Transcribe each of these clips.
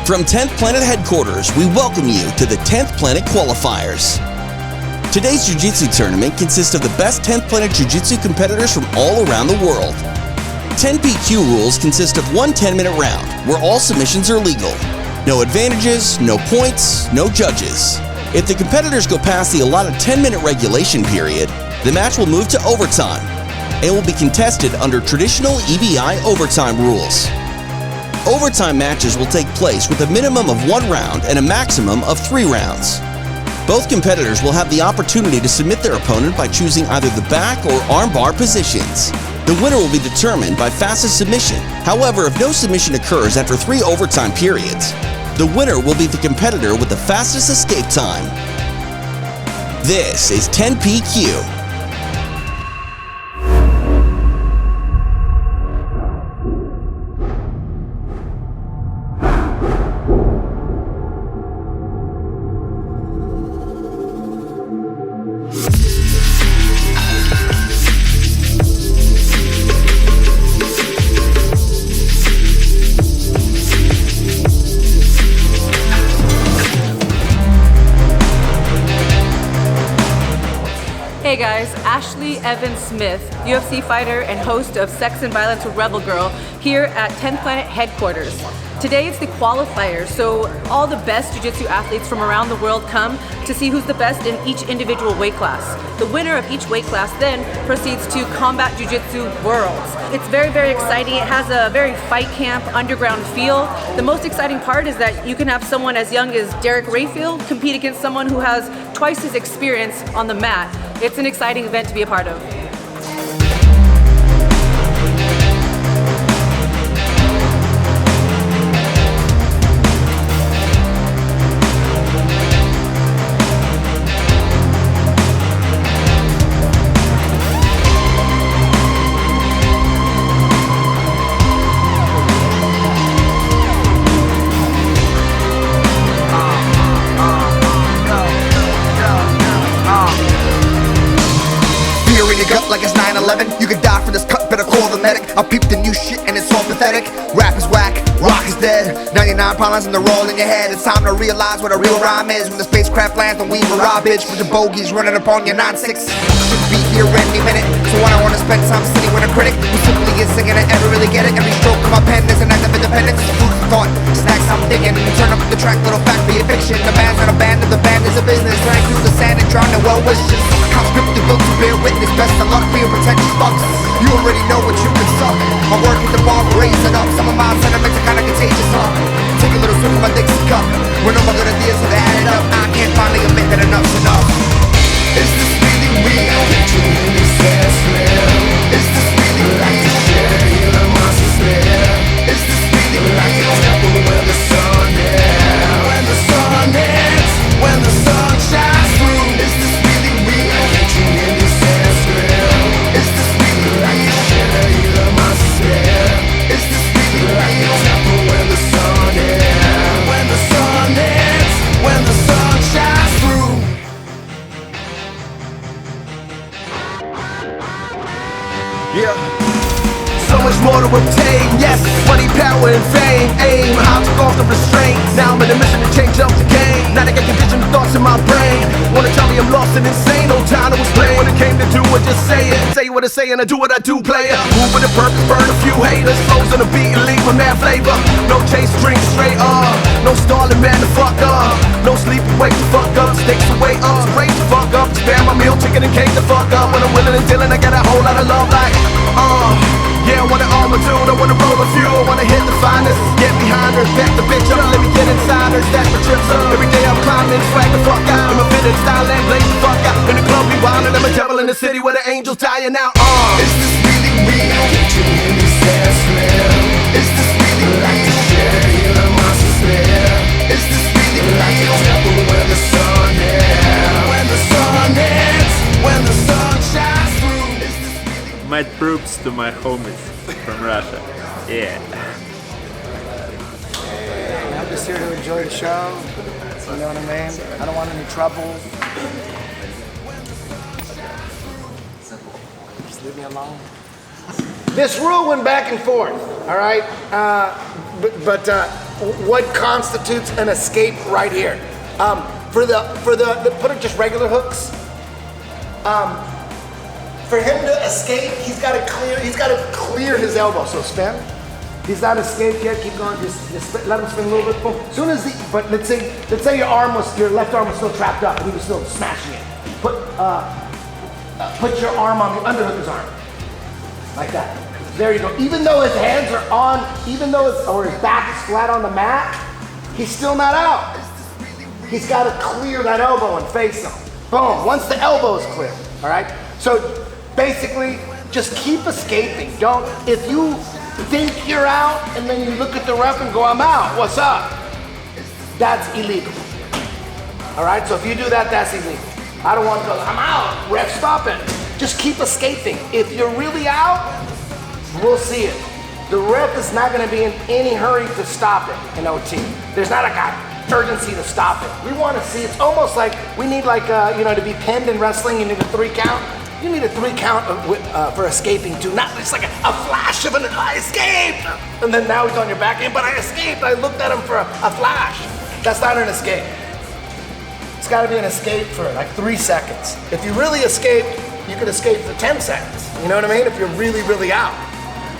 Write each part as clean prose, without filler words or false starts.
From 10th Planet headquarters, we welcome you to the 10th Planet Qualifiers. Today's Jiu-Jitsu tournament consists of the best 10th Planet Jiu-Jitsu competitors from all around the world. 10 PQ rules consist of one 10-minute round, where all submissions are legal. No advantages, no points, no judges. If the competitors go past the allotted 10-minute regulation period, the match will move to overtime and will be contested under traditional EBI overtime rules. Overtime matches will take place with a minimum of 1 round and a maximum of 3 rounds. Both competitors will have the opportunity to submit their opponent by choosing either the back or armbar positions. The winner will be determined by fastest submission. However, if no submission occurs after 3 overtime periods, the winner will be the competitor with the fastest escape time. This is 10 PQ. Hey guys, Ashley Evans Smith, UFC fighter and host of Sex and Violence with Rebel Girl, here at 10th Planet headquarters. Today it's the Qualifiers, so all the best Jiu-Jitsu athletes from around the world come to see who's the best in each individual weight class. The winner of each weight class then proceeds to Combat Jiu Jitsu Worlds. It's very, very exciting. It has a very fight camp, underground feel. The most exciting part is that you can have someone as young as Derek Rayfield compete against someone who has twice his experience on the mat. It's an exciting event to be a part of. Like it's 9/11, you could die for this cut, better call the medic. I peep the new shit and it's all pathetic. Rap is whack, rock is dead. 99 problems and they're all in your head. It's time to realize what a real rhyme is. When the spacecraft lands, don't leave a raw bitch with the bogeys running up on your 9-6. Should be here any minute, so I don't wanna spend time sitting with a critic who simply is singing and ever really get it. Every stroke of my pen is an act of independence. Food for thought, snacks I'm digging. And turn up the track, little fact be a fiction. The band's not a band, and the band is a business. Drank through the sand and drowned in well wishes. Cops script the book to bear witness. Best of luck for your pretentious fucks. You already know what you can suck. My work at the bar, raise it up. Some of my sentiments are kinda contagious, huh? Take a little swig of my Dixie cup. When all my good ideas have added up, I can't finally admit that enough's enough. Is this really real? Can't you really say it's real? Is this really like to share? You the monsters there. Is this really like to temple when the sun is? When the sun is, when the sun shines through. Is this really real? Can't you really say it's real? Is this really like to share? You the monsters there. Is this really like to temple when the sun is? When the sun is, when the sun shines through. Yeah. So much more to obtain, yes. Money, power, and fame. Aim, I took off the restraint. Now I'm in a mission to change up the game. Now they got conditioned thoughts in my brain. Wanna tell me I'm lost and insane? No time to explain. When it came to do it, just say it. Say what I say and I do what I do, player. Move with a purpose, burn a few haters. Flows on the beat and leave with mad flavor. No chase, drink straight up. No stalling, man, the fuck up. No sleepy, wake the fuck up. Stakes the way up, raise the fuck up. Spare my meal, chicken and cake the fuck up. When I'm willing and dealing, I got a whole lot of love like, yeah, I want it all my dude, I wanna roll a few, I wanna hit the finest. Get behind her, back the bitch up, let me get inside her, stack my chips up. Every day I'm climbing, swag the fuck out. I'm a fitted style and blaze the fuck out. In the club we wildin', I'm a devil in the city where the angels dying out. Is this really real? Can't you really say it's real? Is this really like to share? You the monsters there. Is this really like to temple where the sun is? When the sun is, when the sun shines through. My troops to my homies from Russia. Yeah. I'm just here to enjoy the show. You know what I mean? I don't want any trouble. Just leave me alone. This rule went back and forth. All right, but what constitutes an escape right here? For the put it just regular hooks. For him to escape, he's got to clear his elbow. So spin. He's not escaped yet. Keep going. Just let him spin a little bit. Boom. As soon as but let's say your left arm was still trapped up and he was still smashing it. Put your arm on the underhook of his arm, like that. There you go. Even though his hands are on, or his back is flat on the mat, he's still not out. He's got to clear that elbow and face him. Boom. Once the elbow is clear. All right. So basically, just keep escaping. If you think you're out and then you look at the ref and go, I'm out, what's up? That's illegal. All right, so if you do that, that's illegal. I don't want to go, I'm out, ref, stop it. Just keep escaping. If you're really out, we'll see it. The ref is not going to be in any hurry to stop it in OT. There's not an urgency to stop it. We want to see, it's almost like we need to be pinned in wrestling, you need a 3 count. You need a 3 count for escaping too. Not just like a flash of I escaped. And then now he's on your back end, but I escaped. I looked at him for a flash. That's not an escape. It's gotta be an escape for like 3 seconds. If you really escaped, you could escape for 10 seconds. You know what I mean? If you're really, really out.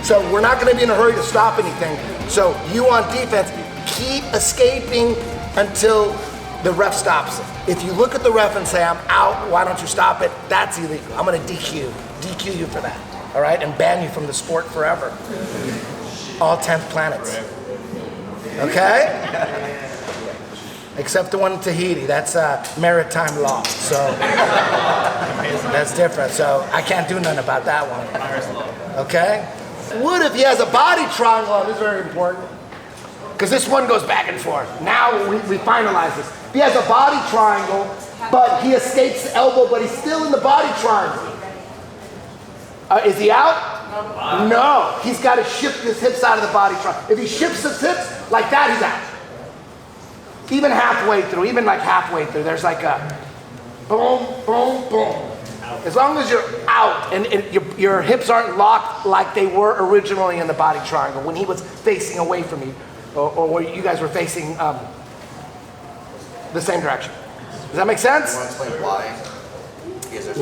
So we're not gonna be in a hurry to stop anything. So you on defense, keep escaping until the ref stops it. If you look at the ref and say, I'm out, why don't you stop it? That's illegal. I'm gonna DQ you for that, all right? And ban you from the sport forever. All 10th planets, okay? Except the one in Tahiti, that's maritime law, so that's different. So I can't do nothing about that one, okay? What if he has a body triangle on? This is very important. Because this one goes back and forth. Now we finalize this. He has a body triangle, but he escapes the elbow, but he's still in the body triangle. Is he out? No. He's got to shift his hips out of the body triangle. If he shifts his hips like that, he's out. Even halfway through, there's like a boom, boom, boom. As long as you're out and your hips aren't locked like they were originally in the body triangle when he was facing away from you. Or where you guys were facing the same direction. Does that make sense? Why?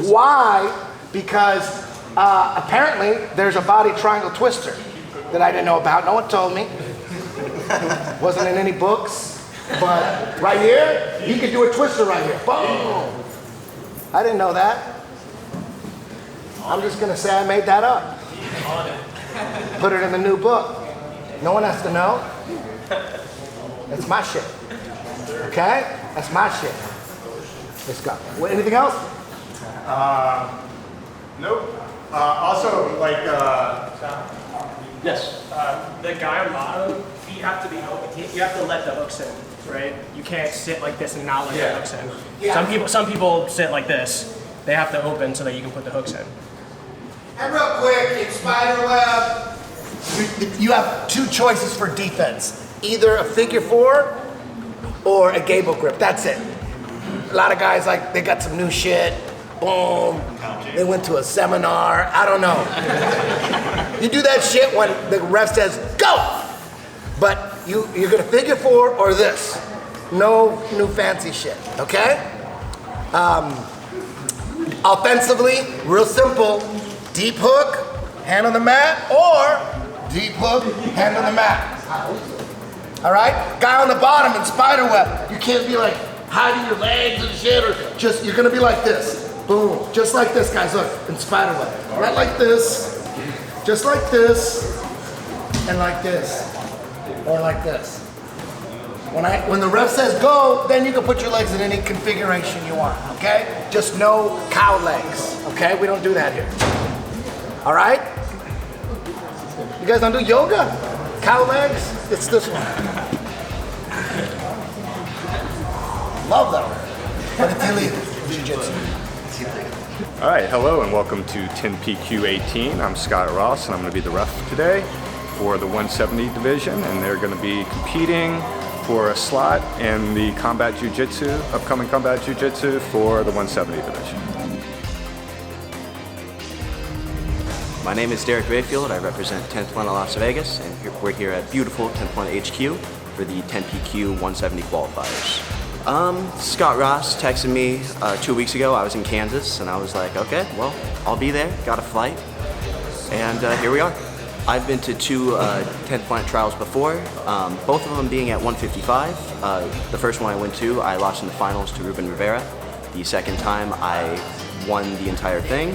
Why? Because apparently there's a body triangle twister that I didn't know about. No one told me. Wasn't in any books. But right here, you can do a twister right here. Boom! I didn't know that. I'm just going to say I made that up. Put it in the new book. No one has to know. That's my shit. Okay? That's my shit. Let's go. Anything else? Nope. Also, like, yes. The guy on bottom, feet have to be open. You have to let the hooks in, right? You can't sit like this and not let the hooks in. Yeah. Some people sit like this. They have to open so that you can put the hooks in. And real quick, in spiderweb, you have 2 choices for defense. Either a figure 4 or a gable grip. That's it. A lot of guys, like, they got some new shit. Boom. They went to a seminar. I don't know. You do that shit when the ref says, go! But you're gonna figure 4 or this. No new fancy shit, okay? Offensively, real simple. Deep hook, hand on the mat, or deep hook, hand on the mat. All right? Guy on the bottom in spiderweb, you can't be like hiding your legs and shit, or just, you're gonna be like this. Boom. Just like this, guys, look, in spiderweb. Not like this, just like this, and like this, or like this. When the ref says go, then you can put your legs in any configuration you want, okay? Just no cow legs, okay? We don't do that here. All right? You guys don't do yoga? Cow legs? It's this one. Love that one. But it's illegal. Jiu-jitsu. all right, hello and welcome to 10PQ18. I'm Scott Ross and I'm going to be the ref today for the 170 division, and they're going to be competing for a slot in the Combat Jiu Jitsu, upcoming Combat Jiu Jitsu for the 170 division. My name is Derek Rayfield. I represent 10th Planet Las Vegas, and we're here at beautiful 10th Planet HQ for the 10PQ 170 qualifiers. Scott Ross texted me 2 weeks ago. I was in Kansas, and I was like, okay, well, I'll be there. Got a flight, and here we are. I've been to two 10th Planet trials before, both of them being at 155. The first one I went to, I lost in the finals to Ruben Rivera. The second time, I won the entire thing.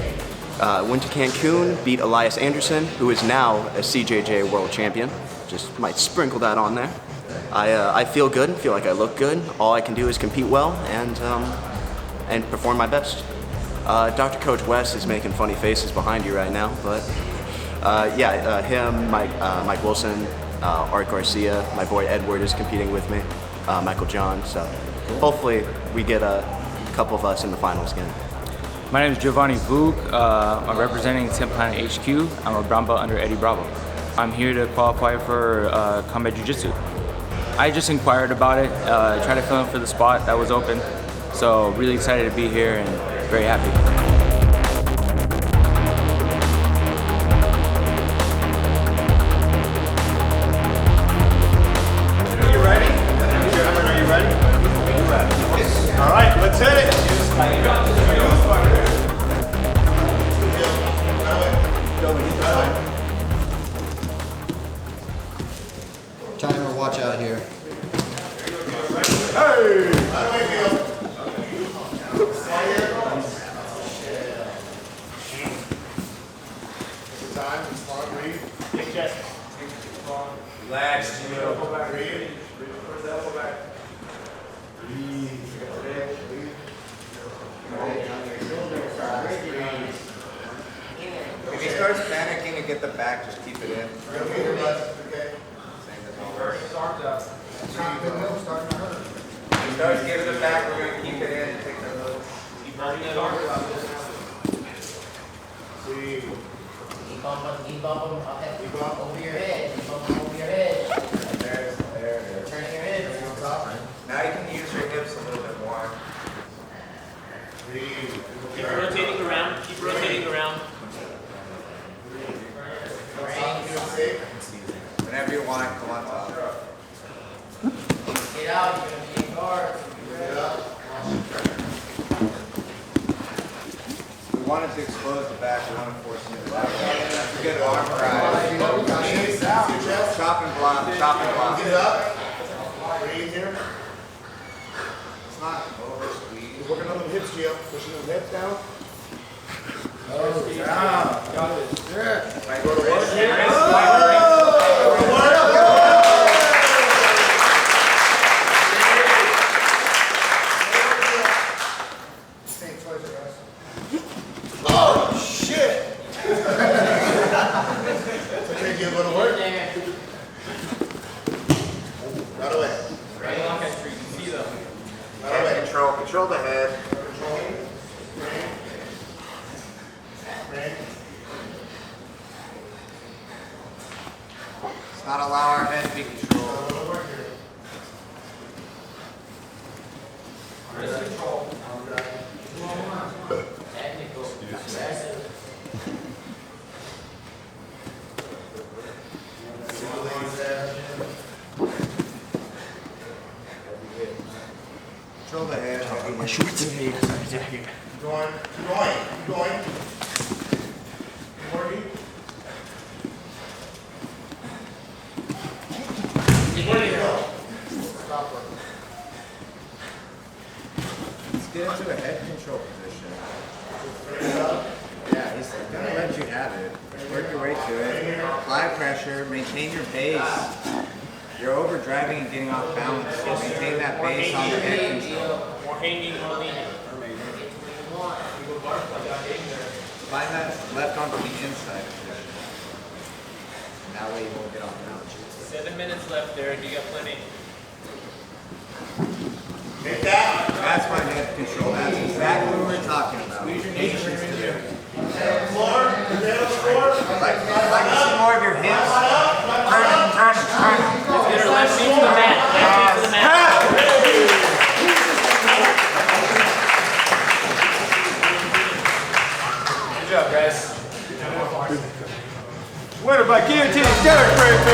Went to Cancun, beat Elias Anderson, who is now a CJJ world champion. Just might sprinkle that on there. I feel good, feel like I look good. All I can do is compete well and perform my best. Dr. Coach West is making funny faces behind you right now, but him, Mike Wilson, Art Garcia, my boy Edward is competing with me, Michael John, so hopefully we get a couple of us in the finals again. My name is Giovanni Vuk. I'm representing 10th Planet HQ. I'm a brown belt under Eddie Bravo. I'm here to qualify for Combat Jiu Jitsu. I just inquired about it, tried to fill in for the spot that was open. So really excited to be here and very happy. Are you ready? Are you ready? All right, let's hit it. Timer, watch out here. Hey! Time, smart, breathe. Take chest. Relax, Gino. Breathe. Breathe. Elbow back. Breathe. If he starts panicking to get the back, just keep it in. Okay. Arms up. If he starts giving it back, we're going to keep it in and take the moves. Keep holding that arm up. See. Keep bumping okay. Keep up over your head. Keep bumping over your head. There. Turning your hips. Now you can use your hips a little bit more. Breathe. Keep rotating around. Keep rotating around. Whenever you want, come on top. Get out, you're going to be in guard. We wanted to expose the back, we want to force him to the back. That's a good arm drive. Chop and block, chop and block. Get up. Breathe here. It's not over squeeze. We're working on the hips, Gio. Pushing the hips down. Down. Got it. Good. Right, go to work. Oh, shit! Okay, Gio, go to work. Right away. Right away. Control the head. Let's not allow our head to be controlled. Control the head. My shorts are here. Keep going. More deep. Where do you go? Stop working. Let's get into a head control position. Yeah, he's gonna let you have it. Work your way to it. Apply pressure, maintain your base. You're overdriving and getting off balance. So maintain that base on the head control. More hanging, more leaning. Find that left arm to the inside position. And that way you won't get off balance. 7 minutes left, Derek. You got plenty. Hit that. That's my head control. That's exactly what we're talking about. Patience to it. Floor. Like to see more of your hips. Turn it. Let's get her left knee to the mat. Left knee to the mat. Good job, guys. How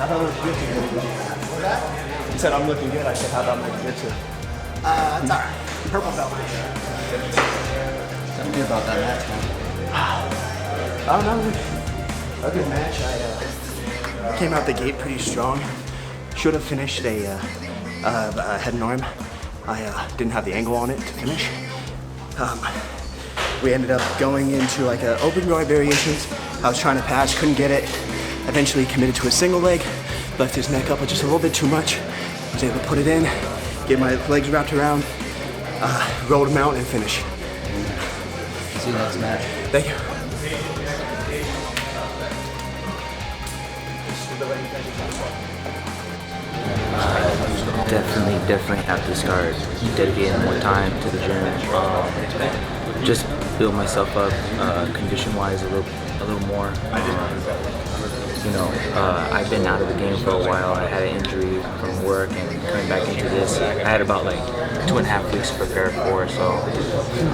about with jiu-jitsu? You said I'm looking good. I said, how about my jiu-jitsu? It's all right. Purple belt. Tell me about that match, man. Oh, no. A good match. I came out the gate pretty strong. Should have finished a head and arm. I didn't have the angle on it to finish. We ended up going into like an open guard variations. I was trying to pass, couldn't get it. Eventually committed to a single leg, left his neck up just a little bit too much. Was able to put it in, get my legs wrapped around, rolled him out and finish. See you next match. Thank you. Definitely have to start dedicating more time to the gym. Just build myself up condition-wise a little more. I've been out of the game for a while. I had an injury from work and coming back into this. I had about like 2.5 weeks to prepare for, so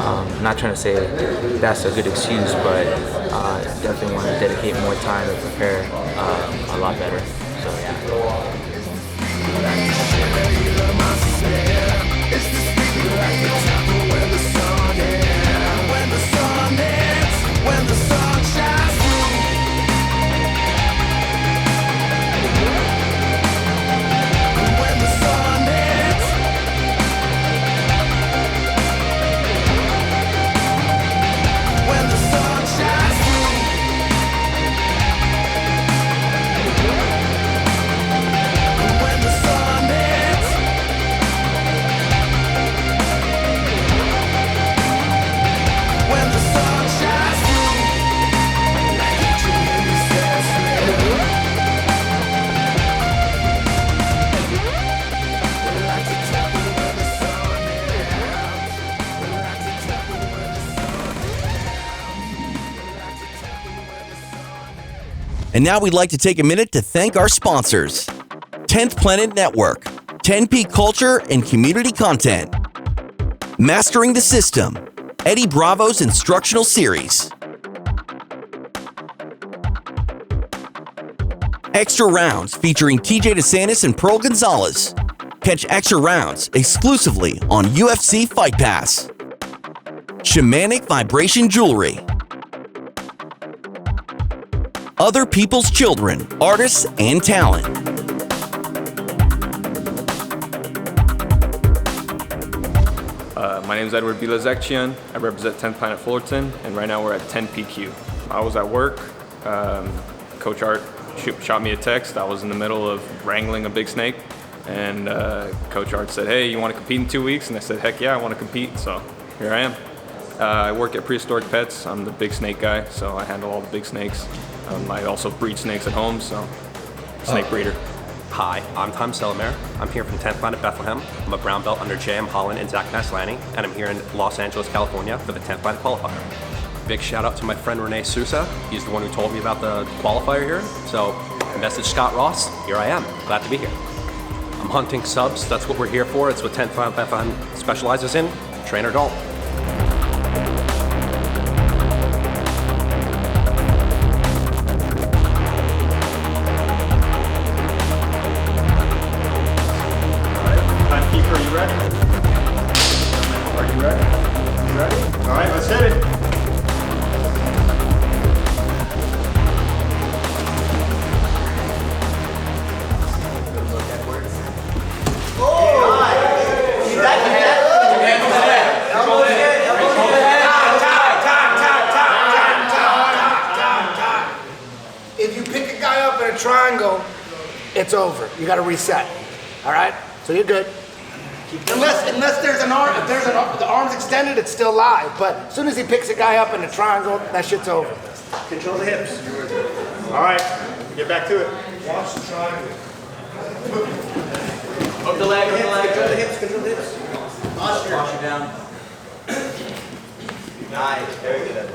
I'm not trying to say that's a good excuse, but definitely want to dedicate more time and prepare a lot better. So yeah. And now we'd like to take a minute to thank our sponsors. 10th Planet Network, 10P Culture and Community Content, Mastering the System, Eddie Bravo's Instructional Series, Extra Rounds featuring TJ DeSantis and Pearl Gonzalez. Catch Extra Rounds exclusively on UFC Fight Pass. Shamanic Vibration Jewelry. Other People's Children, Artists, and Talent. My name is Edward Bilazekchian. I represent 10th Planet Fullerton, and right now we're at 10PQ. I was at work. Coach Art shot me a text. I was in the middle of wrangling a big snake, and Coach Art said, "Hey, you want to compete in 2 weeks?" And I said, "Heck yeah, I want to compete." So here I am. I work at Prehistoric Pets. I'm the big snake guy, so I handle all the big snakes. I also breed snakes at home, so snake breeder. Hi, I'm Tom Selimare. I'm here from 10th Planet Bethlehem. I'm a brown belt under J.M. Holland and Zach Naslani, and I'm here in Los Angeles, California for the 10th Planet Qualifier. Big shout out to my friend Renee Sousa. He's the one who told me about the qualifier here. So I messaged Scott Ross. Here I am. Glad to be here. I'm hunting subs. That's what we're here for. It's what 10th Planet Bethlehem specializes in. Train or don't. It's over. You got to reset. All right? So you're good. Unless there's an arm, the arm's extended, it's still live. But as soon as he picks a guy up in a triangle, that shit's over. Control the hips. All right, get back to it. Watch the triangle. Hook the leg, Control the hips, control the hips. Posture. Posture down. Nice, very good.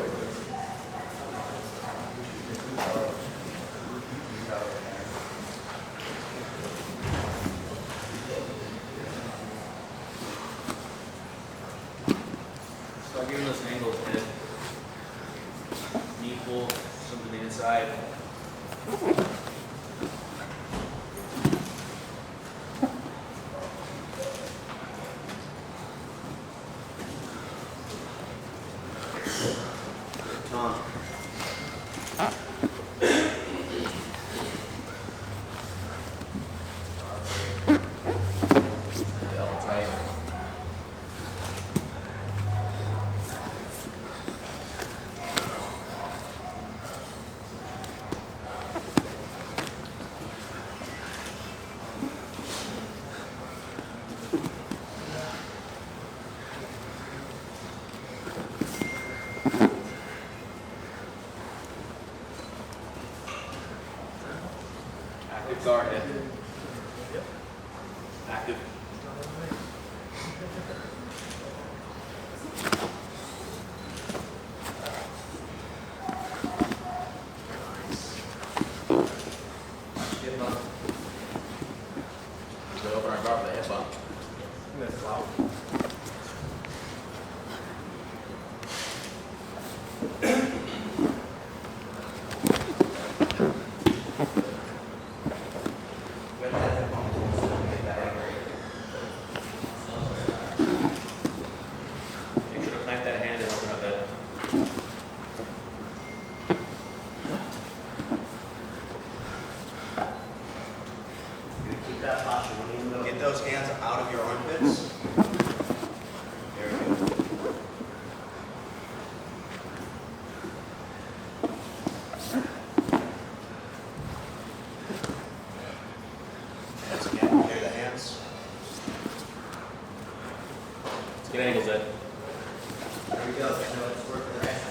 Active. Hip up. Go over our guard with the hip up. Make sure to plant that hand and open up that. Keep that posture. Get those hands out of your armpits. Very good. Once again, clear the hands. Let's get angles in. There we go. So let's work the rest.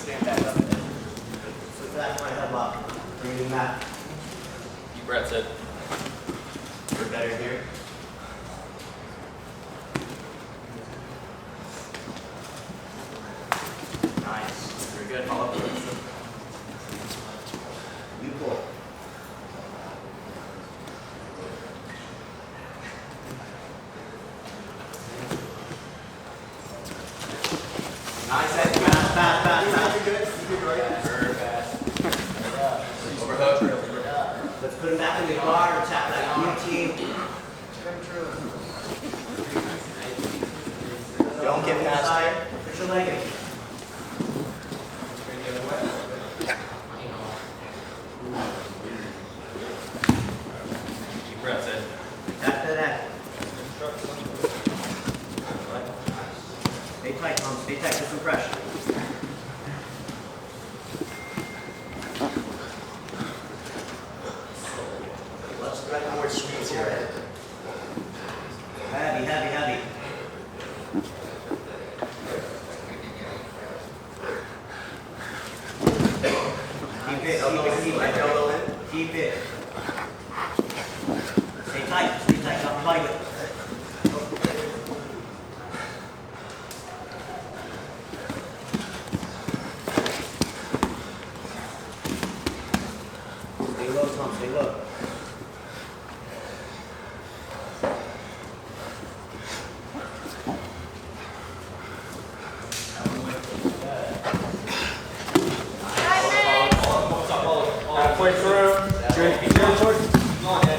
Stand back up. So that's my head lock. Breathing back. Deep breaths in. We're better here. Nice. Very good. Follow up. You pull. Nice. Fast. Good. Very fast. Overhook. Let's put him back in the guard. Tap that guillotine. Don't get past here. Put your leg in. Deep breaths in. Tap that neck. Stay tight, Tom. Stay tight. Put some pressure. Let's get more squeeze here. Heavy. Keep it. Stay tight. Drop the body with it. Stay low, Tom. Stay low. Halfway through.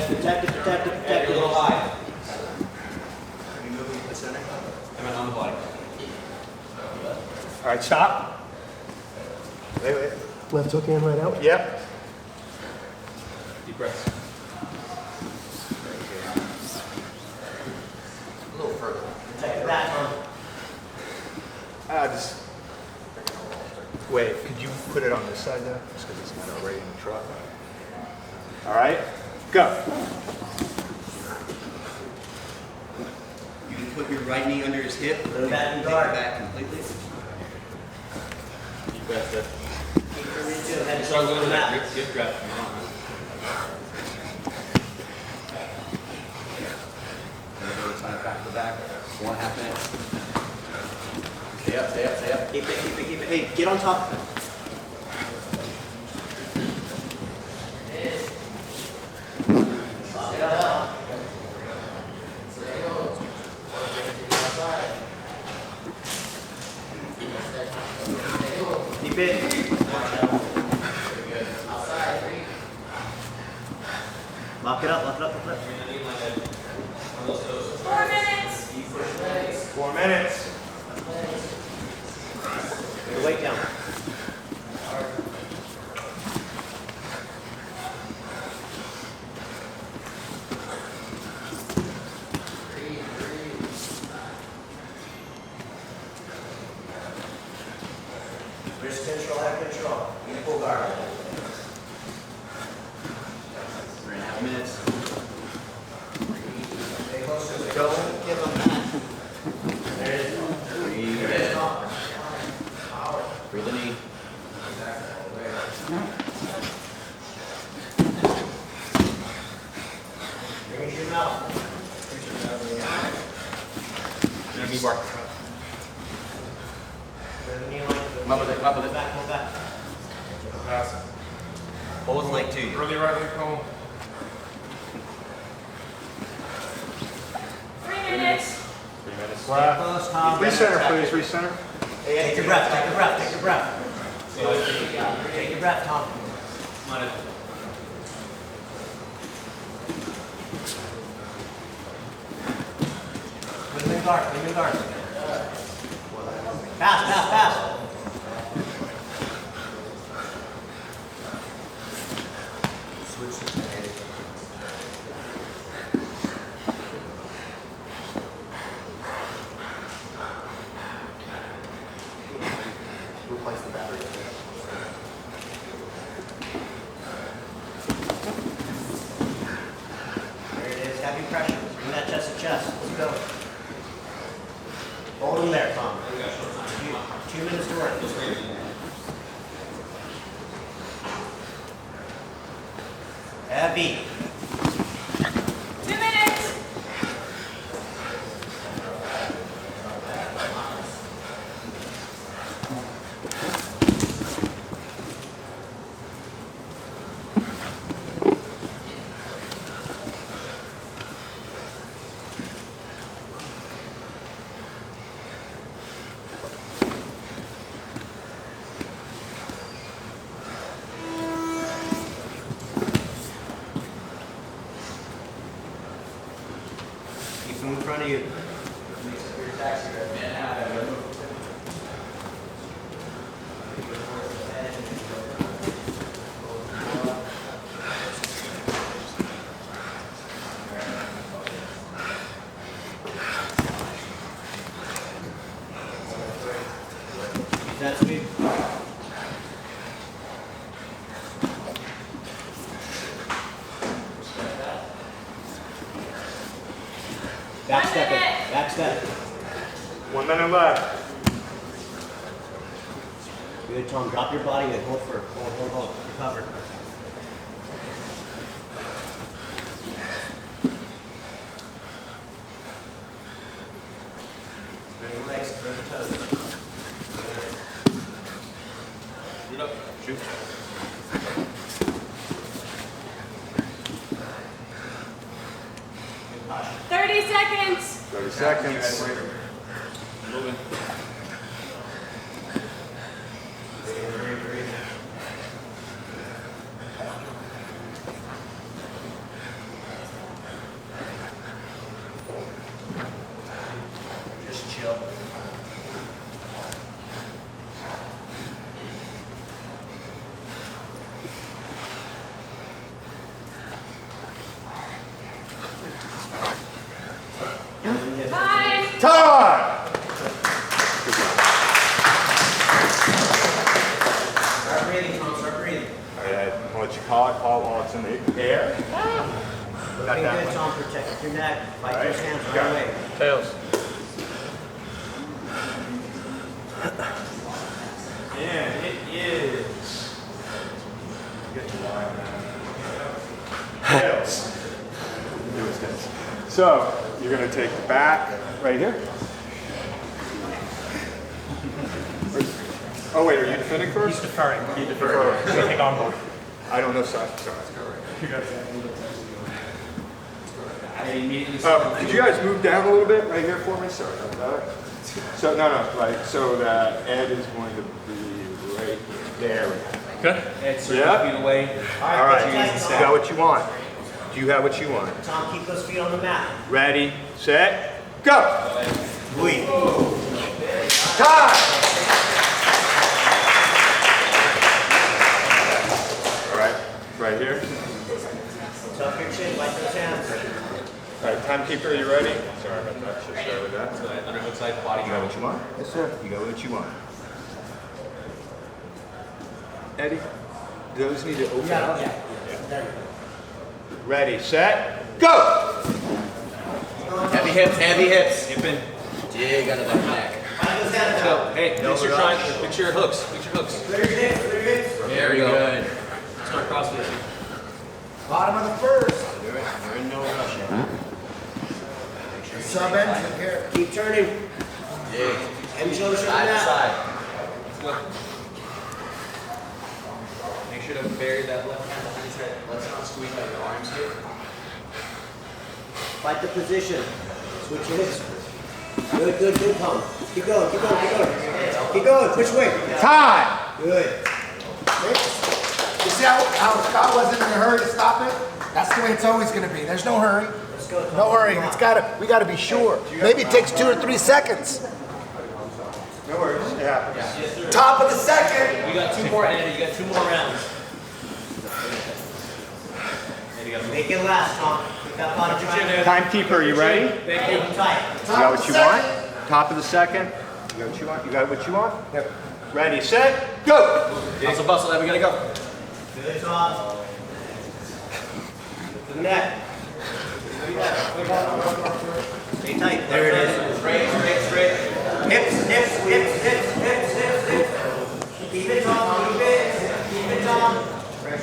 Protect it. A little high. Can we move into the center? I'm on the body. All right, stop. Wait. Left hook in, right out. Yep. Deep breaths. A little further. Protect the back, Tom. Just wait. Could you put it on this side now? Just because it's not already in the truck. All right, go. You can put your right knee under his hip. Put him back in Take guard. it back completely. Deep breaths in. Keep your reach to the head. Strong Shoulder with back. that. Good breath. Come on. Back to back. 1.5 minutes. Stay up. Keep it. Hey, get on top of it. Lock it up. Keep it. Lock it up. 4 minutes. 4 minutes. Put the weight down. strong. You need full guard. 3.5 minutes. Stay close to it. Don't give them that. There it is. Breathe in. Breathe the knee. Bring it to your mouth. Knee bar. Up with it, up with it. Back, pull back. Pass. Pull his leg to you. Really right leg home. 3 minutes. 3 minutes Stay left. close, Tom. Recenter, please, recenter. Take your breath, take your breath, take your breath. Take your breath, Tom. Come on in. Put him in guard, put him in guard. Pass, pass, pass. Replace the battery. There it is, heavy pressure. Bring that chest to chest. Let's go. Hold him there, Tom. 2 minutes to work. Heavy. 2 minutes. Keep him in front of you. That's me. Back step it. Back step. 1 minute left. Good, Tom. Drop your body and hold for. Hold. Recover. Bring your legs, bring your toes. Shoot up. Shoot. Caution. 30 seconds. 30 seconds. Moving. Breathe. Just chill. Time. Time! Start breathing, Tom. Start breathing. All right, I'll let you call it while it's in the air. Looking good, Tom. Protect your neck. Fight those hands right Got away. it. Tails. And it is. Get the line, man. Tails. Do his tails. So, you're going to take the back right here. Oh, wait, are you defending first? He's deferring. He deferred. So take on board. I don't know, sorry. You got it. Could you guys move down a little bit right here for me? Sorry about that. So, no, right, so that Ed is going to be right there. Good. Ed's feet away. All right, you got what you want. Do you have what you want? Tom, keep those feet on the mat. Ready, set, go! Wait. Time! All right, right here. Tuck your chin, light those hands. All right, timekeeper, you ready? Sorry about that, should start with that. Underhook side, body. You got what you want? Yes, sir. You got what you want. Eddie, those need to open up. Yeah. There you go. Ready, set, go! Heavy hips. Hipping. Dig under that neck. So, hey, mix your triangles, mix your hooks, mix your hooks. Very good. Start crossfit. Bottom of the first. You're in no rush yet. Sub end, take care. Keep turning. Dig. Heavy shoulder Side to down. side. Let's go. Make sure to bury that left hand behind his head. Let's not squeeze out your arms here. Fight the position. Switch your hips. Good, Tom. Keep going. Keep going. Which way? Time. Good. You see how Scott wasn't in a hurry to stop it? That's the way it's always going to be. There's no hurry. Let's go, Tom. No hurry. We got to be sure. Maybe it takes 2 or 3 seconds. No worries, it happens. Top of the second. You got 2 more, Eddie. You got 2 more rounds. Make it last, Tom. Keep that bottom triangle. Timekeeper, you ready? Thank you. Tight. You got what you want? Top of the second. You got what you want? You got what you want? Yep. Ready, set, go! Bustle, we gotta go. Good, Tom. To the neck. Stay tight. There it is. Straight. Hips. Keep it, Tom. Keep it, Tom.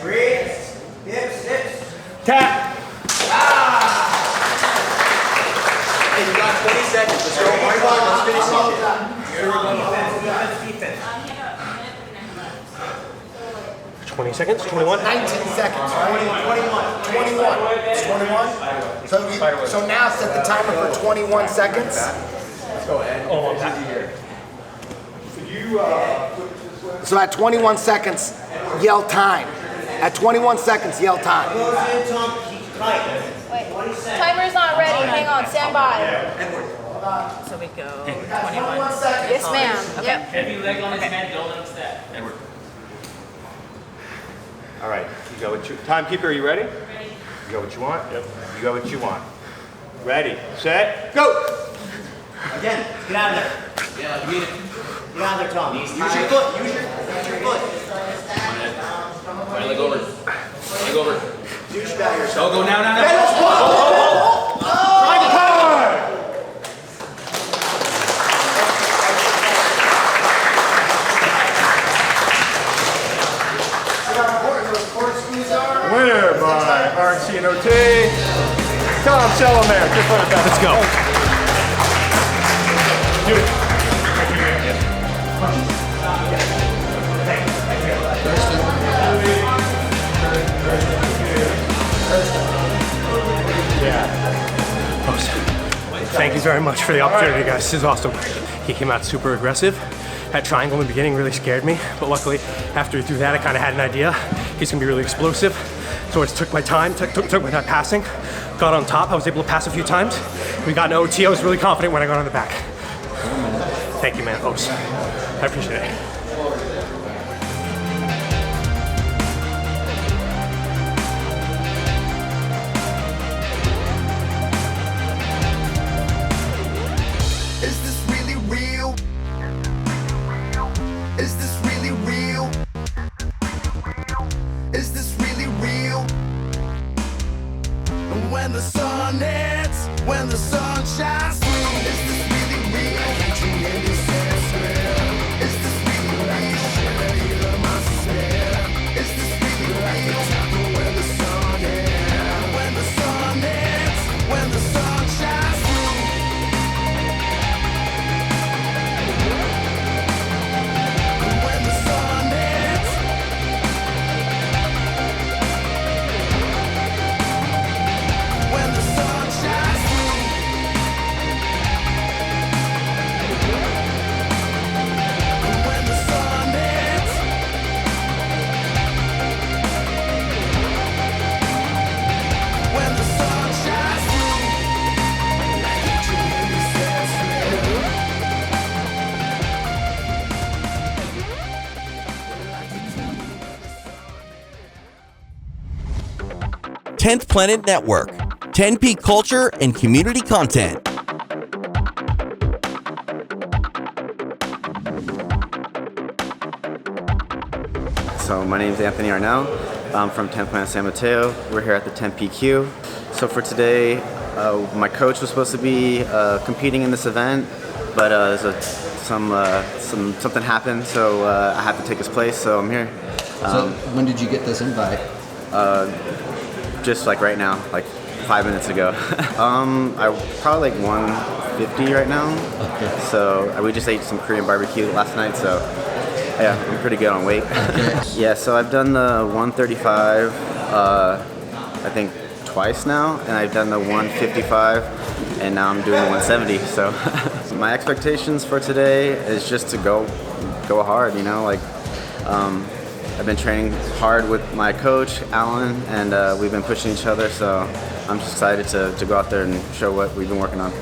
Breathe. Hips. Tap! Hey, you got 20 seconds. Let's go. Let's finish Defense. 20 seconds? 21? 19 seconds. 21. It's 21. So now set the timer for 21 seconds. Let's go, Ed. Oh, that's easier. So at 21 seconds, yell time. At 21 seconds, yell time. Close in, Tom. Keep tight. Wait, timer's not ready. Hang on, stand by. So we go 21. Yes, ma'am. Yep. Heavy leg on his head, don't let him step. Edward. All right, you got what you, timekeeper, are you ready? Ready. You got what you want? Yep. You got what you want. Ready, set, go! Again, get out of there. Yeah, you need it. Get out of there, Tom. Use your foot. Use your foot. Right, leg over. Douchebag yourself. Go now. Hey, let's go! Winner by RCNOT, Tom Sellemer. Just let it back. Let's go. Thank you very much for the opportunity, guys. This is awesome. He came out super aggressive. That triangle in the beginning really scared me, but luckily, after he threw that, I kind of had an idea. He's gonna be really explosive. So I just took my time, took my time passing, got on top. I was able to pass a few times. We got an OT. I was really confident when I got on the back. Thank you, man, folks. I appreciate it. Is this really real? Is this really real? Is this really real? And when the sun hits, when the sun shines through, is this really real? Can't you hear me say, is this really real? Should I hear myself say, is this really real? When the sun hits, when the sun hits, when the sun shines through. When the sun hits, when the sun shines through, when the sun hits, when the sun shines through, can't you hear me say, 10th Planet Network, 10P culture and community content. So So my name is Anthony Arnell. I'm from 10th Planet San Mateo. We're here at the 10PQ. So for today, my coach was supposed to be competing in this event, but something happened, so I had to take his place. So I'm here. So when did you get this invite? Just like right now, like 5 minutes ago. I probably like 150 right now. Okay. So we just ate some Korean barbecue last night, so yeah, I'm pretty good on weight. Okay. Yeah, so I've done the 135, I think twice now, and I've done the 155, and now I'm doing the 170. So my expectations for today is just to go hard, you know, like I've been training hard with my coach, Alan, and we've been pushing each other, so I'm just excited to go out there and show what we've been working on.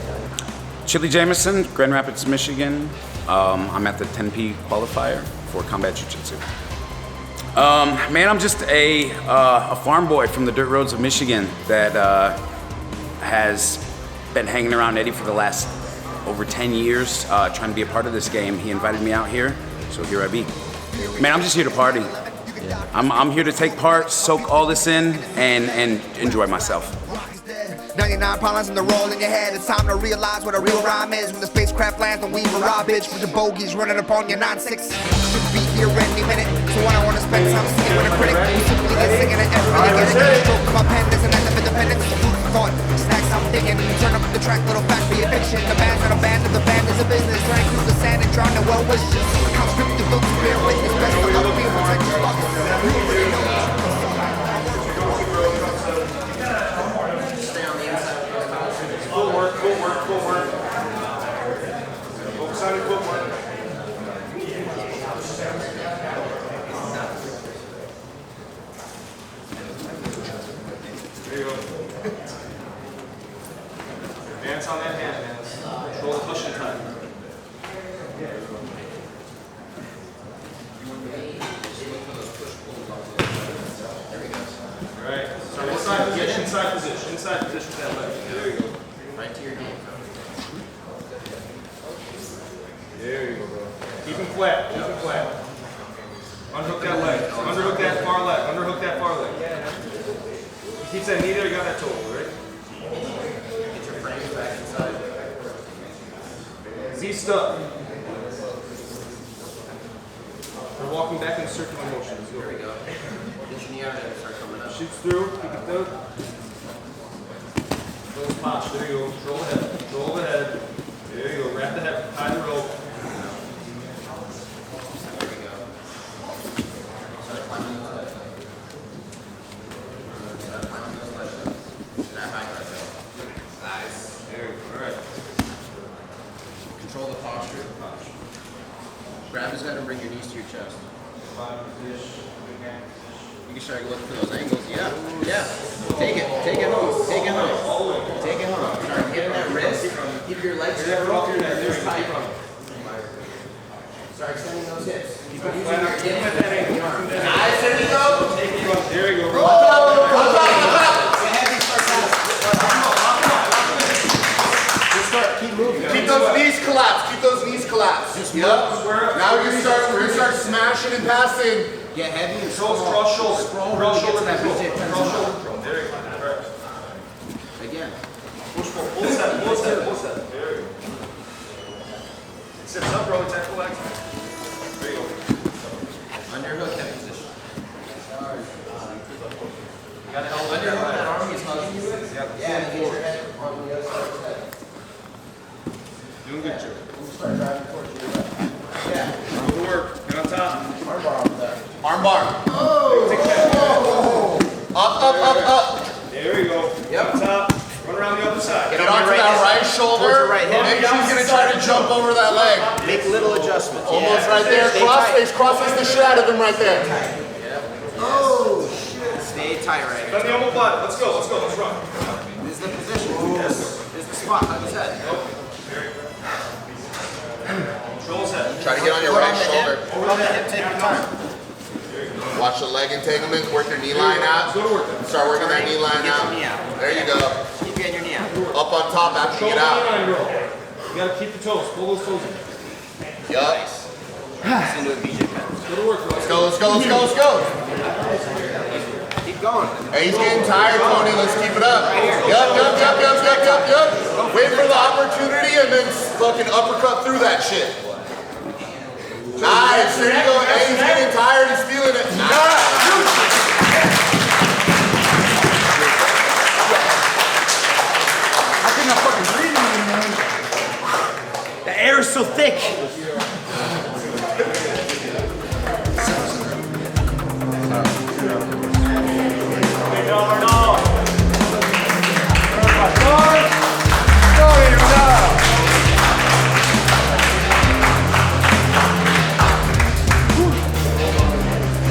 Chili Jameson, Grand Rapids, Michigan. I'm at the 10P qualifier for Combat Jiu Jitsu. Man, I'm just a farm boy from the dirt roads of Michigan that has been hanging around Eddie for the last over 10 years, trying to be a part of this game. He invited me out here, so here I be. Man, I'm just here to party. I'm here to take part, soak all this in, and enjoy myself. 99 problems in the roll in your head. It's time to realize what a real rhyme is. When the spacecraft lands, don't leave a raw bitch with the bogeys running up on your 9-6. Should be here any minute, so I don't want to spend time singing with a critic. You simply get singing at every minute. Get a stroke of my pen, there's an end of independence. Food for thought, snacks I'm digging. Turn up the track, little fact for your fiction. The band's not a band, and the band is a business. Running through the sand and drawing the well wishes. How script the book to bear witness. Best of luck, be protect your luck. You already know. Footwork. Focus on your footwork. There you go. Advance on that hand, man. Control the pushing time. All right. So inside position, inside position with that leg. There you go. Right to your knee. There you go, bro. Keep him flat. Underhook that leg. Underhook that far leg. He keeps that knee there, you got that toe, right? Get your frames back inside. Z stuck. We're walking back in circular motions. There we go. Get your knee out and start coming up. Shoots through, kick it through. Punch. There you go. Control the head. There you go. Wrap the head. Tie the rope. There we go. Start climbing those legs. Nice. There you go. All right. Control the posture. Grab his head and bring your knees to your chest. You can start looking for those angles. Yeah. Take it home. Start getting that wrist. Keep your legs tight. Start extending those hips. Keep using your hips. Nice. There you go. There you go. Keep moving. Keep those knees collapsed. Just now we're gonna start smashing and passing. Get heavy and cross shoulder. Cross shoulder. There you go. Right. Again. Pull step. There you go. Sits up, bro. Attack the legs. There you go. Underhook that position. You got to hold underhook that arm. He's hugging you with. Yeah. Get your head on the other side of his head. Doing good, Joe. Start driving towards you. Yeah. Good work. Get on top. Armbar over there. Armbar. Oh! Up. There we go. Yep. On top. Run around the other side. Get onto that right shoulder. Right hip. Maybe she's going to try to jump over that leg. Make little adjustments. Almost right there. Crosses the shit out of him right there. Oh, shit. Stay tight right here. Let the elbow butt. Let's go. Let's run. This is the position. Yes. This is the spot. Hug his head. Control his head. Try to get on your right shoulder. Over the hip. Take your time. Watch the leg entanglement. Work your knee line out. Start working that knee line out. There you go. Keep getting your knee out. Up on top after you get out. You gotta keep the toes. Pull those toes in. Yup. Let's go, let's go, let's go, let's go. Keep going. Hey, he's getting tired, Tony. Let's keep it up. Yup. Wait for the opportunity and then fucking uppercut through that shit. Nice. There you go. Hey, he's getting tired. He's feeling it. Nice. I think I'm fucking breathing anymore. The air is so thick.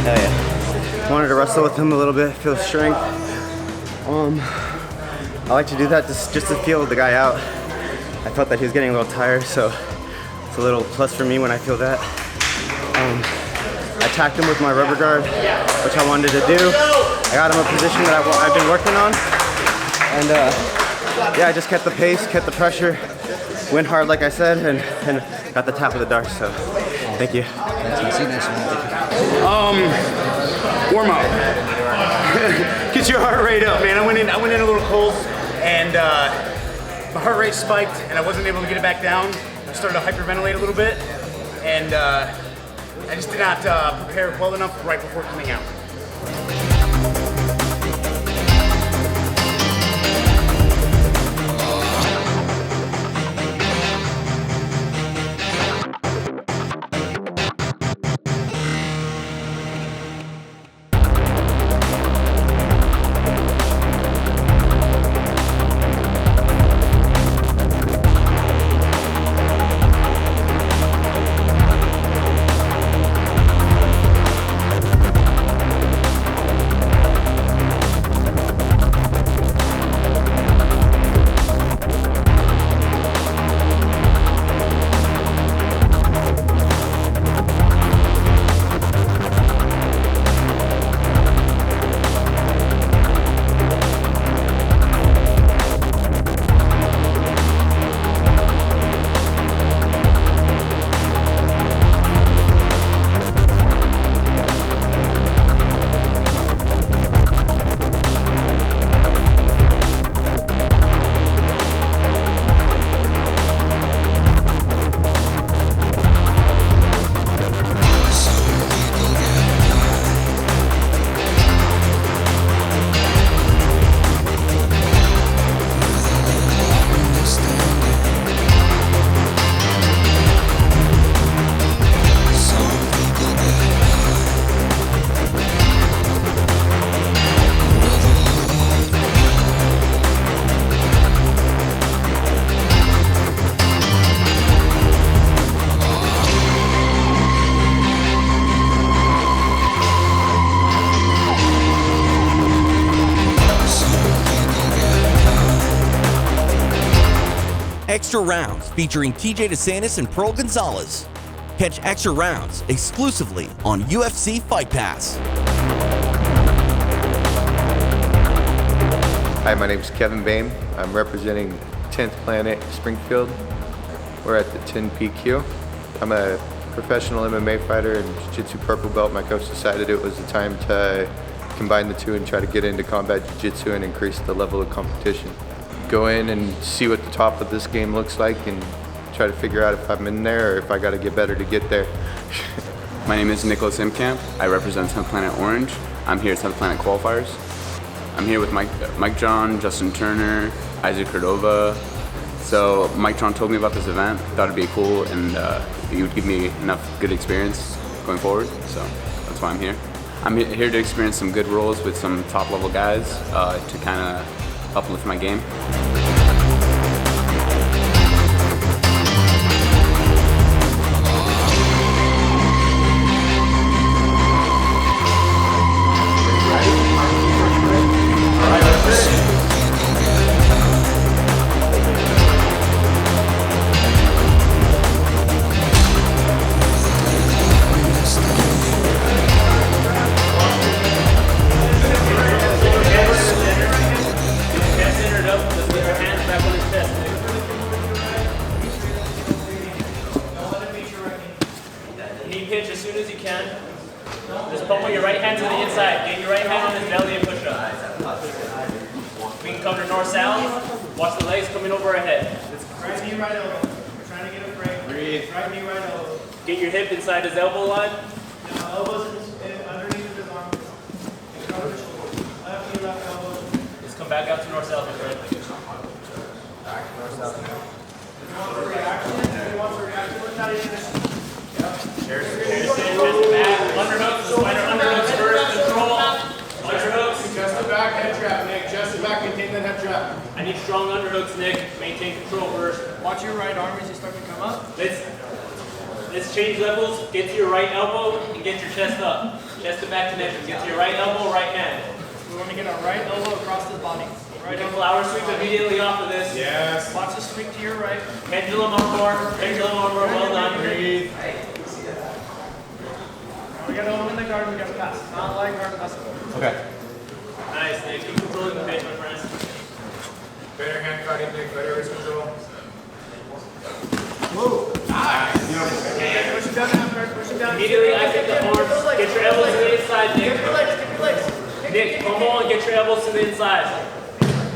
Hell yeah. Wanted to wrestle with him a little bit, feel strength. I like to do that just to feel the guy out. I felt that he was getting a little tired, so it's a little plus for me when I feel that. I attacked him with my rubber guard, which I wanted to do. I got him a position that I've been working on. And yeah, I just kept the pace, kept the pressure, went hard like I said, and got the tap of the dart, so thank you. Warm up. Get your heart rate up, man. I went in a little cold, and my heart rate spiked, and I wasn't able to get it back down. I started to hyperventilate a little bit, and I just did not prepare well enough right before coming out. Extra Rounds featuring TJ DeSantis and Pearl Gonzalez. Catch Extra Rounds exclusively on UFC Fight Pass. Hi, my name is Kevin Bain. I'm representing 10th Planet Springfield. We're at the 10 PQ. I'm a professional MMA fighter and Jiu-Jitsu purple belt. My coach decided it was the time to combine the two and try to get into Combat Jiu Jitsu and increase the level of competition. Go in and see what the top of this game looks like and try to figure out if I'm in there or if I got to get better to get there. My name is Nicholas Imkamp. I represent 10th Planet Orange. I'm here at 10th Planet Qualifiers. I'm here with Mike John, Justin Turner, Isaac Cordova. So Mike John told me about this event, thought it'd be cool and it would give me enough good experience going forward, so that's why I'm here. I'm here to experience some good roles with some top level guys to kind of uplift my game. Just pummel your right hand to the inside. Get your right hand on his belly and push up. We can come to north-south. Watch the legs coming over our head. Right knee, right elbow. We're trying to get a break. Breathe. Right knee, right elbow. Get your hip inside his elbow line. Elbows underneath of his arm. Left knee, left elbow. Just come back out to north-south. Back to north-south. If you want for reaction, look how you finish. Chairs, chest back. Underhooks, spider underhooks first. Control. Underhooks. Just the back head trap, Nick. Just the back, maintain that head trap. I need strong underhooks, Nick. Maintain control first. Watch your right arm as you start to come up. Let's change levels. Get to your right elbow and get your chest up. Chest to back connection. Get to your right elbow, right hand. We want to get our right elbow across the body. Right elbow. Flower sweep immediately off of this. Yes. Watch the sweep to your right. Pendulum armbar. Pendulum armbar. Well done. Breathe. We got to open the guard. We got to pass. Not like guard hustle. Okay. Nice, Nick. Keep controlling the pace, my friends. Better hand cutting, Nick. Better wrist control. Move. Nice. Push him down after. Push him down. Immediately exit the arms. Get your elbows to the inside, Nick. Get your legs. Get your legs. Nick, come on and get your elbows to the inside.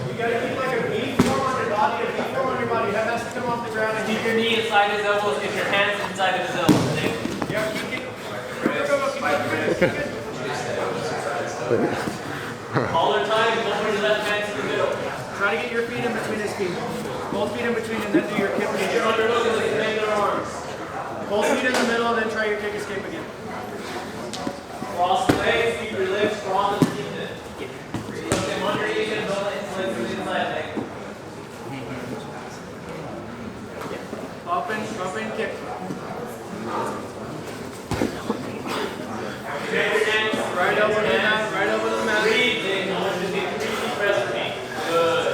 You got to keep like a V form on your body. A V form on your body. Your head has to come off the ground. Keep your knee inside his elbows. Get your hands inside of his elbows, Nick. Yeah, keep it. All the time, go for your left hand to the middle. Try to get your feet in between his feet. Both feet in between and then do your kick. Get your underhook and extend your arms. Both feet in the middle and then try your kick escape again. Cross the legs, keep your legs strong and keep it. Put them underneath and don't let his legs to the inside, Nick. Up and kick. Right elbow to the mat, right elbow to the mat. Breathe, Nick. I want you to get 3 press for me. Good.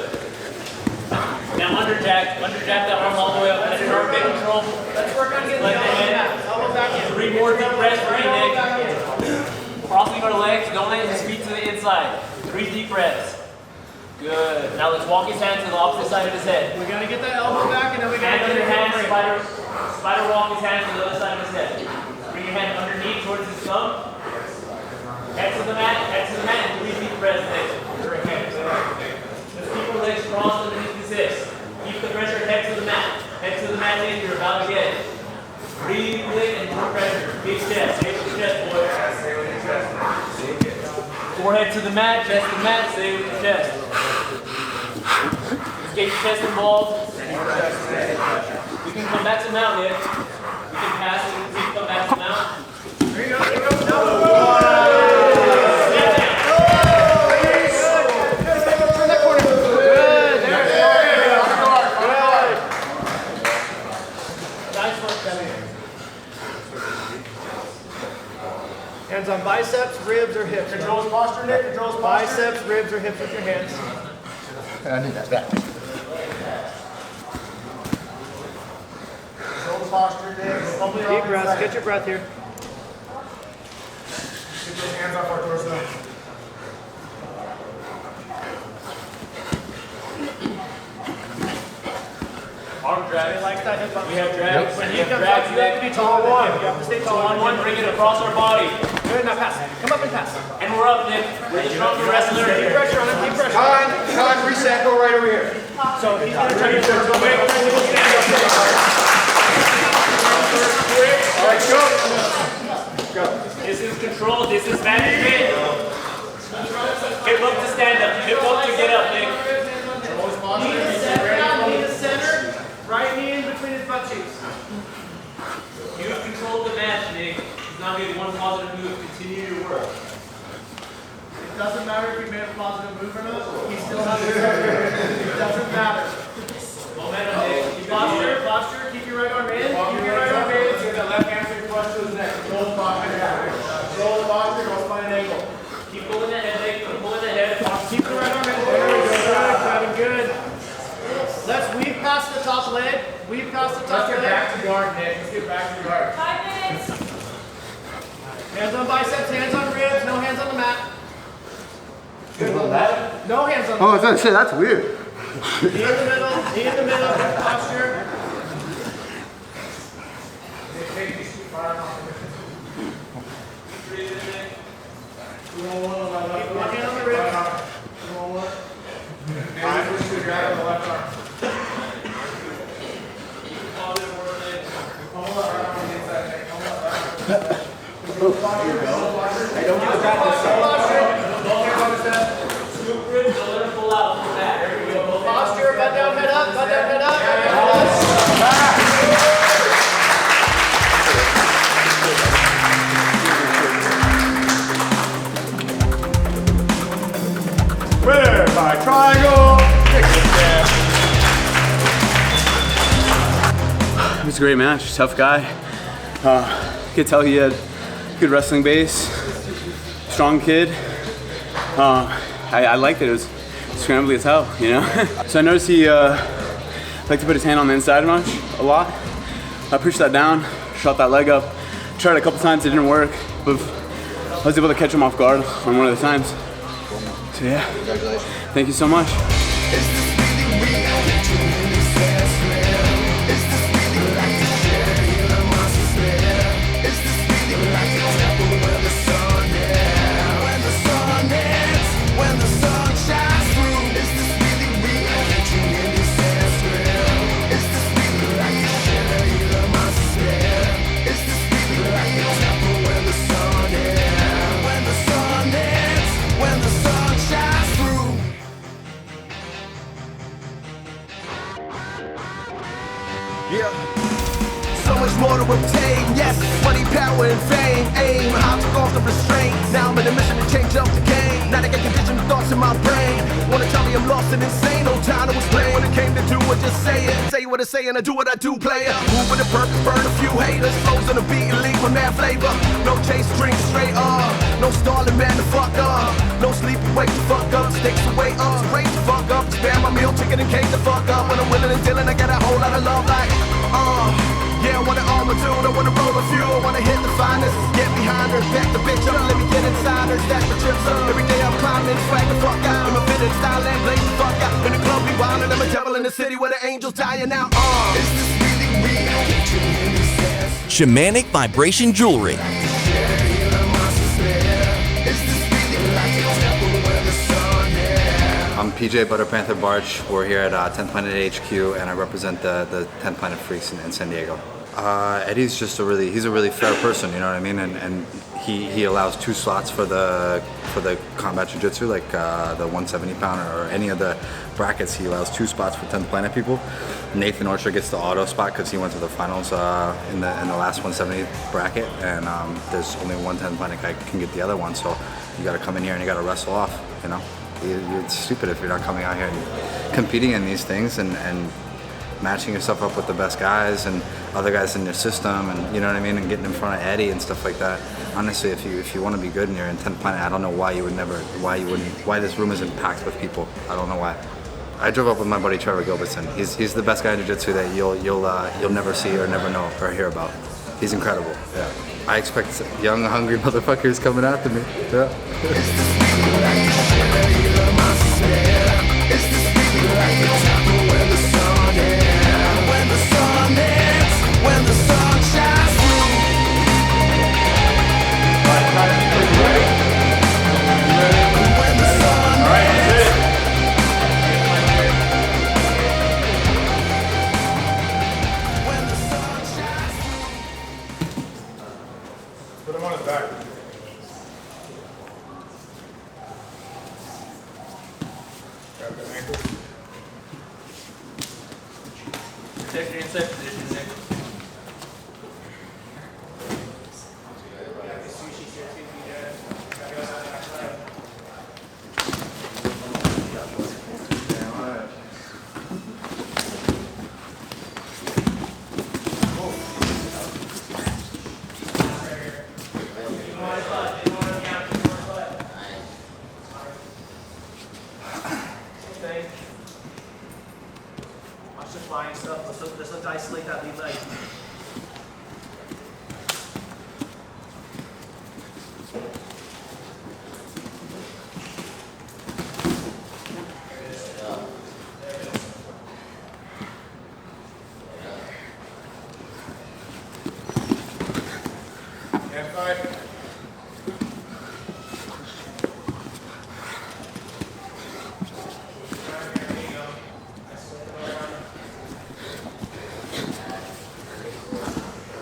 Now underjack that arm all the way up. Let your arm get control. Let's work on getting the elbow back in. 3 more deep breaths for you, Nick. Crossing your legs, don't let his feet to the inside. 3 deep breaths. Good. Now let's walk his hand to the opposite side of his head. We gotta get that elbow back and then we gotta Hand get under your hand, hand. spider walk his hand to the other side of his head. Bring your hand underneath towards his thumb. Head to the mat, and 3 deep breaths, Nick. Let's keep your legs crossed underneath his hips. Keep the pressure, head to the mat. Head to the mat, Nick, you're about to get it. Breathe, and more pressure. Big chest, stay with your chest, boys. Forehead to the mat, chest to the mat, stay with your chest. Just get your chest involved. We can come back to mount, Nick. We can pass it, we can come back to mount. There you go, there you go. No. Hands on biceps, ribs, or hips. Control his posture, Nick. Control his posture. Biceps, ribs, or hips with your hands. I need that. Control the posture, Nick. Deep breaths. Get your breath here. Get those hands off our torso. Arm drag. He likes that hip up. We have drags. When We he have comes drags, up, you have to be taller than him. You have to stay taller than him. 2-on-1, bring it across our body. Good, now pass. Come up and pass. And we're up, Nick. We're the stronger wrestler. Keep pressure on him, keep pressure on him. Con, reset, go right over here. So he's going to try to go quick. All right, go. Go. This is control. This is management. Hip up to stand up. Hip up to get up, Nick. Knee to center, knee to center. Right knee in between his butt cheeks. You have control of the match, Nick. He's not getting one positive move. Continue your work. It doesn't matter if you made a positive move or not. He still has to It doesn't matter. Momentum, Nick. Keep Posture, posture. Keep your right arm in. Keep your right arm in. Get that left hamstring flush to his neck. Control the posture. Control the posture. Go spine angle. Keep pulling the head, Nick. Keep pulling the head. Keep the right arm in. There we go. Good. Let's weave past the top leg. Weave past the top leg. Let's get back to guard, Nick. Let's get back to guard. 5 minutes. Hands on biceps, hands on ribs, no hands on the mat. Good. No hands on the mat. Oh, I was going to say, that's weird. Knee in the middle, good posture. Breathe in, Nick. Move. Hey, don't get the back this side. Scoop ribs, don't let them pull out from the back. There we go. Posture, butt down, head up, butt down, head up. Winner by triangle. It was a great match. Tough guy. You could tell he had good wrestling base. Strong kid. I liked it. It was scrambly as hell, you know? So I noticed he liked to put his hand on the inside much, a lot. I pushed that down, shot that leg up. Tried a couple times, it didn't work, but I was able to catch him off guard on one of the times. So yeah, thank you so much. Yeah. So much more to obtain, yes. Money, power, and fame. Aim, how to off the restraint. Now I'm in a mission to change up the game. Now they get conditioned thoughts in my brain. Wanna tell me I'm lost and insane. No time to explain. When it came to do it, just say it. Say what I say and I do what I do, player. Move with a purpose, burn a few haters. Flows on the beat and leave with mad flavor. No chase, drink straight up. No stalling, man, the fuck up. No sleep, wake the fuck up. Stakes away up, raise the fuck up. Spare my meal, chicken and cake the fuck up. When I'm willing and dealing, I got a whole lot of love like, yeah, I wanna armor tune, I wanna roll a few, I wanna hit the finest. Get behind her, back the bitch up, let me get inside her. Stack the chips up, every day I'm climbing, swag the fuck out. I'm a fitted style and blaze the fuck out. In the club we wildin', I'm a devil in the city where the angels dying out. Is this really real? Shamanic Vibration Jewelry. I'm PJ Butter Panther Barch. We're here at 10th Planet HQ, and I represent the 10th Planet Freaks in San Diego. Eddie's just he's a really fair person, you know what I mean? And he allows 2 slots for the Combat Jiu Jitsu, like the 170 pounder or any of the brackets. He allows 2 spots for 10th Planet people. Nathan Orchard gets the auto spot because he went to the finals in the last 170 bracket, and there's only one 10th Planet guy can get the other one. So you got to come in here and you got to wrestle off, you know? It's stupid if you're not coming out here and competing in these things and matching yourself up with the best guys and other guys in your system, and you know what I mean, and getting in front of Eddie and stuff like that. Honestly, if you want to be good and you're in 10th Planet, I don't know why why this room isn't packed with people. I don't know why. I drove up with my buddy Trevor Gilbertson. He's the best guy in jiu-jitsu that you'll never see or never know or hear about. He's incredible. Yeah. I expect young, hungry motherfuckers coming after me. Yeah. Put him on his back. Grab the ankle. Protect your inside position, Nick. Watch the flying stuff. Let's isolate that lead leg. And fight.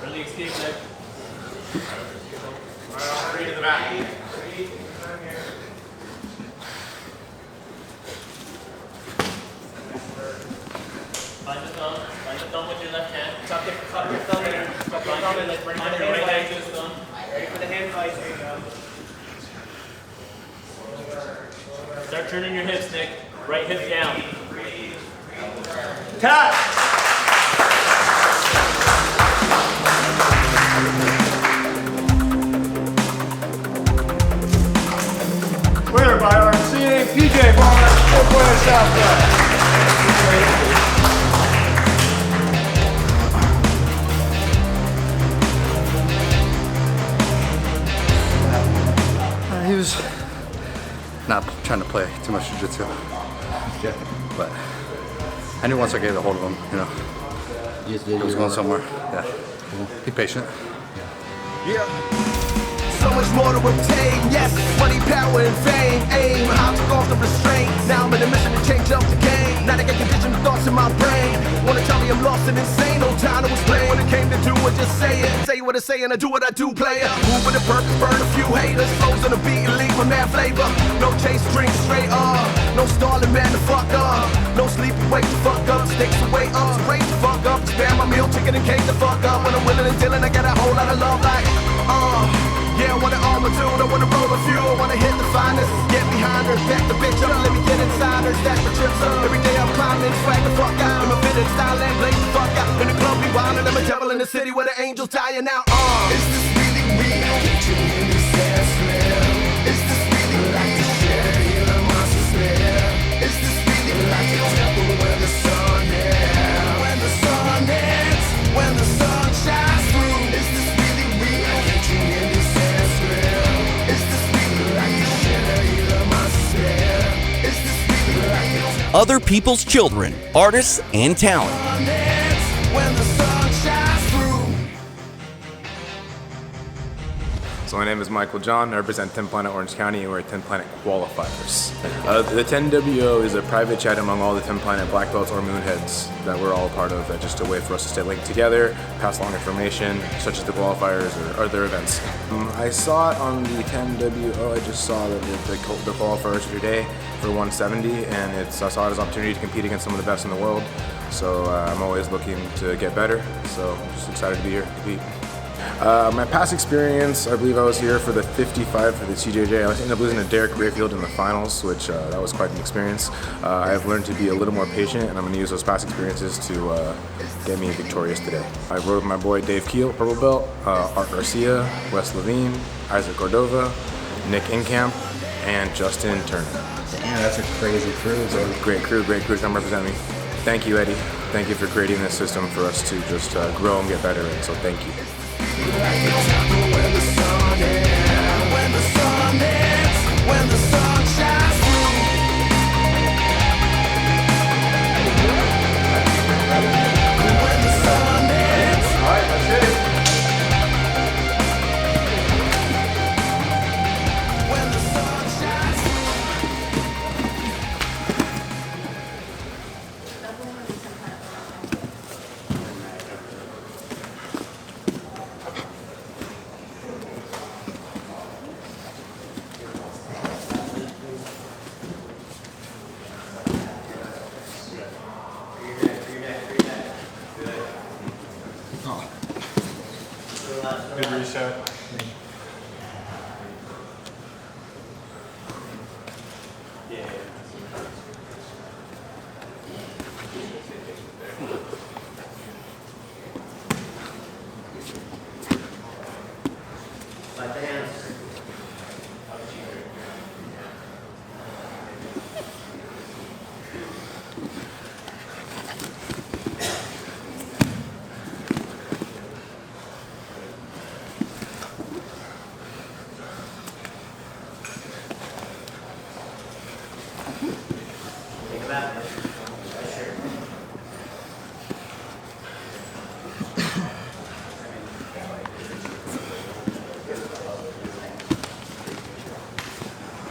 Really escape leg. All right. Find the thumb with your left hand. Tuck your thumb in. Tuck your thumb in, like bring your right hand to the thumb. Ready for the hand fight, there you go. Start turning your hips, Nick. Right hip down. Tap! Winner by RC, PJ Ball, 4-pointer Southwest. He was not trying to play too much jiu-jitsu. Yeah. But I knew once I gave a hold of him, you know, he was going somewhere. Yeah. Be patient. Yeah. So much more to obtain, yes, money, power, and fame. Aim, how to off the restraint. Now I'm in a mission to change up the game. Now they get conditioned thoughts in my brain. Wanna tell me I'm lost and insane, no time to explain. When it came to do it, just say it. Say what I say and I do what I do, player. Move with a purpose, burn a few haters. Flows on the beat and leave with mad flavor. No chase, drink straight up. No stalling, man, the fuck up. No sleep, wake the fuck up. Stakes the way up, so raise the fuck up. Spare my meal, chicken and cake the fuck up. When I'm willing and dealing, I got a whole lot of love like, yeah, I wanna armor dude, I wanna roll a few, I wanna hit the finest, get behind her, back the bitch up, let me get inside her, stack the chips up. Every day I'm climbing, swag the fuck out, I'm a fitted style and blaze the fuck out. In the club we wildin', I'm a devil in the city where the angels dying out. Is this really real? Get you in this ass smell. Is this really like the share? Hear the monsters there. Is this really like the temple where the sun is? When the sun hits, when the sun shines through. Is this really real? Get you in this ass smell. Is this really like the share? Hear the monsters there. Is this really like the Other people's children, artists, and talent. when the sun shines through? So my name is Michael John. I represent 10 Planet Orange County, and we're 10 Planet Qualifiers. The 10WO is a private chat among all the 10 Planet Black Belts or Moonheads that we're all a part of. Just a way for us to stay linked together, pass along information, such as the Qualifiers or other events. I saw it on the 10WO. I just saw that the Qualifiers today for 170, and I saw it as an opportunity to compete against some of the best in the world. So I'm always looking to get better. So I'm just excited to be here to compete. My past experience, I believe I was here for the 55 for the CJJ. I ended up losing to Derek Rayfield in the finals, which that was quite an experience. I've learned to be a little more patient, and I'm going to use those past experiences to get me victorious today. I rode with my boy Dave Keel, purple belt, Art Garcia, Wes Levine, Isaac Cordova, Nick Inkamp, and Justin Turner. Damn, that's a crazy crew. Great crew to come represent me. Thank you, Eddie. Thank you for creating this system for us to just grow and get better in, so thank you. When the sun hits, when the sun hits, when the sun shines through. When the sun hits. All right, let's hit it. When the sun shines Good reset. Like the hands. Take it back. Sure.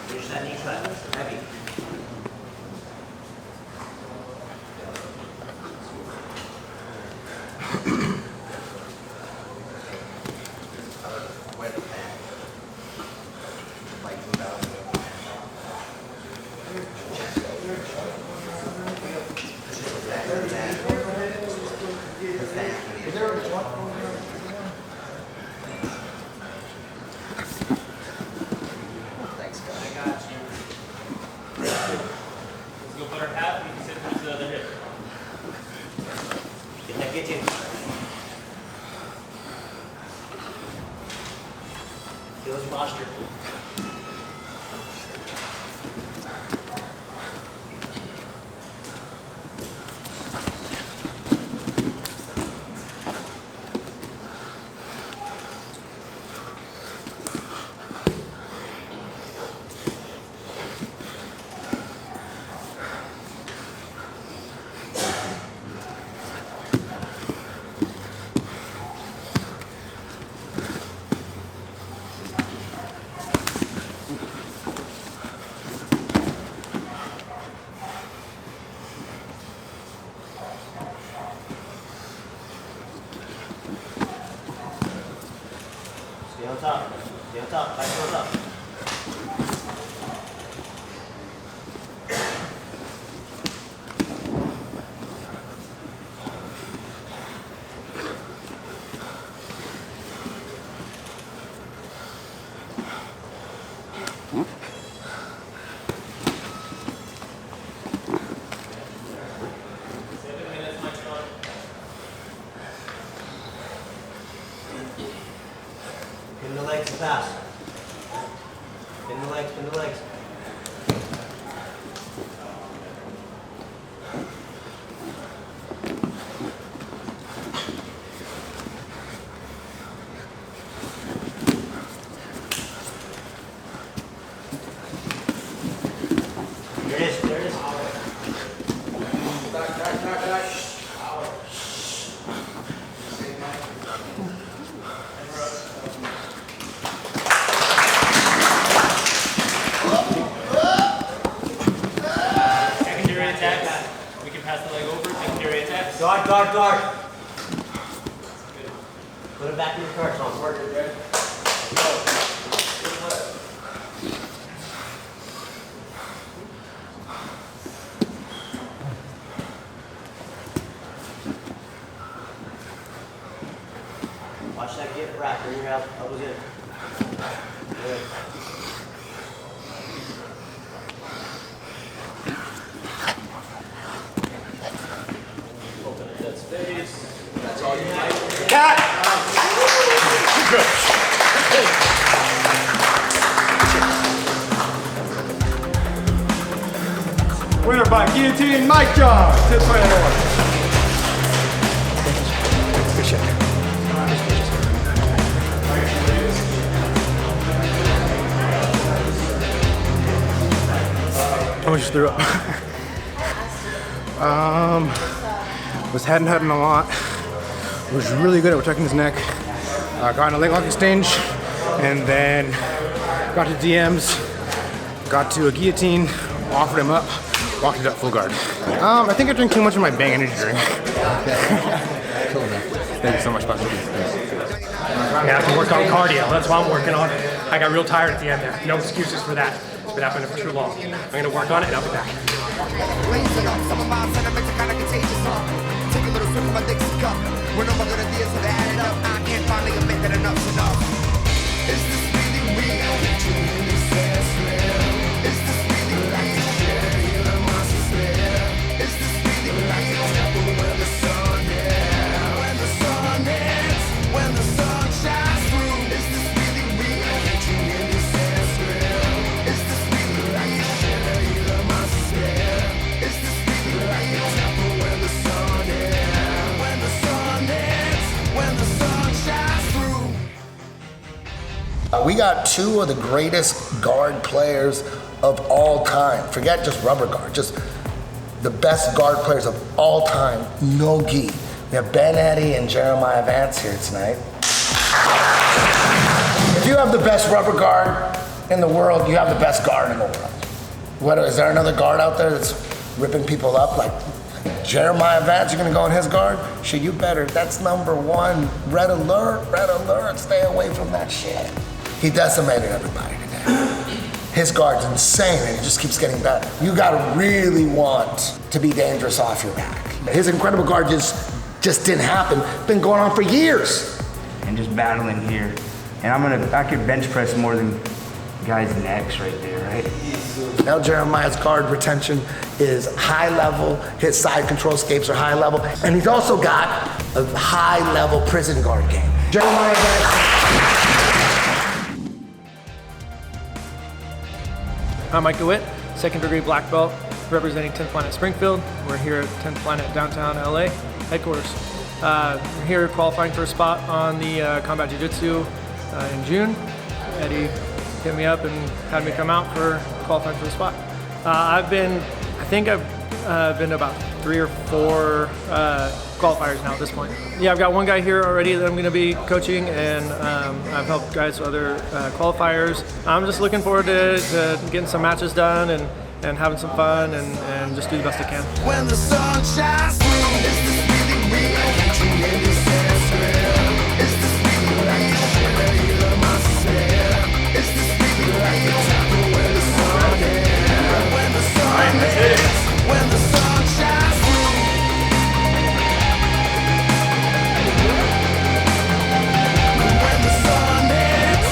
Push that knee flat. Heavy. Push it back. guillotine. Feel his posture. Stay on top. Stay on top. Back on top. Pin the legs and pass. Pin the legs, pin the legs. There it is, there it is. Back, back, back, back. Secondary attacks. We can pass the leg over. Secondary attacks. Guard, guard, guard. Put it back in your car, Tom. Work it, right? Watch that get rack. Bring your elbows in. Good. Open at that space. That's all you need. Cat! Winner by guillotine, Mike John. 10th Planet Orange. Good shit. How much threw up? Was head and heading a lot. Was really good at protecting his neck. Got in a leg lock exchange, and then got to DMs, got to a guillotine, offered him up, walked it up full guard. I think I drank too much of my Bang energy drink. Thank you so much, Pastor. Yeah, I have to work on cardio. That's what I'm working on. I got real tired at the end there. No excuses for that. It's been happening for too long. I'm gonna work on it and I'll be back. Lazy up, some of my sentiments are kinda contagious, Take a little swig from my Dixie cup. When all my good ideas have added up, I can't finally admit that enough's enough. Is this really real? Is this really right? Is this really right? When the sun hits, when the sun hits, when the sun shines through. Is this really real? Is this really right? Is this really right? When the sun hits, when the sun hits, when the sun shines through. We got two of the greatest guard players of all time. Forget just rubber guard, just the best guard players of all time, no gi. We have Ben Eddy and Jeremiah Vance here tonight. If you have the best rubber guard in the world, you have the best guard in the world. What, is there another guard out there that's ripping people up like Jeremiah Vance? You're gonna go in his guard? Shit, you better. That's number one. Red alert, stay away from that shit. He decimated everybody today. His guard's insane and it just keeps getting better. You gotta really want to be dangerous off your back. His incredible guard just didn't happen. Been going on for years. And just battling here. And I could bench press more than guys' necks right there, right? Now Jeremiah's guard retention is high level. His side control escapes are high level. And he's also got a high-level prison guard game. Jeremiah, I'm Mike DeWitt, 2nd degree black belt, representing 10th Planet Springfield. We're here at 10th Planet downtown LA headquarters. We're here qualifying for a spot on the Combat Jiu Jitsu in June. Eddie hit me up and had me come out for qualifying for the spot. I think I've been to about 3 or 4 qualifiers now at this point. Yeah, I've got one guy here already that I'm going to be coaching, and I've helped guys with other qualifiers. I'm just looking forward to getting some matches done and having some fun and just do the best I can. When the sun shines through, is this really real? Can't you hear me say it's real? Is this really like the shit that you love myself? Is this really like the temple where the sun is? When the sun hits, when the sun shines through. When the sun hits.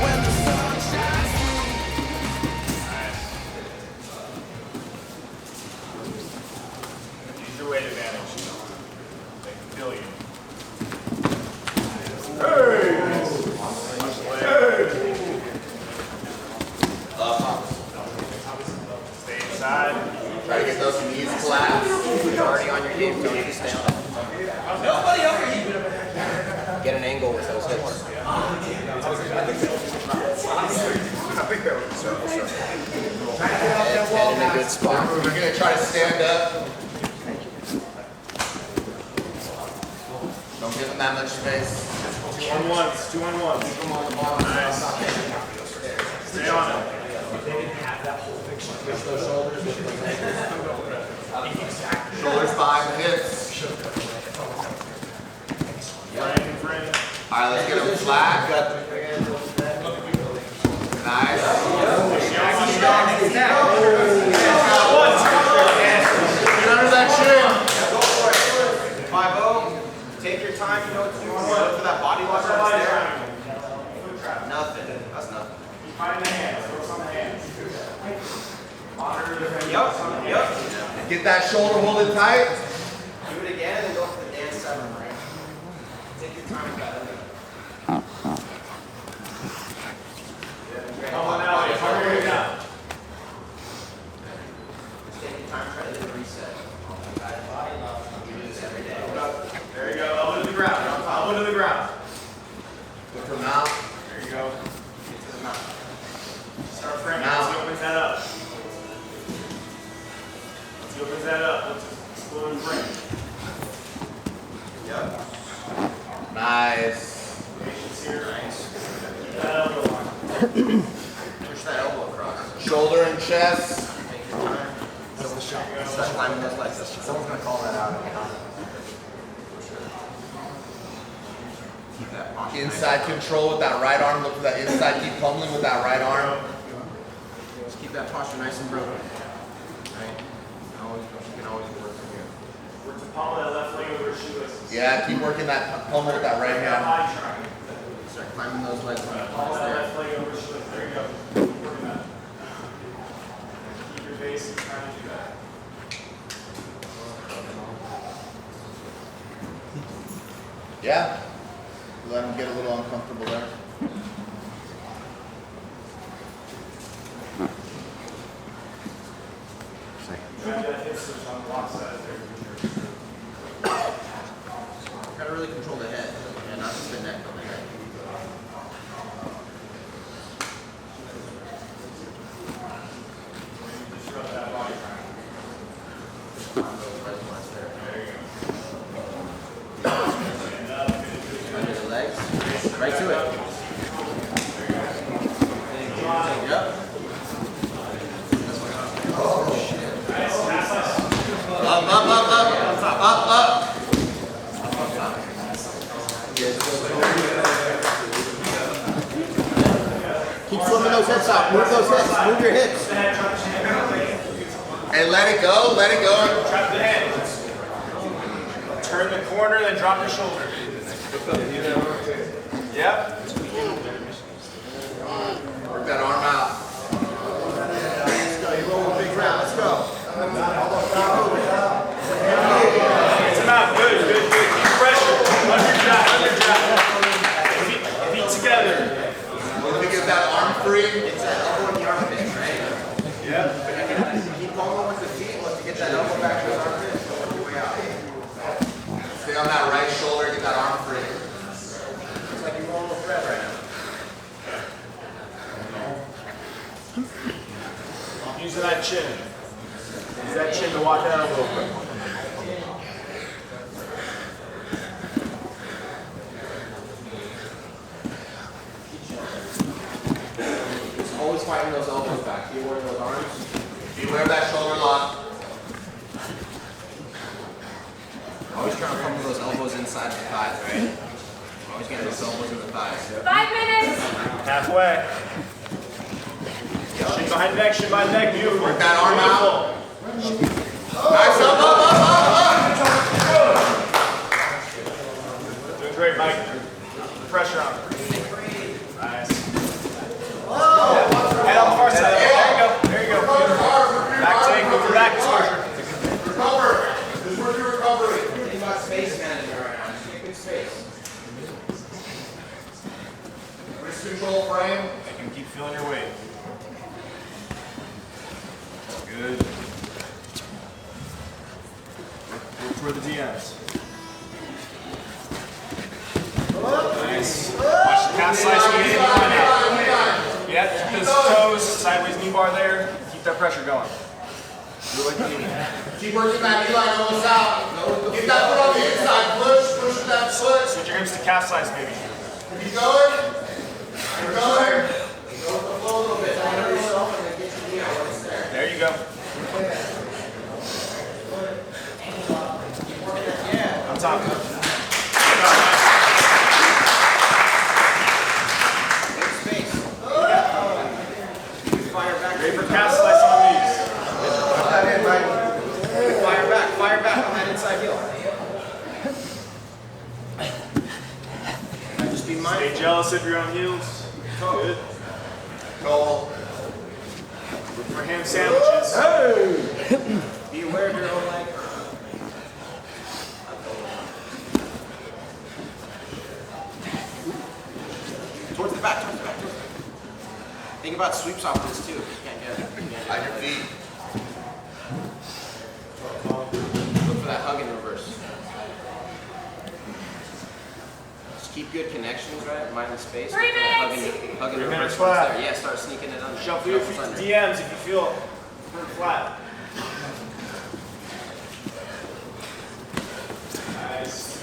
When the sun shines through. Use your weight advantage. They can kill you. Stay inside. Try to get those knees collapsed. You're already on your game, don't you stay on it. Nobody over here. Get an angle with those hips. I think that was circle. Head in a good spot. We're gonna try to stand up. Don't give them that much space. 2 on 1s, 2 on 1s. Keep them on the ball. Nice. Stay on it. Lift those shoulders. Shoulders behind the hips. Alright, let's get them flat. Nice. Get under that chin. 5-0. Take your time, you know what to do. Look for that body lock right there. Nothing. That's nothing. Keep fighting the hands. Focus on the hands. Monitor the hands. Yep. Get that shoulder holding tight. Do it again and go for the dance 7, right? Take your time with that. Come on now, hurry it down. Take your time, try to do a reset. You do this every day. There you go, elbow to the ground. Elbow to the ground. Look for mouth. There you go. Get to the mouth. Start framing. Once he opens that up. Once he opens that up, let's just explode and frame. Yep. Nice. Patience here. Nice. Keep that elbow on. Push that elbow across. Shoulder and chest. Take your time. That's the shot. Start climbing those legs. Someone's going to call that out in the comments. Keep that posture. Inside control with that right arm. Look for that inside. Keep pummeling with that right arm. Just keep that posture nice and broken. Right? You can always work from here. Work to pummel that left leg over his shoelaces. Yeah, keep working that pummel with that right hand. Start climbing those legs. Pummel that left leg over his shoelaces. There you go. Keep working that. Keep your base and try to do that. Yeah. Let him get a little uncomfortable there. Try that hip switch on the block side there. Gotta really control the head and not just the neck on the head. Disrupt that body frame. Under the legs. Right to it. Yep. Oh shit. Up. Keep flipping those hips out. Move those hips. Move your hips. And let it go. Let it go. Trap the hands. Turn the corner, then drop the shoulder. Yep. Work that arm out. Let's go. You roll a big round. Let's go. Keep going with the feet. Let's get that elbow back to his armpit. Work your way out. Stay on that right shoulder. Get that arm free. Looks like you're rolling with thread right now. Using that chin. Use that chin to walk that elbow quick. Always fighting those elbows back. Beware of those arms. Beware of that shoulder lock. Always trying to fumble those elbows inside the thighs, right? Always getting those elbows in the thighs. 5 minutes. Halfway. Shin behind the neck, shin behind the neck. Beautiful. Work that arm out. Nice up. Doing great, Mike. Pressure on. Nice. Head on the far side. There you go. Back take, move your back exposure. Recover. This is your recovery. Think about space management right now. Just get good space. Wrist control frame. You can keep feeling your weight. Good. Look for the DMs. Nice. Watch the calf slice when you get in and out. Yeah, keep those toes, sideways knee bar there. Keep that pressure going. Do it like you need. Keep working that knee line almost out. Get that foot on the inside. Push with that foot. Switch your hips to calf slice, baby. Keep going. Keep going. Go with the flow a little bit. Honor yourself and then get your knee out when it's there. There you go. On top. Great for calf slice on these. Fire back on that inside heel. Just be mindful. Stay jealous of your own heels. Good. Goal. Look for ham sandwiches. Hey! Be aware of your own leg. Towards the back. Think about sweeps off this too. You can't get it. On your feet. Look for that hug in reverse. Just keep good connections, right? Mind the space. 3 minutes. Hug in 3 reverse. minutes flat. Yeah, start sneaking it under. Shuffle your feet to DMs if you feel pretty flat. Nice.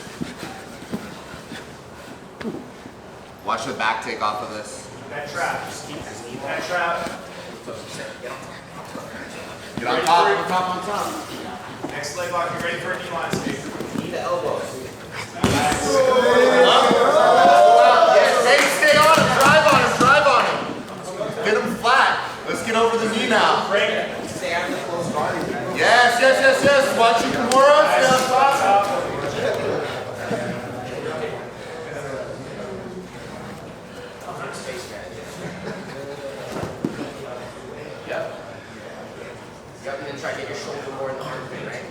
Watch the back take off of this. That trap. Just keep that trap. Get on top, on top. Next leg lock, you're ready for a knee line sweep. Knee to elbow. Nice. Hey, stay on him, drive on him. Get him flat. Let's get over the knee now. Stay out of the close guard. Yes. Watch your Kuhar. Yep, and then try to get your shoulder more in the armpit, right?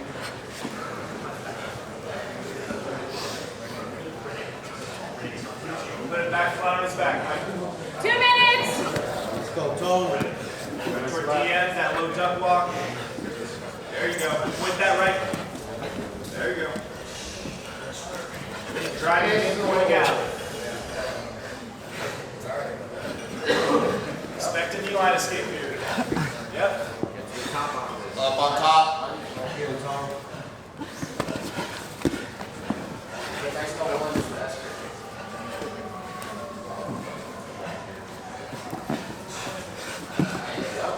Put it back flat on his back, Mike. 2 minutes. Let's go, Tone. Toward DMs, that low duck walk. There you go. With that right. There you go. Drive in, pointing out. Expect a knee line escape here. Yep. Up on top.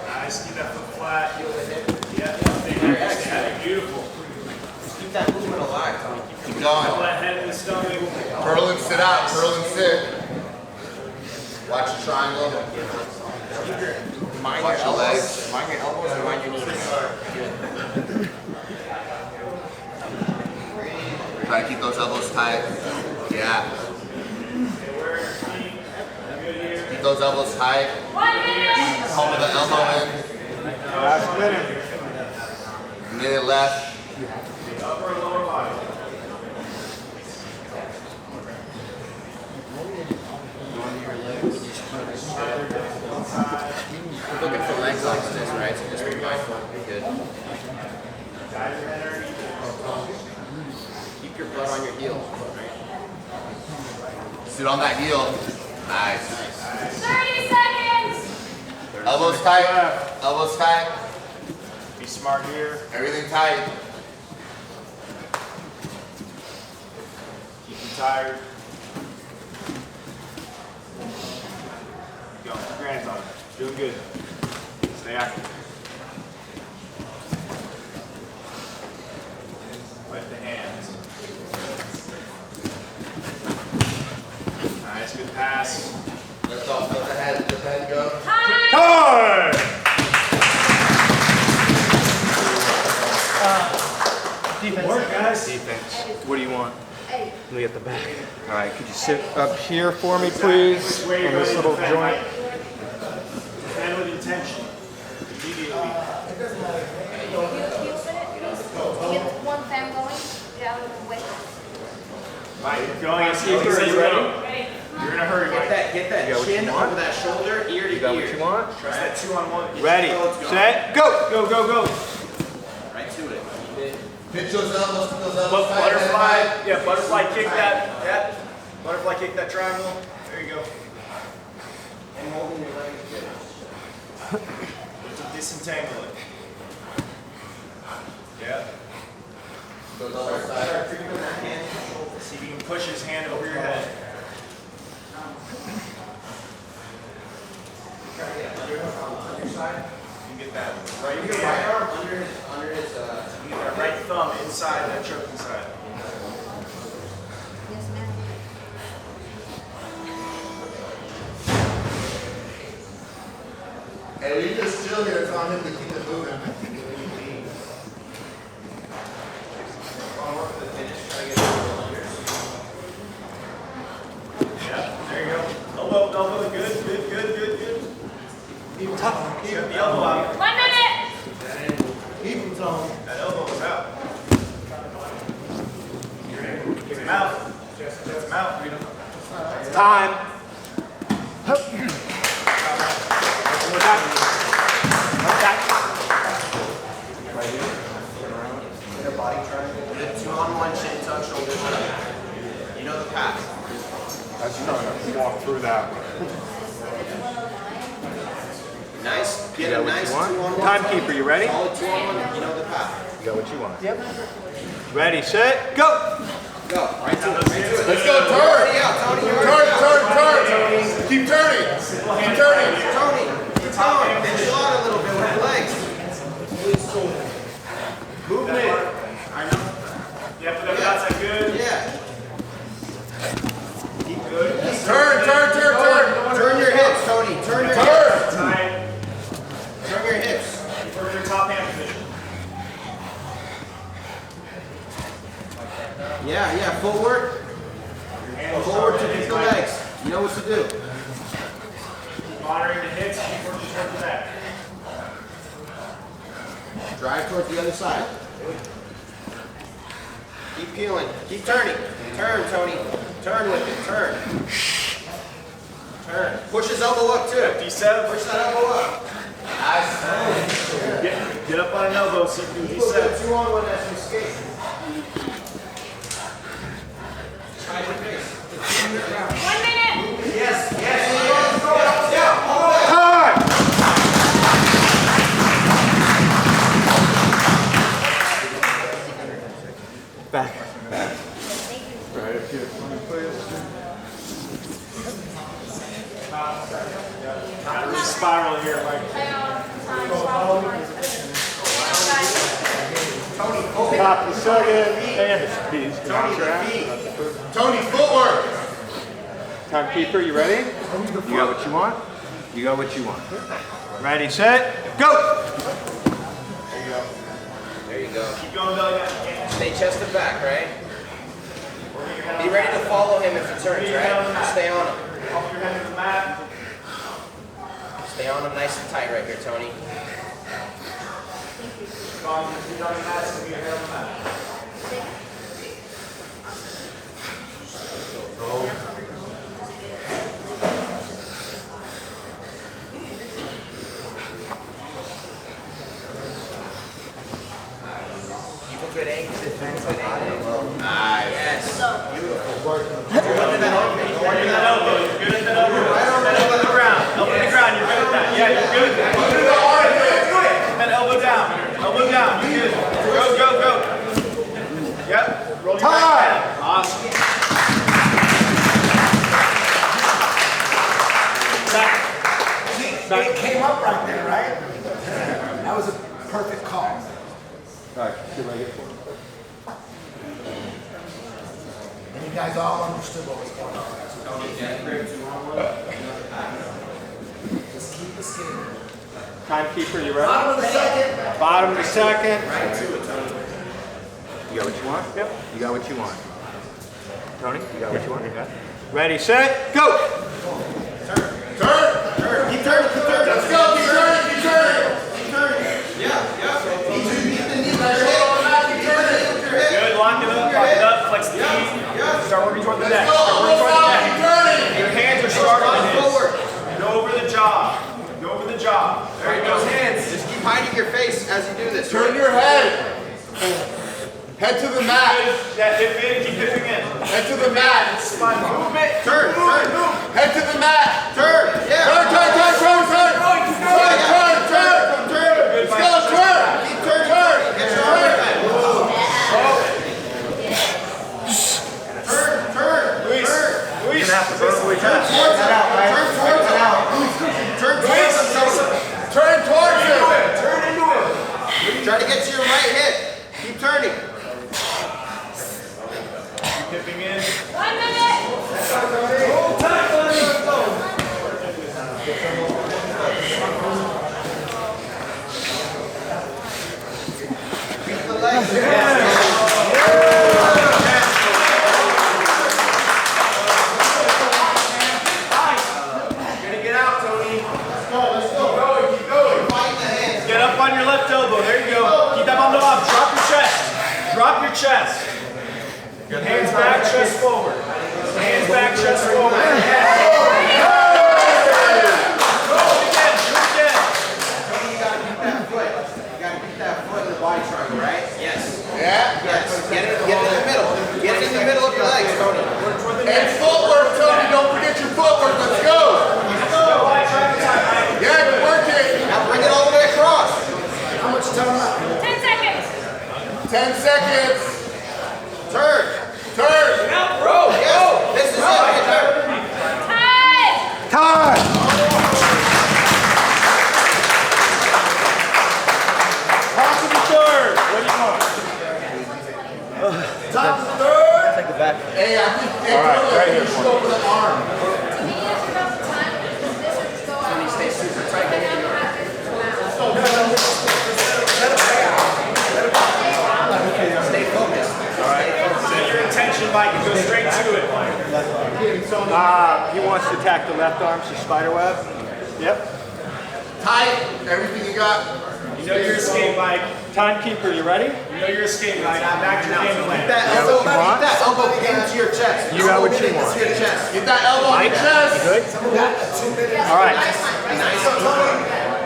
Nice, keep that foot flat. Yeah, beautiful. Just keep that movement alive, Tony. Keep Pull going. that head in the stomach. Curl and sit out, curl and sit. Watch the triangle. Watch your legs. Mind your elbows and mind your knees. Try to keep those elbows tight. Yeah. Keep those elbows tight. 1 minute. Hold the elbow in. Last minute. Minute left. Upper and lower body. We're looking for leg locks in this, right? So just be mindful. Keep your butt on your heels. Sit on that heel. Nice. 30 seconds. Elbows tight. Elbows tight. Be smart here. Everything tight. Keep you tired. Go. Keep your hands on it. Doing good. Stay active. Lift the hands. Nice, good pass. Lift off, let the head go. Time! Defense. Work, guys. Defense. What do you want? Let me get the back. All right, could you sit up here for me, please, on this little joint? And with intention. Immediately. Get one fan going. Get out of the way. Mike, going as eager as you ready. You're in a hurry, Mike. Get that chin over that shoulder, ear to ear. Got what you want? Trust that 2-on-1. Ready, set, go! Go, go, go. Right to it. Pitch those elbows, keep those elbows tight. Butterfly, yeah, butterfly kick that. Yeah. Butterfly kick that triangle. There you go. And holding your leg good. To disentangle it. Yeah. Those elbows tight. See if you can push his hand over your head. You can get that right arm under his you get that right thumb inside that choking side. Yes, ma'am. Hey, we just chill here. It's on him to keep it moving. Yeah, there you go. Elbow, good. Keep tough. Keep the elbow out. 1 minute. Keep them tone. That elbow is out. Get him out. Time. Good 2-on-1 chin tuck, shoulders up. You know the path. That's not going to walk through that one. Nice. Get a nice 2-on-1. Timekeeper, you ready? Solid 2-on-1. You know the path. You got what you want. Yep. Ready, set, go! Go. Right to it. Let's go, turn! Turn! Keep turning! Keep turning! Tony, keep going. Then chill out a little bit with your legs. Movement. I know. Yeah, but that's good. Yeah. Keep good. Turn! Turn your hips, Tony. Turn your hips. Tight. Turn your hips. Work your top hand position. Yeah. Footwork. Forward to kick the legs. You know what to do. Monitoring the hips, keep working towards the back. Drive towards the other side. Keep peeling. Keep turning. Turn, Tony. Turn with it. Turn. Push his elbow up too. 57. Push that elbow up. Nice. Get up on an elbow so you can do D7. 2-on-1 as you skate. Try your face. 1 minute. Yes. Time! Back. Right up here. There's a spiral here, Mike. Top the second. And piece. Tony, footwork! Timekeeper, you ready? You got what you want? You got what you want. Ready, set, go! There you go. Keep going belly down. Stay chested back, right? Be ready to follow him if he turns, right? Stay on him. Off your head to the mat. Stay on him nice and tight right here, Tony. Go on, sit on your mat, so you get your head on the mat. good angle defense. Good angle. Nice. Yes. Beautiful. Work that elbow. You're good at that elbow. Elbow to the ground. Elbow to the ground. You're good at that. Yeah, you're good. That elbow down. Elbow down. You're good. Go. Yep. Roll your back down. Awesome. It came up right there, right? That was a perfect call. All right, get ready for it. And you guys all understood what was going on. Just keep the skin. Timekeeper, you ready? Bottom of the second. Bottom of the second. Right to it, Tony. You got what you want? Yep. You got what you want. Tony, you got what you want? Yeah. Ready, set, go! Turn. Keep turning. Let's go. Keep turning. Yeah. Keep the knee by your head. Good. Lock it up. Flex the knee. Start working toward the neck. Your hands are starting to forward. Go over the jaw. There you go. Hands. Just keep hiding your face as you do this. Turn your head. Head to the mat. Yeah, hip in. Keep hipping in. Head to the mat. Spine movement. Turn. Head to the mat. Turn. Yeah. Turn. Good. Let's go. Turn. Keep turning. Get your arm back. Turn. Luis. You're gonna have to go away. Turn towards him. Turn towards him. Turn into it. Try to get to your right hip. Keep turning. Keep hipping in. 1 minute. Hold tight. Keep the legs. Get out, Tony. Let's go. Keep going. Get up on your left elbow. There you go. Keep that on the arm. Drop your chest. Hands back, chest forward. Hands back, chest forward. Do it again. Tony, you gotta keep that foot. You gotta keep that foot in the body triangle, right? Yes. Yeah. Yes. Get it in the middle. Get it in the middle of your legs, Tony. And footwork, Tony. Don't forget your footwork. Let's go. Yeah, work it. Now bring it all the way across. How much time left? 10 seconds. 10 seconds. Turn. Bro, yes. This is it right there. Time. Top of the third. What do you want? Top of the third. Take the back. Hey, I think All right, right here. you should go for the arm. Tony, stay super tight. Stay focused. All right. Set your intention, Mike, and go straight to it. He wants to attack the left arm, so spider web. Yep. Tight. Everything you got. You know your escape, Mike. Timekeeper, you ready? You know your escape, Mike. Back to your game plan. Keep that elbow into your chest. You got what you want. Your chest. Get that elbow in your chest. Good? All right.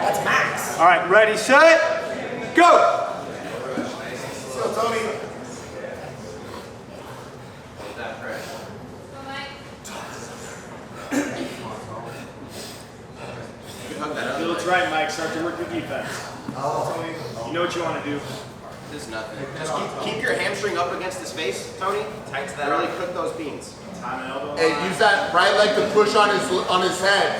That's max. All right, ready, set, go! So, Tony. Feel it's right, Mike. Start to work your defense. You know what you want to do. This is nothing. Just keep your hamstring up against his face, Tony. Tighten that. Really cook those beans. Time and elbow. Hey, use that right leg to push on his head.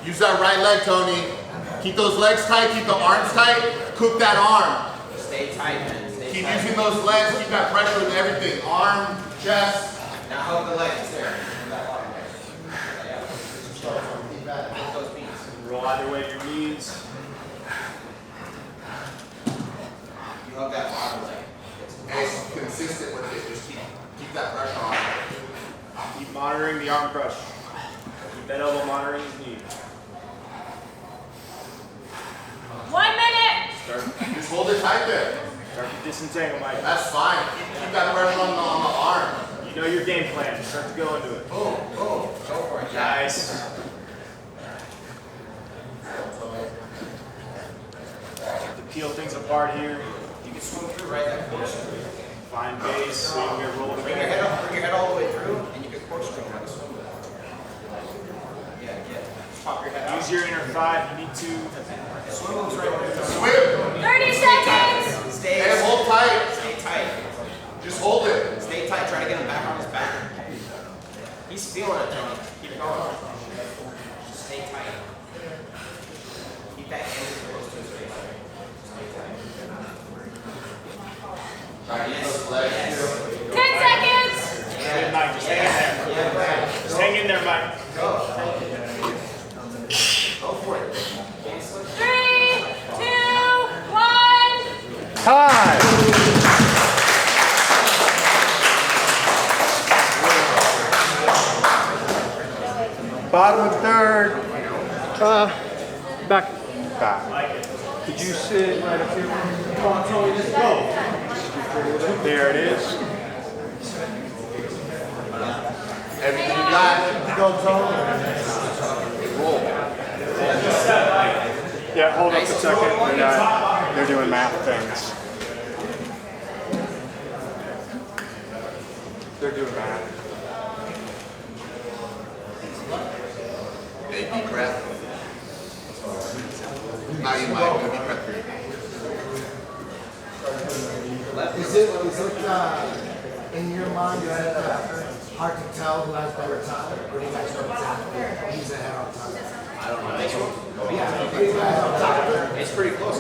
Use that right leg, Tony. Keep those legs tight. Keep the arms tight. Cook that arm. Stay tight, man. Keep using those legs. Keep that pressure with everything. Arm, chest. Now hold the legs there. Roll either way your knees. You hug that bottom leg. Hey, consistent with it. Just keep that pressure on. Keep monitoring the arm crush. Keep that elbow monitoring his knee. 1 minute. Just hold it tight there. Start to disentangle, Mike. That's fine. Keep that pressure on the arm. You know your game plan. Start to go into it. Boom. Go for it. Nice. To peel things apart here. You can swim through right that corkscrew. Find base, so you can get rolling. Bring your head all the way through, and you can corkscrew like a swim. Yeah. Just pop your head out. Use your inner thigh. You need to swim moves right there. Swim. 30 seconds. Stay. Hey, hold tight. Stay tight. Just hold it. Stay tight. Try to get him back on his back. He's feeling it, Tony. Keep going. Just stay tight. Keep that hand as close to his face. Stay tight. Yes. 10 seconds. Good, Mike. Just hang in there. Just hang in there, Mike. Go for it. 3, 2, 1. Time. Bottom of third. Back. Could you sit right up here? Come on, Tony, let's go. There it is. Everything you got. Go, Tony. Roll. Yeah, hold up a second. They're doing math things. They're doing math. Hey, deep breath. Now you might deep breath. Is it in your mind, is it hard to tell who has better time? Or do you guys know exactly who's ahead on time? I don't know. Yeah, you guys on top of it? It's pretty close.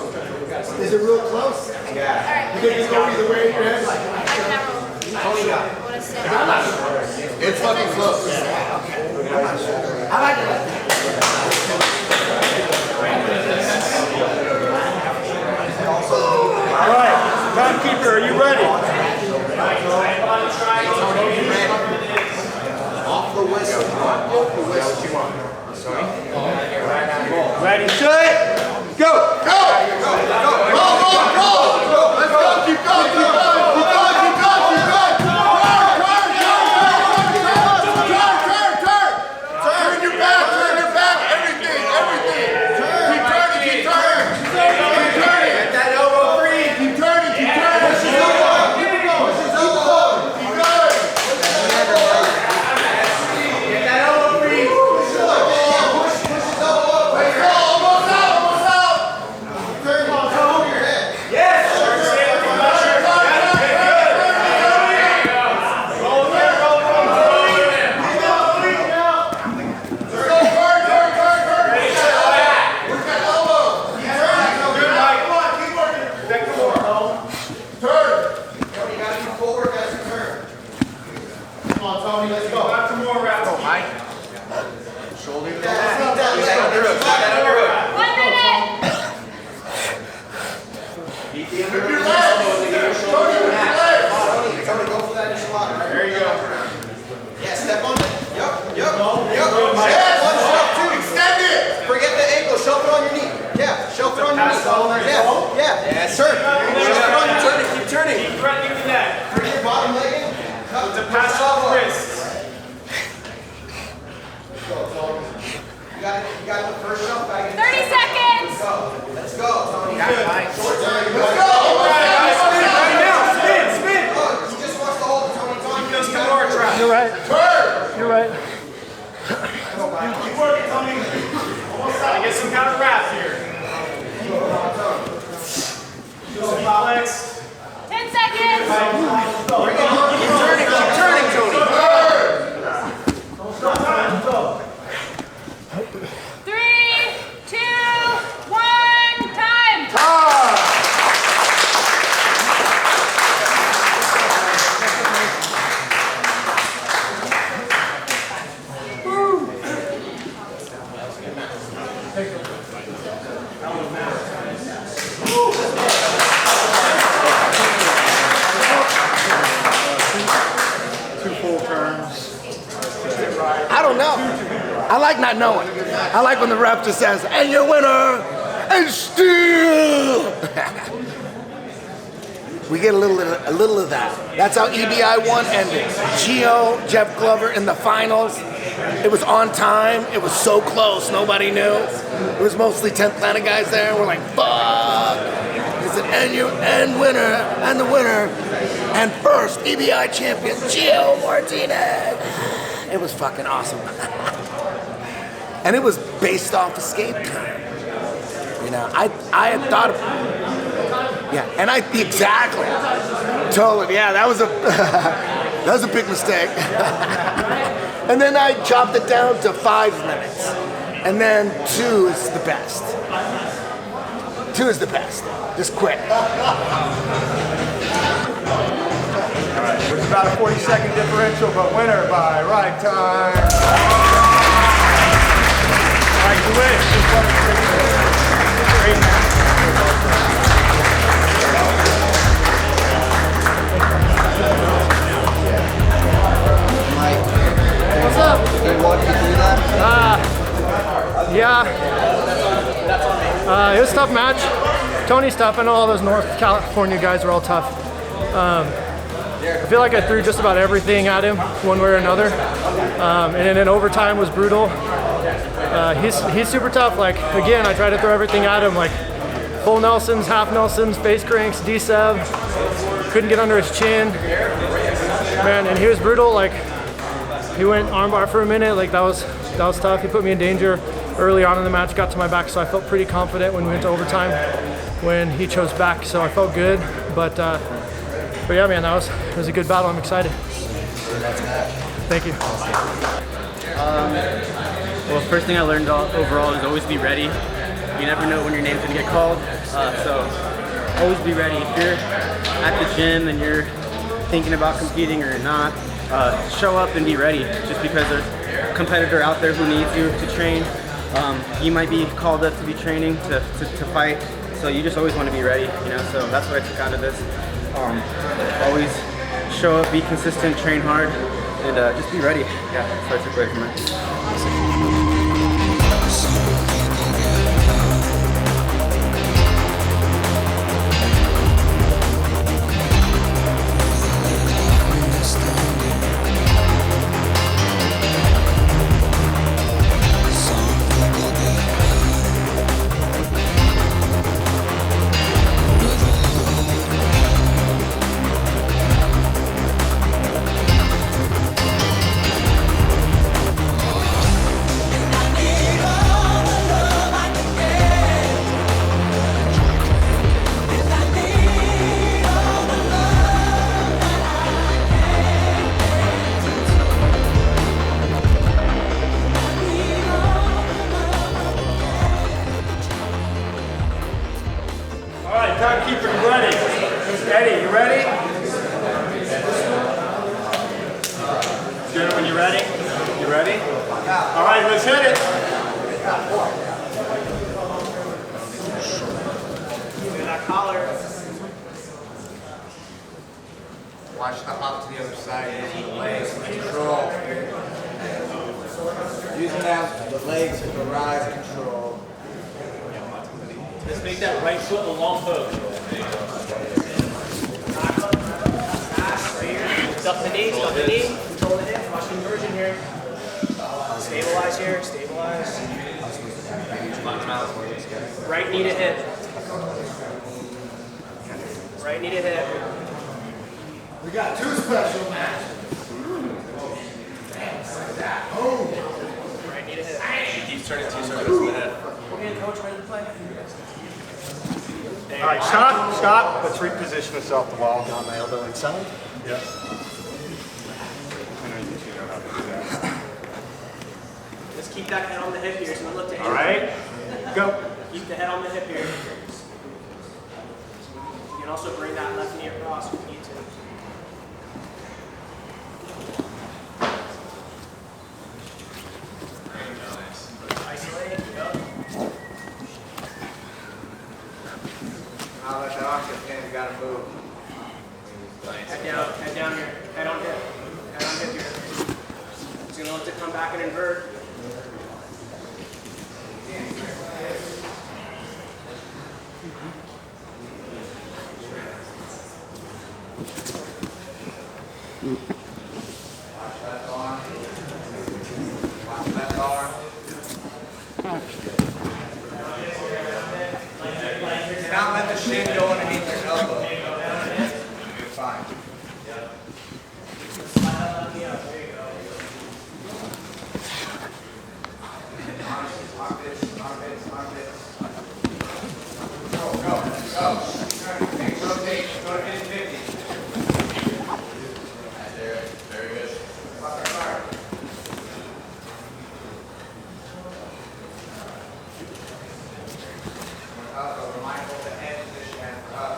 Is it real close? Yeah. You think it's going either way in your head? Tony got it. It's fucking close. I like it. All right, timekeeper, are you ready? Off the whistle. Off the whistle. Ready, set, go! Go! Go! Go! Go! Let's go! Keep going! Keep going! Keep going! Keep going! Keep going! Turn your back! Turn your back! Everything! Everything! Keep turning! Keep turning! Keep turning! Get that elbow free! Keep turning! Keep turning! Push his elbow! Keep going! Push his elbow! Keep going! Get that elbow free! Push his elbow! Push his elbow! Let's go! Almost out! Almost out! Turn over your head. Yes! You're right. You're right. Keep working, Tony. Almost out. Get some kind of wrap here. Flex. 10 seconds. Keep turning, Tony. 3, 2, 1, time. Two full turns. I don't know. I like not knowing. I like when the ref just says, and your winner, and still. We get a little of that. That's how EBI 1 ended. Gio, Jeff Glover in the finals. It was on time. It was so close. Nobody knew. It was mostly 10th Planet guys there. We're like, fuck. Is it and the winner and first EBI champion, Gio Martinez. It was fucking awesome. And it was based off escape time. You know, I had thought of, yeah, and exactly, totally, yeah, that was a big mistake. And then I chopped it down to 5 minutes, and then 2 is the best. 2 is the best. Just quick. All right, there's about a 40-second differential, but winner by right time. All right, you win. What's up? Can you walk me through that? Yeah. It was a tough match. Tony's tough. I know all those North California guys are all tough. I feel like I threw just about everything at him, one way or another. And then overtime was brutal. He's super tough. Like, again, I try to throw everything at him, like full Nelsons, half Nelsons, face cranks, D-sub. Couldn't get under his chin. Man, and he was brutal. Like, he went armbar for a minute. Like, that was tough. He put me in danger early on in the match, got to my back, so I felt pretty confident when we went to overtime when he chose back, so I felt good. But yeah, man, it was a good battle. I'm excited. Thank you. Well, first thing I learned overall is always be ready. You never know when your name's gonna get called, so always be ready. If you're at the gym and you're thinking about competing or not, show up and be ready. Just because there's a competitor out there who needs you to train, you might be called up to be training to fight. So you just always want to be ready, you know. So that's what I took out of this. Always show up, be consistent, train hard, and just be ready. Yeah, that's what I took away from it. Timekeeper, you ready? Eddie, you ready? Good when you're ready? You ready? All right, let's hit it. Get that collar. Watch the hop to the other side. Using the legs for control. Using the legs for the rise control. Let's make that right foot a long pose. Stuff the knee, control the hip, watch the inversion here. Stabilize here, stabilize. Right knee to hip. Right knee to hip. We got 2 special matches. Right knee to hip. He keeps turning 2 circles in the head. Okay, coach, ready to play? All right, stop. Let's reposition ourselves the wall. Got my elbow inside. Yeah. I know you know how to do that. Just keep that head on the hip here, so look to him. All right, go. Keep the head on the hip here. You can also bring that left knee across if you need to. Isolate, yep. I'll let that oxygen stand, you gotta move. Head down here. Head on hip. Head on hip here. He's gonna look to come back and invert. Watch that arm. Watch that arm. Do not let the shin go underneath Rotate, go to 50-50. Very good. Up, mindful of the head position and up.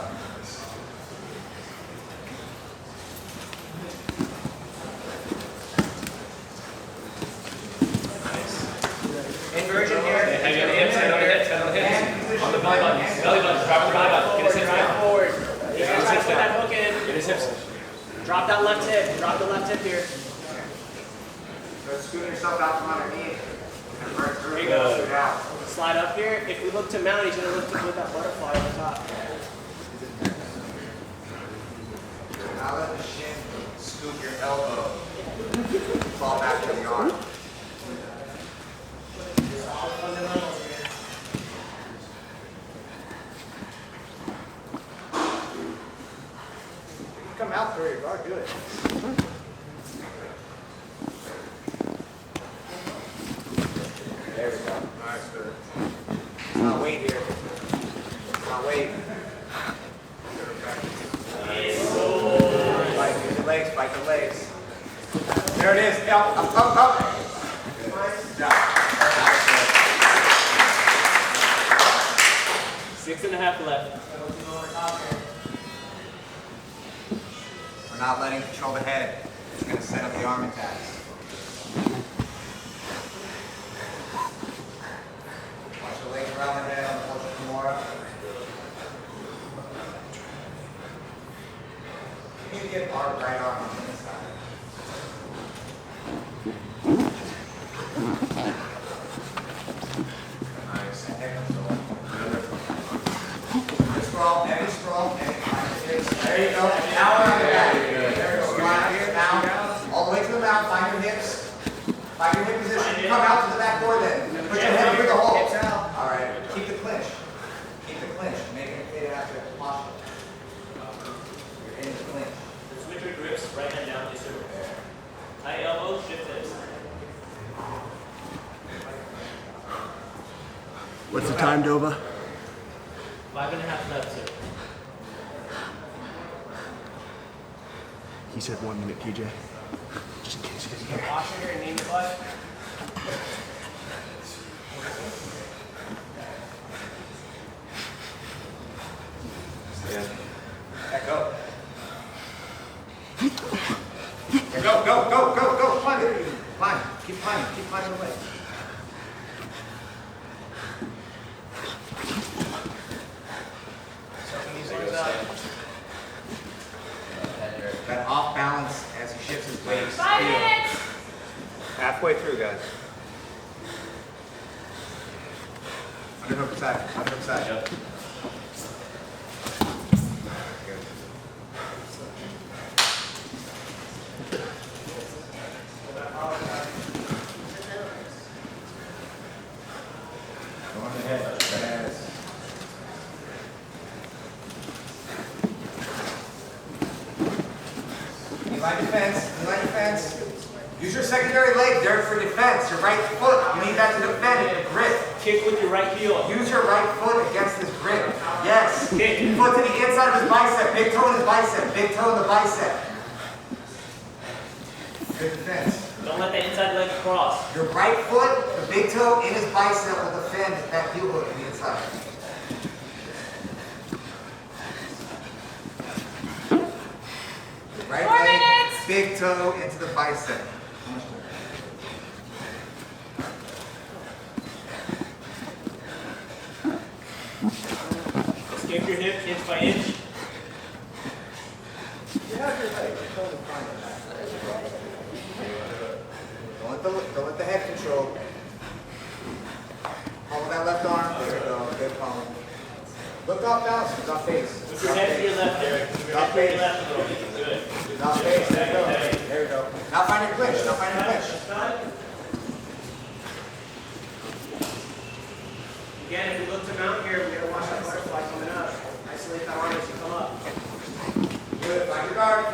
Inversion here. Heavy on the hips, head on the hips, head on the hips. On the belly button. Belly button. Drop the belly button. Get his hips down. Forward. Get his hips Put that down. hook in. Get his hips. Drop that left hip. Drop the left hip here. So scoot yourself out from underneath. Convert through. There you go. Scoot out. Slide up here. If we look to mount, he's going to look to put that butterfly on the top. Now let the shin scoop your elbow. Fall back to the arm. Come out through your guard, good. There we go. Nice, good. It's not weight here. It's not weight. Spike the legs. There it is. Up, up, up, up. Nice job. 6.5 left. We're not letting control the head. It's going to set up the arm attacks. Watch the legs around the head on the Ultra Kimura. You need to get our right arm on the inside. Nice. Heavy scroll, there you go. Now we're on the back. There you go. Slide here, down, all the way to the mount. Find your hips. Find your hip position. Come out to the back door then. Put your head through the hole. All right. Keep the clinch. Keep the clinch. Make it after the posture. You're in the clinch. Switch your grips, right hand down, yes sir. High elbow, shift hips. What's the time, Dova? 5.5 left, sir. He said 1 minute, PJ. Just in case you didn't hear. Posture here and name the butt. Yeah, go. Yeah, go. Climb. Climb. Keep climbing. Keep climbing the leg. That off balance as he shifts his weight. 5 minutes. Halfway through, guys. Underhook side. Underhook side. Yep. Go on the head. Yes. Line defense. Use your secondary leg there for defense. Your right foot. You need that to defend it. Grip. Kick with your right heel. Use your right foot against his grip. Yes. Kick. Foot to the inside of his bicep. Big toe in his bicep. Big toe in the bicep. Good defense. Don't let the inside leg cross. Your right foot, the big toe in his bicep will defend that heel hook to the inside. Right 4 leg, minutes. big toe into the bicep. Escape your hip inch by inch. You have your leg. Don't let the head control. Follow that left arm. There we go. Good follow. Look off balance. Look off face. Put your head to your left, Derek. Put your head to your left a little bit. Good. Now face, there we go. There we go. Now find your clinch. Now find your clinch. Again, if we look to mount here, we're going to watch that butterfly coming up. Isolate that arm as you come up. Good. Find your guard.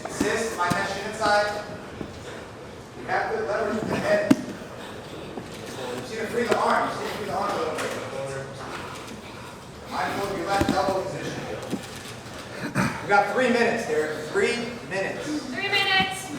Insist. Find that shin inside. You have good leverage with the head. You just need to free the arm. You just need to free the arm a little bit. Mindful of your left elbow position. got 3 minutes there. 3 minutes. 3 minutes.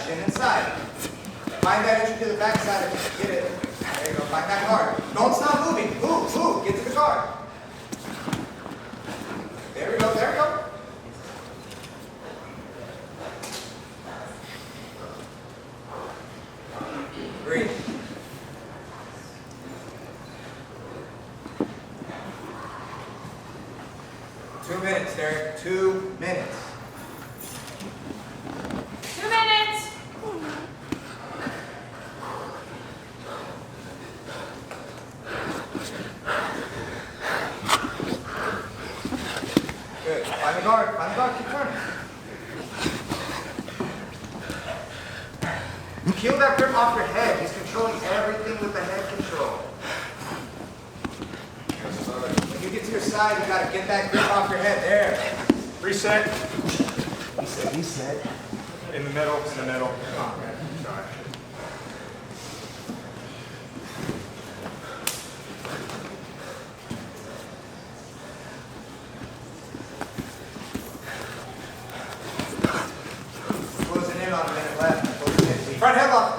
Shin inside. Find that entry to the backside if you can get it. There you go, find that guard. Don't stop moving. Move, get to the guard. There we go, there we go. Breathe. Two minutes, Derek. 2 minutes. 2 minutes. Good. Find the guard, keep turning. Peel that grip off your head. He's controlling everything with the head control. When you get to your side, you gotta get that grip off your head. There. Reset. Reset. In the middle, Come on, man. Sorry. Closing in on a minute left. Front headlock.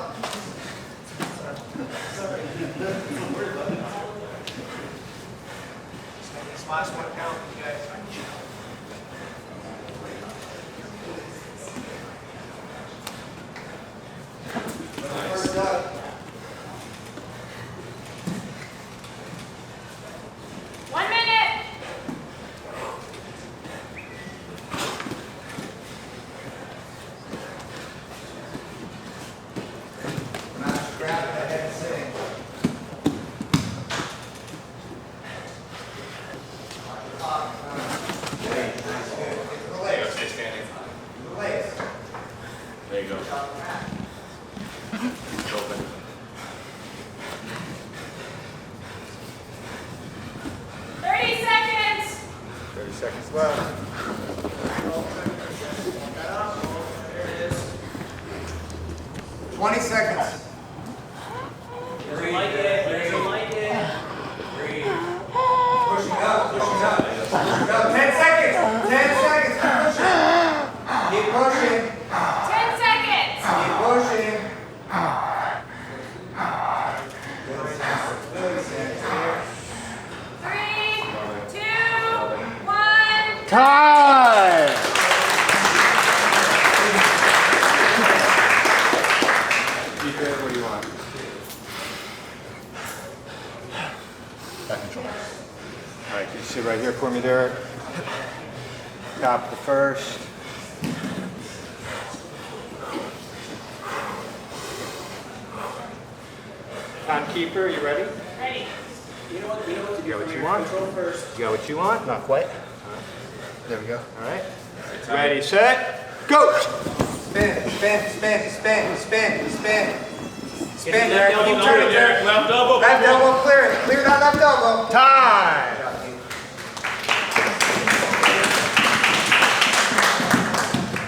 This last one count, you guys. First up. One minute. Grab the head sitting. Stay standing. The legs. There you go. Open. 30 seconds. 30 seconds left. 20 seconds. Breathe. Pushing up. 10 seconds. 10 seconds. Keep pushing. 10 seconds. Keep pushing. Three, two, one. Time! Keep it. What do you want? Back control. All right, can you sit right here for me, Derek? Top of the first. Timekeeper, you ready? Ready. You got what you want? You got what you want? Not quite. There we go. All right. Ready, set, go! Spin. Spin, Left Derek. elbow Keep turning, going, Derek. Left elbow. Left elbow, clear it. Clear that left elbow. Time!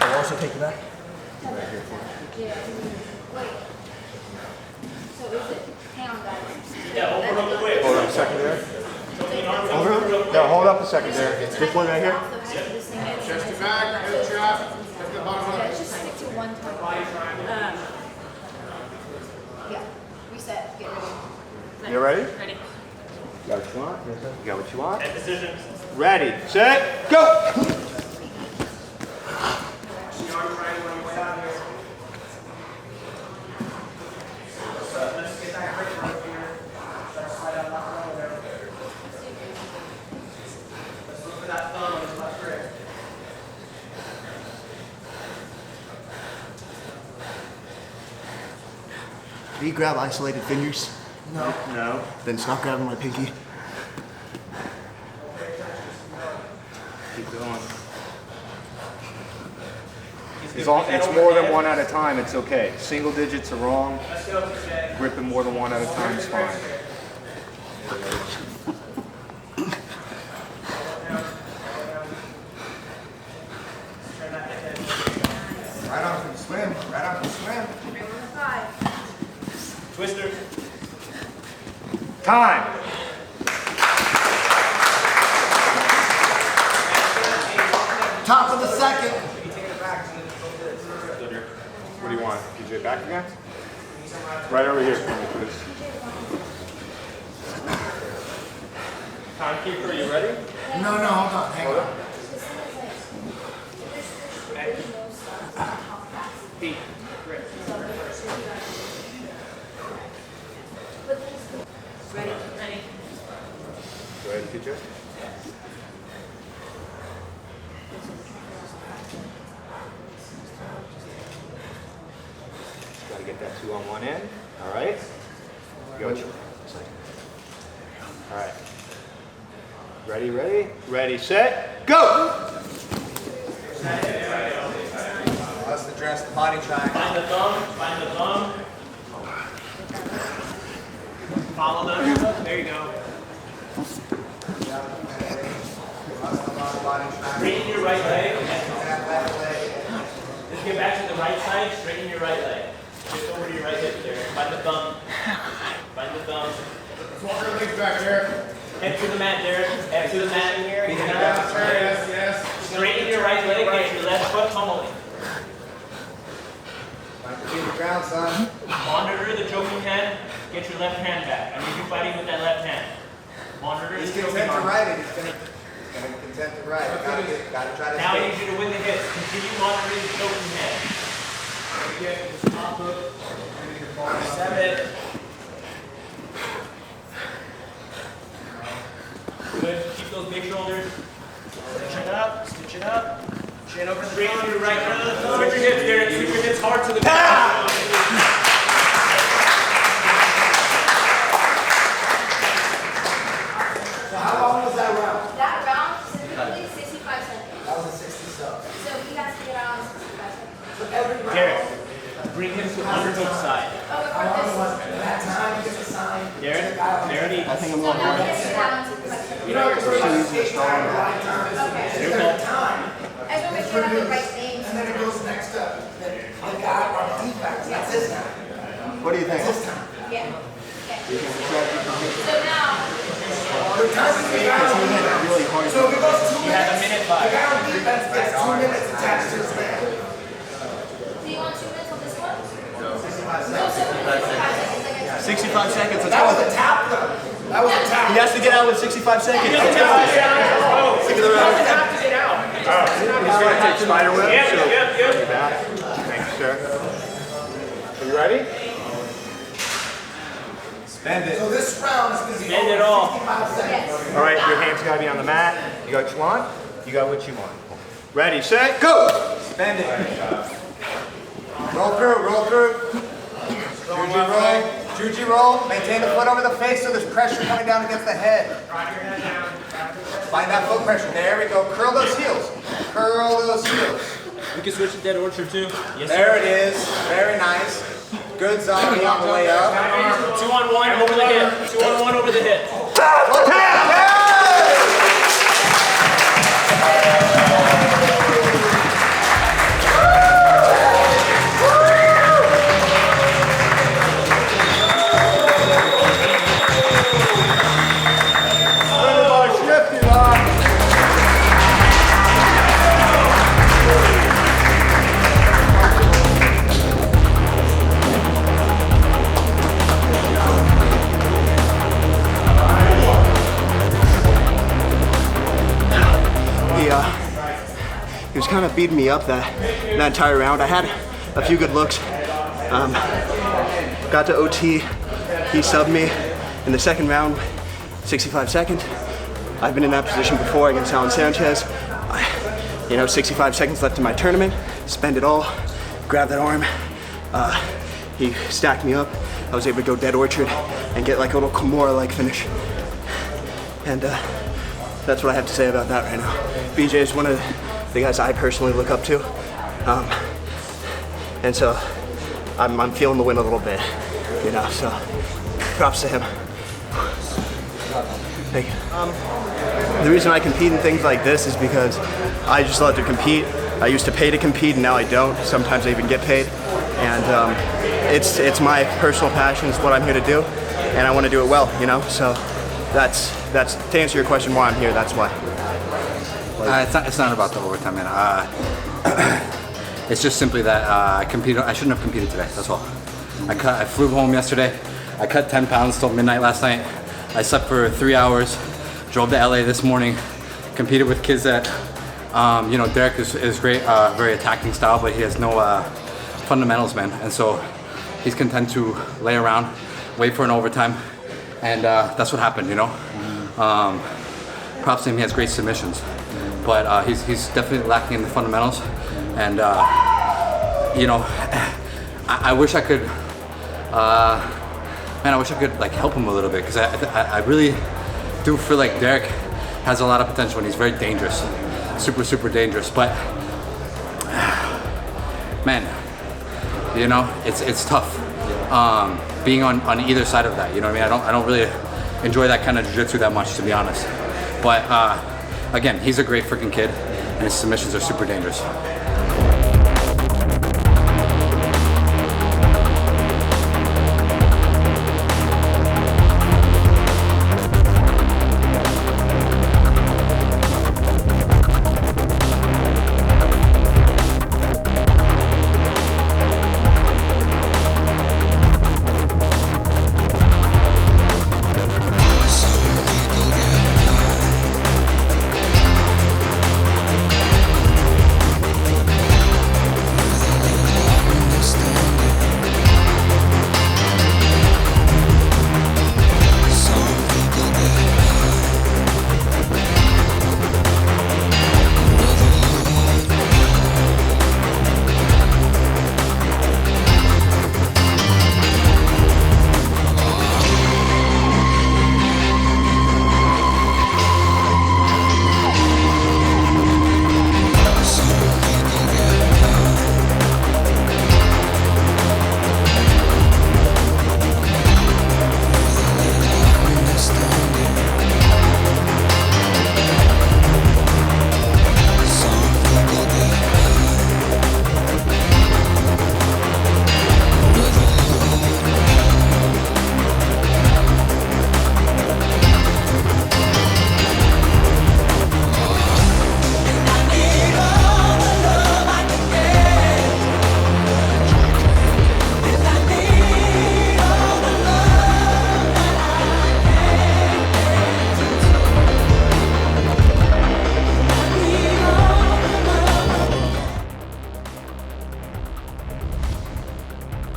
I'll also take you back. So is it? Hang on, guys. Yeah, overhook quick. Hold up a second there. Overhook? No, hold up a second there. This one right here? Chest to back, head drop. Yeah, just stick to one time. Yeah. Reset. Get ready. You ready? Ready. You got what you want? You got what you want? Head position. Ready, set, go! Do you grab isolated fingers? No. No. Then stop grabbing my pinky. Keep going. As long as it's more than one at a time, it's okay. Single digits are wrong. Gripping more than one at a time is fine. Right arm can swim. Right arm can swim. Twister. Time. Top of the second. What do you want? Get you back again? Right over here for me, please. Timekeeper, are you ready? No, hold on. Hang on. Feet. Ready. Ready. Go ahead, teacher. Got to get that 2 on one end. All right. Go. All right. Ready, ready, ready, set, go! Let's address the body triangle. Find the thumb. Find the thumb. Follow them. There you go. Straighten your right leg. Just get back to the right side. Straighten your right leg. Just over to your right hip there. Find the thumb. Find the thumb. Walk your legs back here. Head to the mat, Derek. Head to the mat. Yes. Straighten your right leg. Get your left foot pummeling. Keep the ground, son. Monitor the choking hand. Get your left hand back. I need you fighting with that left hand. Monitor the He's choking content to arm. right it. He's gonna content to right. Gotta try to Now I stay. need you to win the hits. Continue monitoring the choking hand. Seven. Good. Keep those big shoulders. Stitch it up. Stitch it up. Chin over the front. Your right foot. Switch your hips, Derek. Switch your hips hard to the ground. So how long was that round? That round specifically 65 seconds. That was a 60 stuff. So he has to get out in 65 seconds. So every round. Derek, bring him to underhook side. Oh, but How long for was this, it? That time he gets assigned. Derek, I think I'm so now he has to get out in 65 seconds. You know, it's really stage time, right time. Okay. There's no time. I just want to make sure I have the right names. And then it goes next up. Then the guy on defense. That's his time. What do you think? That's his time. Yeah. Okay. So now, The time is really hard. So if it goes 2 minutes, You have a minute 5. the guy on defense gets 2 minutes attached to his man. do you want 2 minutes on this one? No. No, so 65 seconds. 65 seconds, let's That was go. a tap though. That was a tap. He has to get out with 65 seconds. Let's go. Stick of the round. He's going to take spider web. Yep, So yep, yep. you're back. Thank you, sir. Are you ready? Spend it. So this round is going to be Spend it over all. 65 seconds. All right, your hands got to be on the mat. You got what you want? You got what you want. Ready, set, go! Spend it. Roll through, roll through. Juji roll. Juji roll. Maintain the foot over the face so there's pressure coming down against the head. Find that foot pressure. There we go. Curl those heels. Curl those heels. We can switch to dead orchard too. Yes, There sir. it is. Very nice. Good zombie on the way up. 2 on 1 over the hip. 2 on 1 over the hip. He was kind of beating me up that entire round. I had a few good looks. Got to OT. He subbed me in the second round, 65 seconds. I've been in that position before against Alan Sanchez. 65 seconds left in my tournament. Spend it all. Grab that arm. He stacked me up. I was able to go dead orchard and get like a little Kimura-like finish. And that's what I have to say about that right now. BJ is one of the guys I personally look up to. And so I'm feeling the wind a little bit, you know, so props to him. Thank you. The reason I compete in things like this is because I just love to compete. I used to pay to compete and now I don't. Sometimes I even get paid. And it's my personal passion, it's what I'm here to do, and I want to do it well, you know? So that's to answer your question why I'm here, that's why. It's not about the overtime, man. It's just simply that I shouldn't have competed today, that's all. I flew home yesterday, I cut 10 pounds till midnight last night. I slept for 3 hours, drove to LA this morning, competed with kids that, you know, Derek is great, very attacking style, but he has no fundamentals, man. And so he's content to lay around, wait for an overtime, and that's what happened, you know. Props to him, he has great submissions, but he's definitely lacking in the fundamentals. And you know, I wish I could, man, I wish I could like help him a little bit, because I really do feel like Derek has a lot of potential and he's very dangerous, super dangerous. But man, you know, it's tough being on either side of that. You know what I mean? I don't really enjoy that kind of jiu-jitsu that much, to be honest. But again, he's a great freaking kid, and his submissions are super dangerous.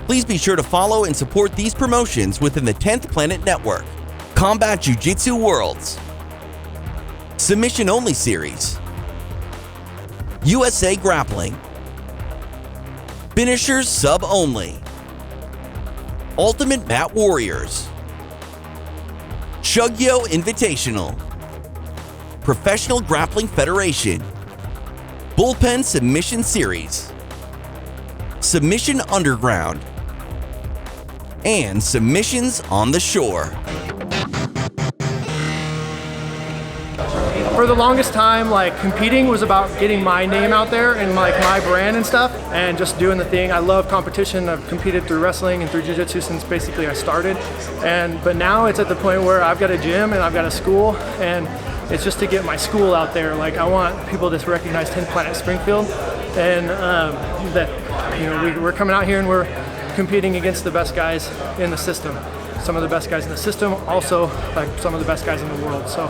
Please be sure to follow and support these promotions within the 10th Planet Network. Combat Jiu Jitsu Worlds, Submission Only Series, USA Grappling, Finishers Sub Only, Ultimate Mat Warriors, Shugyo Invitational, Professional Grappling Federation, Bullpen Submission Series, Submission Underground, and Submissions on the Shore. For the longest time, like, competing was about getting my name out there and like my brand and stuff, and just doing the thing. I love competition. I've competed through wrestling and through jiu-jitsu since basically I started. But now it's at the point where I've got a gym and I've got a school, and it's just to get my school out there. Like, I want people to recognize 10th Planet Springfield, and that, you know, we're coming out here and we're competing against the best guys in the system. Some of the best guys in the system, also like some of the best guys in the world. So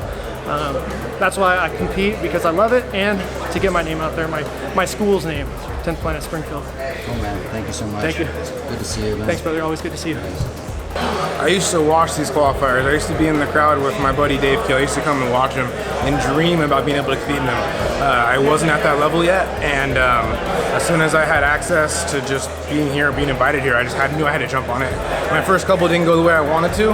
that's why I compete, because I love it, and to get my name out there, my school's name, 10th Planet Springfield. Oh man, thank you so much. Thank you. Good to see you, man. Thanks, brother. Always good to see you. I used to watch these qualifiers. I used to be in the crowd with my buddy Dave Kill. I used to come and watch them and dream about being able to compete in them. I wasn't at that level yet, and as soon as I had access to just being here, being invited here, I just knew I had to jump on it. My first couple didn't go the way I wanted to.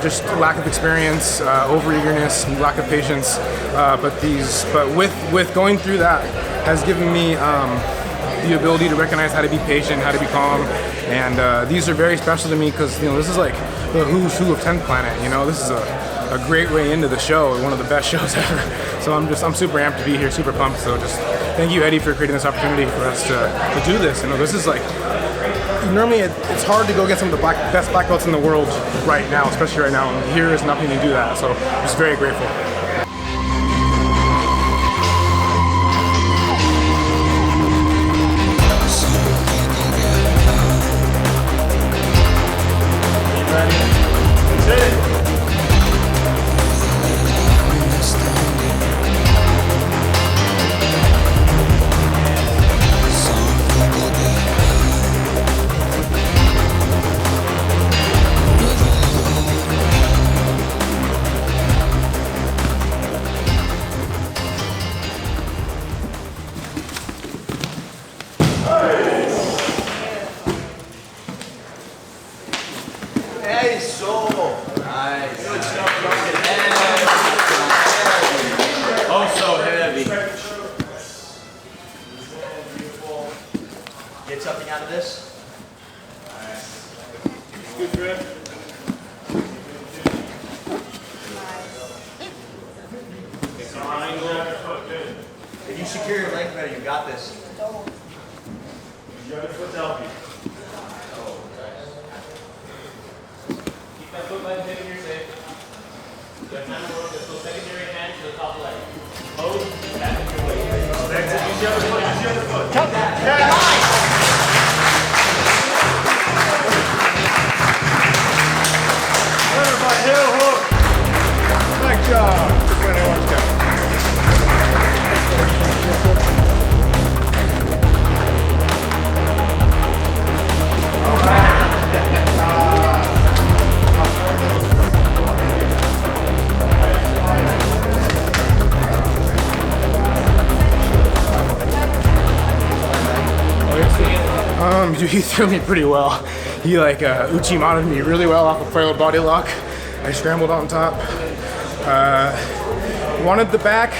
Just lack of experience, over-eagerness, lack of patience. But with going through that has given me the ability to recognize how to be patient, how to be calm, and these are very special to me because this is like the who's who of 10th Planet. This is a great way into the show, one of the best shows ever. So I'm super amped to be here, super pumped. So just thank you, Eddie, for creating this opportunity for us to do this. This is like, normally it's hard to go get some of the best black belts in the world right now, especially right now. And here is nothing to do that. So I'm just very grateful. Get something out of this. Good grip. If you secure your leg better, you got this. You have a foot to help you. Keep that foot by the hip here safe. You have time to work this secondary hand to the top leg. Hold, tap in your weight. Use the other foot, use the other foot. Cut that. Everybody, heel hook. Nice job. He threw me pretty well. He Uchimated me really well off a parallel body lock. I scrambled on top. Wanted the back.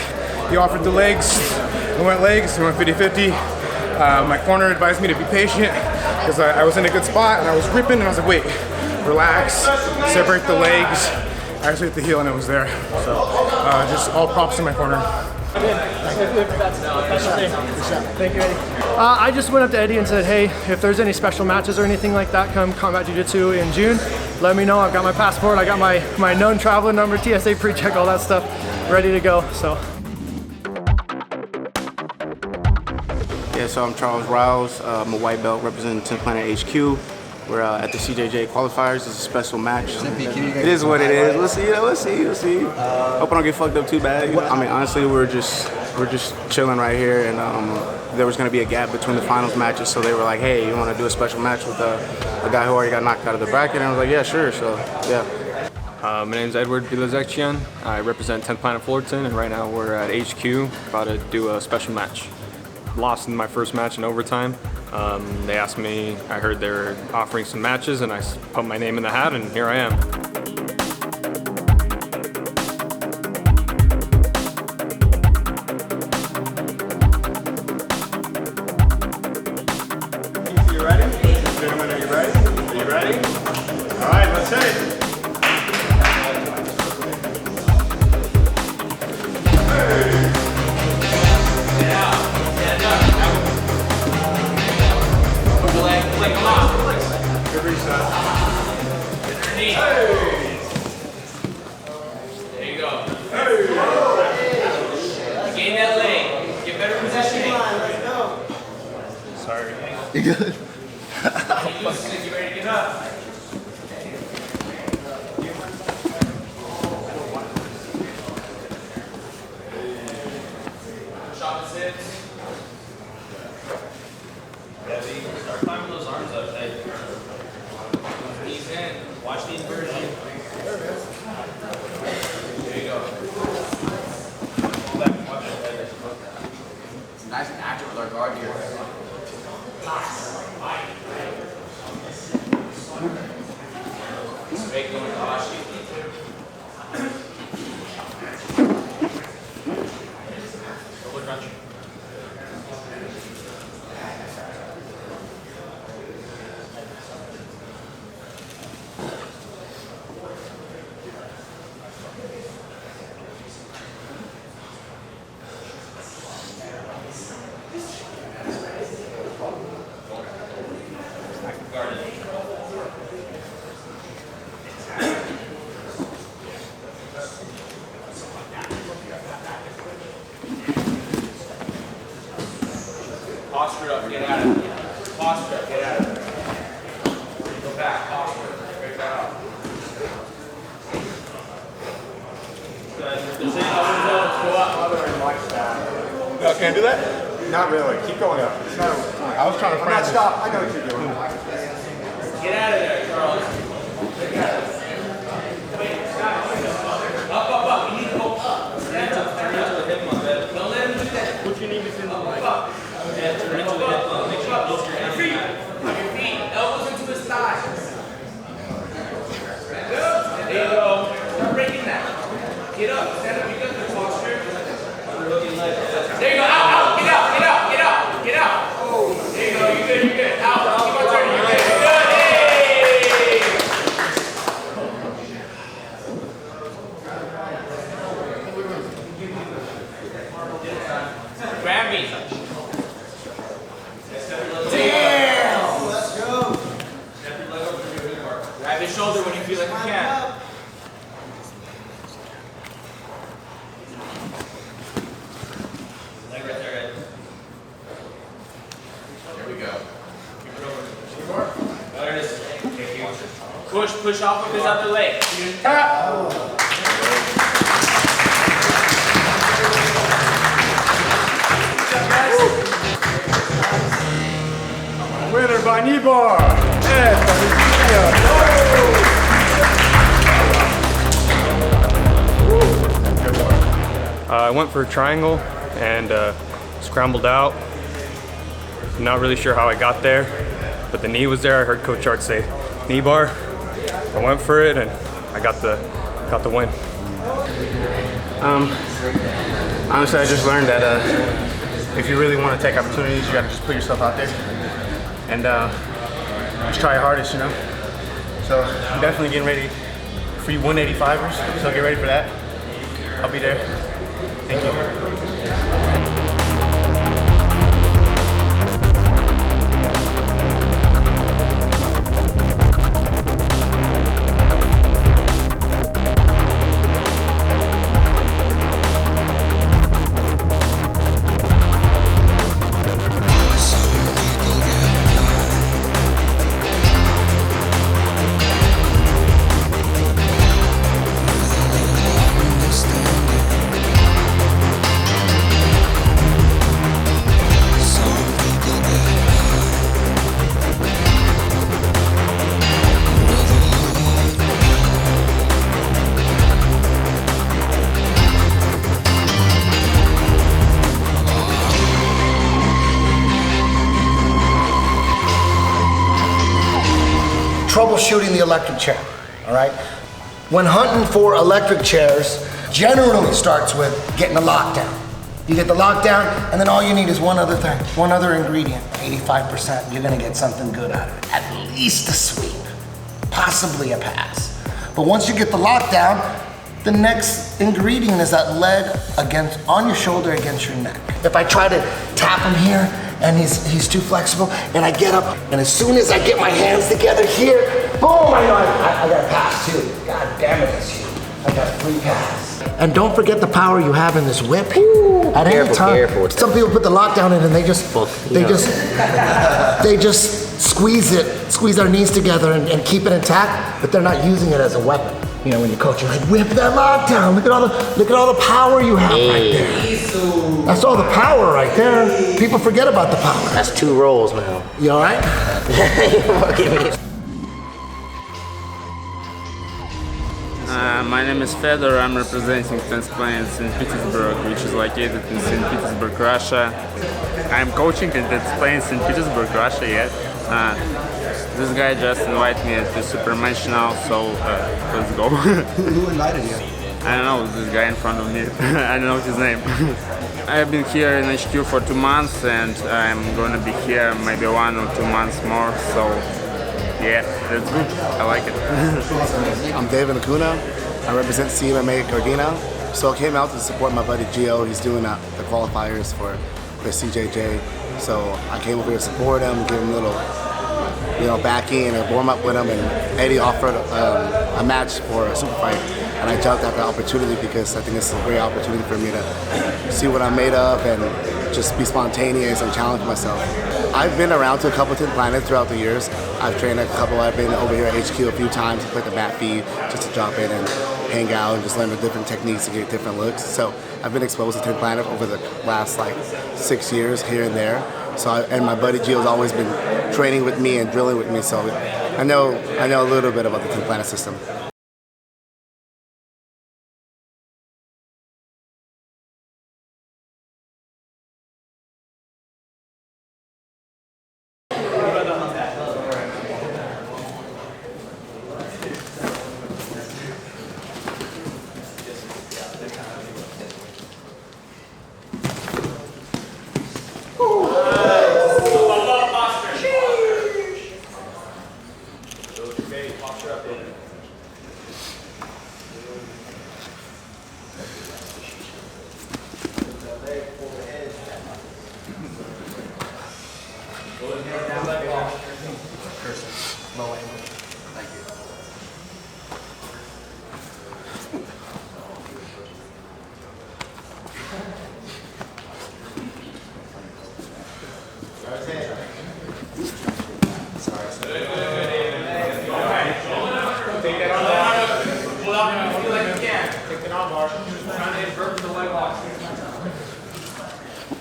He offered the legs. I went legs. I went 50-50. My corner advised me to be patient because I was in a good spot and I was ripping and I was like, wait, relax, separate the legs. I actually hit the heel and it was there. So just all props to my corner. Thank you, Eddie. I just went up to Eddie and said, hey, if there's any special matches or anything like that come Combat Jiu Jitsu in June, let me know. I've got my passport, I got my known traveler number, TSA pre-check, all that stuff ready to go. So. Yeah, so I'm Charles Riles. I'm a white belt representing 10th Planet HQ. We're at the CJJ Qualifiers. It's a special match. It is what it is. Let's see. Hope I don't get fucked up too bad. I mean, honestly, we're just chilling right here, and there was going to be a gap between the finals matches, so they were like, hey, you want to do a special match with a guy who already got knocked out of the bracket? And I was like, yeah, sure. So, yeah. My name is Edward Bilazekchian. I represent 10th Planet Fullerton, and right now we're at HQ about to do a special match. Lost in my first match in overtime. They asked me, I heard they were offering some matches, and I put my name in the hat, and here I am. You ready? Gentlemen, are you ready? Are you ready? All right, let's hit it. Good reset. Underneath. There you go. Gain that leg. Get better positioning. Let's go. Sorry. You good? You ready to get up? Shop his hips. Start climbing those arms up. Knees in. Watch the inversion. There you go. Pull back. Watch it. It's nice and active with our guard here. Straight going to Ashi. Shoulder crunch. Posture up, get out of it. Posture up, get out of it. Go back, posture. Break that up. Good. If there's any other zones, go up. No, can I do that? Not really. Keep going up. It's not, I was trying to practice. Stop. I know what you're doing. Get out of there, Charles. Up. You need to go up. Stand up. Turn into the hip bump. Don't let him do that. Put your knees in the leg. Yeah, turn into the hip bump. Make sure you close your feet. On your feet. Elbows into his thighs. There you go. Start breaking that. Get up. Stand up. You got the posture. There you go. Out. Get out. There you go. You're good. Out. Keep on turning. You're good. Grab me. Damn! Let's go. Grab his shoulder when you feel like you can. Leg right there, Ed. There we go. There it is. Push off of his upper leg. Winner by knee bar. I went for a triangle and scrambled out. Not really sure how I got there, but the knee was there. I heard Coach Art say knee bar. I went for it and I got the win. Honestly, I just learned that if you really want to take opportunities, you got to just put yourself out there and just try your hardest, you know. So I'm definitely getting ready for you 185ers, so get ready for that. I'll be there. Thank you. Troubleshooting the electric chair, all right? When hunting for electric chairs, generally starts with getting a lockdown. You get the lockdown, and then all you need is one other thing, one other ingredient. 85%, you're gonna get something good out of it. At least a sweep, possibly a pass. But once you get the lockdown, the next ingredient is that leg on your shoulder against your neck. If I try to tap him here, and he's too flexible, and I get up, and as soon as I get my hands together here, boom, I know I got a pass too. God damn it, it's huge. I got a free pass. And don't forget the power you have in this whip. At any time, some people put the lockdown in and they just squeeze their knees together and keep it intact, but they're not using it as a weapon. You know, when you're coaching, like whip that lockdown. Look at all the power you have right there. That's all the power right there. People forget about the power. That's 2 rolls, man. You all right? My name is Fedor. I'm representing 10th Planet in Petersburg, which is located in St. Petersburg, Russia. I'm coaching in 10th Planet in Petersburg, Russia yet. This guy just invited me to Super Match now, so let's go. Who invited you? I don't know, this guy in front of me. I don't know his name. I've been here in HQ for 2 months and I'm gonna be here maybe 1 or 2 months more, so yeah, that's good. I like it. I'm David Acuna. I represent CMMA Gardena. So I came out to support my buddy Gio. He's doing the qualifiers for CJJ. So I came over here to support him, give him a little backing and warm up with him, and Eddie offered a match for a super fight, and I jumped at the opportunity because I think it's a great opportunity for me to see what I'm made of and just be spontaneous and challenge myself. I've been around to a couple of 10th Planets throughout the years. I've trained a couple. I've been over here at HQ a few times, played the mat feed just to drop in and hang out and just learn the different techniques to get different looks. So I've been exposed to 10th Planet over the last like 6 years here and there. So and my buddy Gio's always been training with me and drilling with me. So I know a little bit about the 10th Planet system. Kirsten, Loya. Thank you. Take that on bar. Pull out and feel like you can. Take that on bar. Trying to invert the leg lock.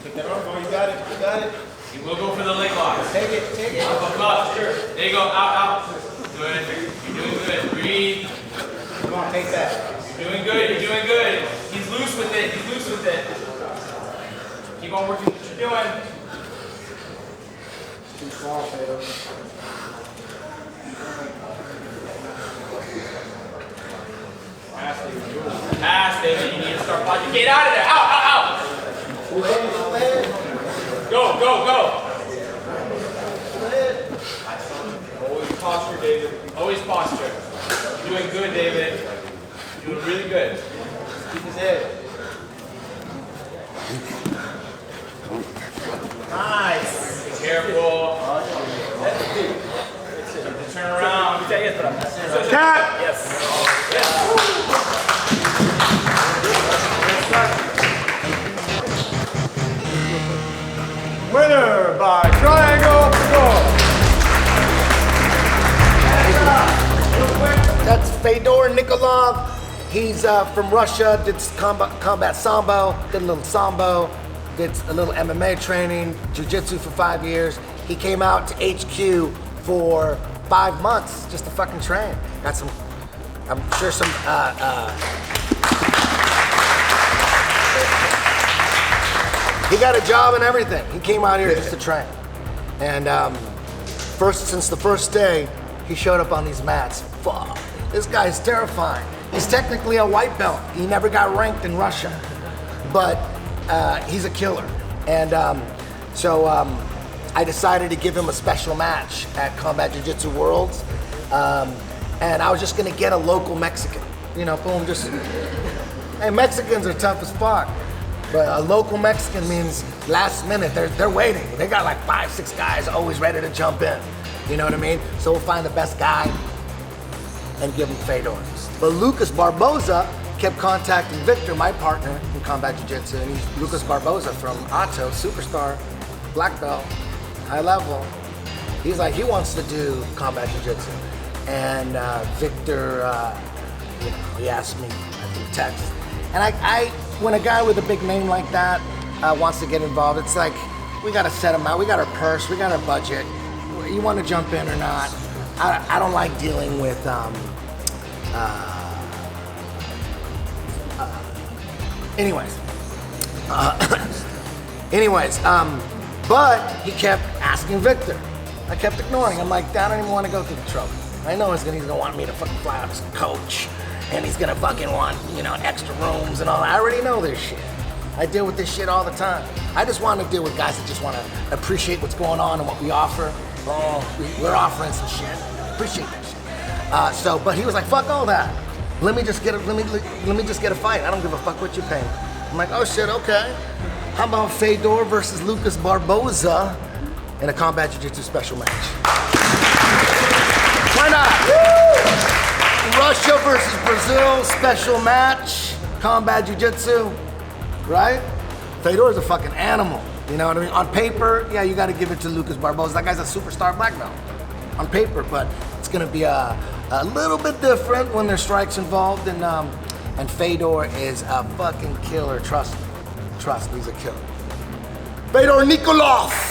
Take that on bar. You got it. You got it. You will go for the leg lock. Take it. Take it. Up, up. There you go. Out, out. Good. You're doing good. Breathe. Come on, take that. You're doing good. You're doing good. He's loose with it. He's loose with it. Keep on working what you're doing. Too small, Pedro. Pass, David. You need to start blocking. Get out of there. Out, out, out. Go, go, go. Always posture, David. Always posture. You're doing good, David. You're doing really good. Keep his head. Nice. Be careful. Turn around. Cat. Yes. Yes. Winner by triangle score. That's Fedor Nikolov. He's from Russia, did combat sambo, did a little sambo, did a little MMA training, jiu-jitsu for 5 years. He came out to HQ for 5 months just to fucking train. Got some, I'm sure some, he got a job and everything. He came out here just to train. And since the first day, he showed up on these mats. Fuck, this guy's terrifying. He's technically a white belt. He never got ranked in Russia, but he's a killer. And I decided to give him a special match at Combat Jiu Jitsu Worlds. And I was just gonna get a local Mexican. You know, boom, just, hey, Mexicans are tough as fuck. But a local Mexican means last minute, they're waiting. They got like 5, 6 guys always ready to jump in. You know what I mean? So we'll find the best guy and give him Fedor. But Lucas Barboza kept contacting Victor, my partner in Combat Jiu Jitsu, and he's Lucas Barboza from Otto, superstar, black belt, high level. He's like, he wants to do Combat Jiu Jitsu. And Victor, you know, he asked me through text. And I when a guy with a big name like that wants to get involved, it's like, we gotta set him out, we got our purse, we got our budget. You wanna jump in or not? I don't like dealing with, but he kept asking Victor. I kept ignoring. I'm like, I don't even want to go through the trouble. I know he's gonna want me to fucking fly out as a coach, and he's gonna fucking want, you know, extra rooms and all that. I already know this shit. I deal with this shit all the time. I just want to deal with guys that just want to appreciate what's going on and what we offer. Oh, we're offering some shit. Appreciate that shit. But he was like, fuck all that. Let me just get a fight. I don't give a fuck what you pay. I'm like, oh shit, okay. How about Fedor versus Lucas Barboza in a Combat Jiu Jitsu special match? Why not? Woo! Russia versus Brazil special match, Combat Jiu Jitsu, right? Fedor's a fucking animal. You know what I mean? On paper, yeah, you got to give it to Lucas Barbosa. That guy's a superstar black belt on paper, but it's going to be a little bit different when there's strikes involved. And Fedor is a fucking killer. Trust me. Trust me, he's a killer. Fedor Nikolov!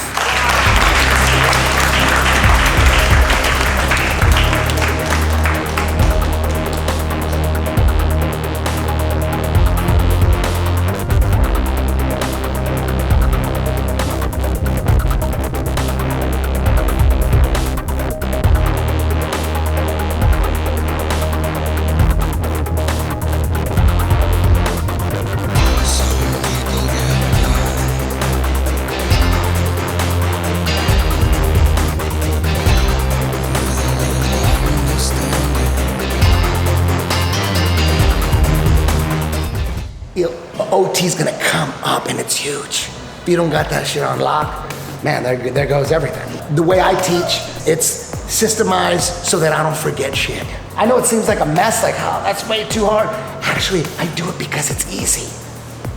OT's gonna come up and it's huge. If you don't got that shit on lock, man, there goes everything. The way I teach, it's systemized so that I don't forget shit. I know it seems like a mess, like, oh, that's way too hard. Actually, I do it because it's easy.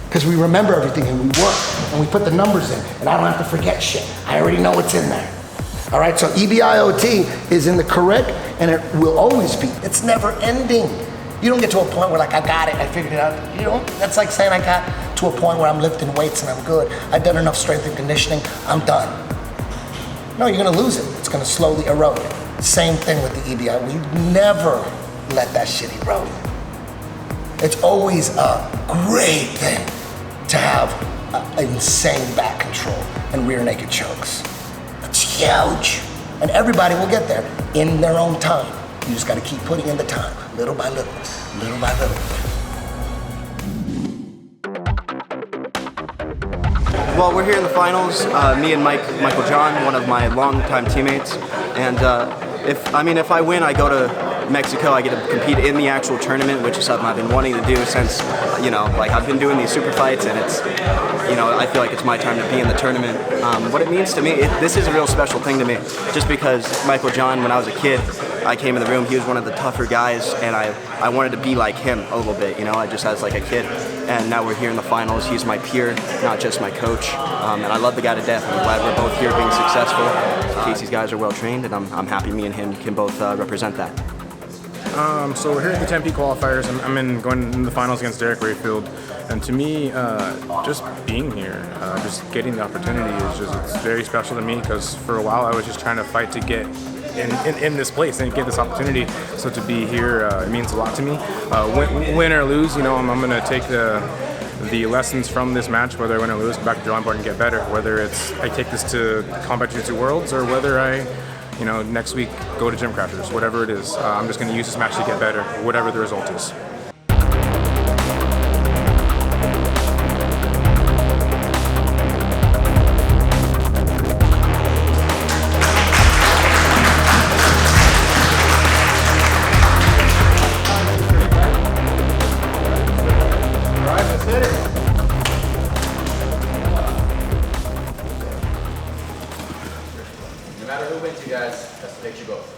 Because we remember everything and we work and we put the numbers in and I don't have to forget shit. I already know what's in there. All right, so EBIOT is in the correct and it will always be. It's never ending. You don't get to a point where like, I got it, I figured it out. You know, that's like saying I got to a point where I'm lifting weights and I'm good. I've done enough strength and conditioning, I'm done. No, you're gonna lose it. It's gonna slowly erode. Same thing with the EBI. We never let that shit erode. It's always a great thing to have insane back control and rear naked chokes. It's huge. And everybody will get there in their own time. You just gotta keep putting in the time, little by little, little by little. Well, we're here in the finals, me and Michael John, one of my longtime teammates, and if I win, I go to Mexico. I get to compete in the actual tournament, which is something I've been wanting to do since, like I've been doing these super fights, and it's, I feel like it's my time to be in the tournament. What it means to me, this is a real special thing to me, just because Michael John, when I was a kid, I came in the room, he was one of the tougher guys, and I wanted to be like him a little bit, I just as like a kid. And now we're here in the finals. He's my peer, not just my coach. And I love the guy to death. I'm glad we're both here being successful. Casey's guys are well trained, and I'm happy me and him can both represent that. So we're here at the Tempe Qualifiers. I'm going in the finals against Derek Rayfield. And to me, just being here, just getting the opportunity it's very special to me, because for a while I was just trying to fight to get in this place and get this opportunity. So to be here, it means a lot to me. Win or lose, I'm going to take the lessons from this match, whether I win or lose, go back to the drawing board and get better. Whether it's I take this to Combat Jiu Jitsu Worlds, or whether I, next week go to Gym Crashers, whatever it is, I'm just going to use this match to get better, whatever the result is. No matter who wins, you guys, that's what makes you both.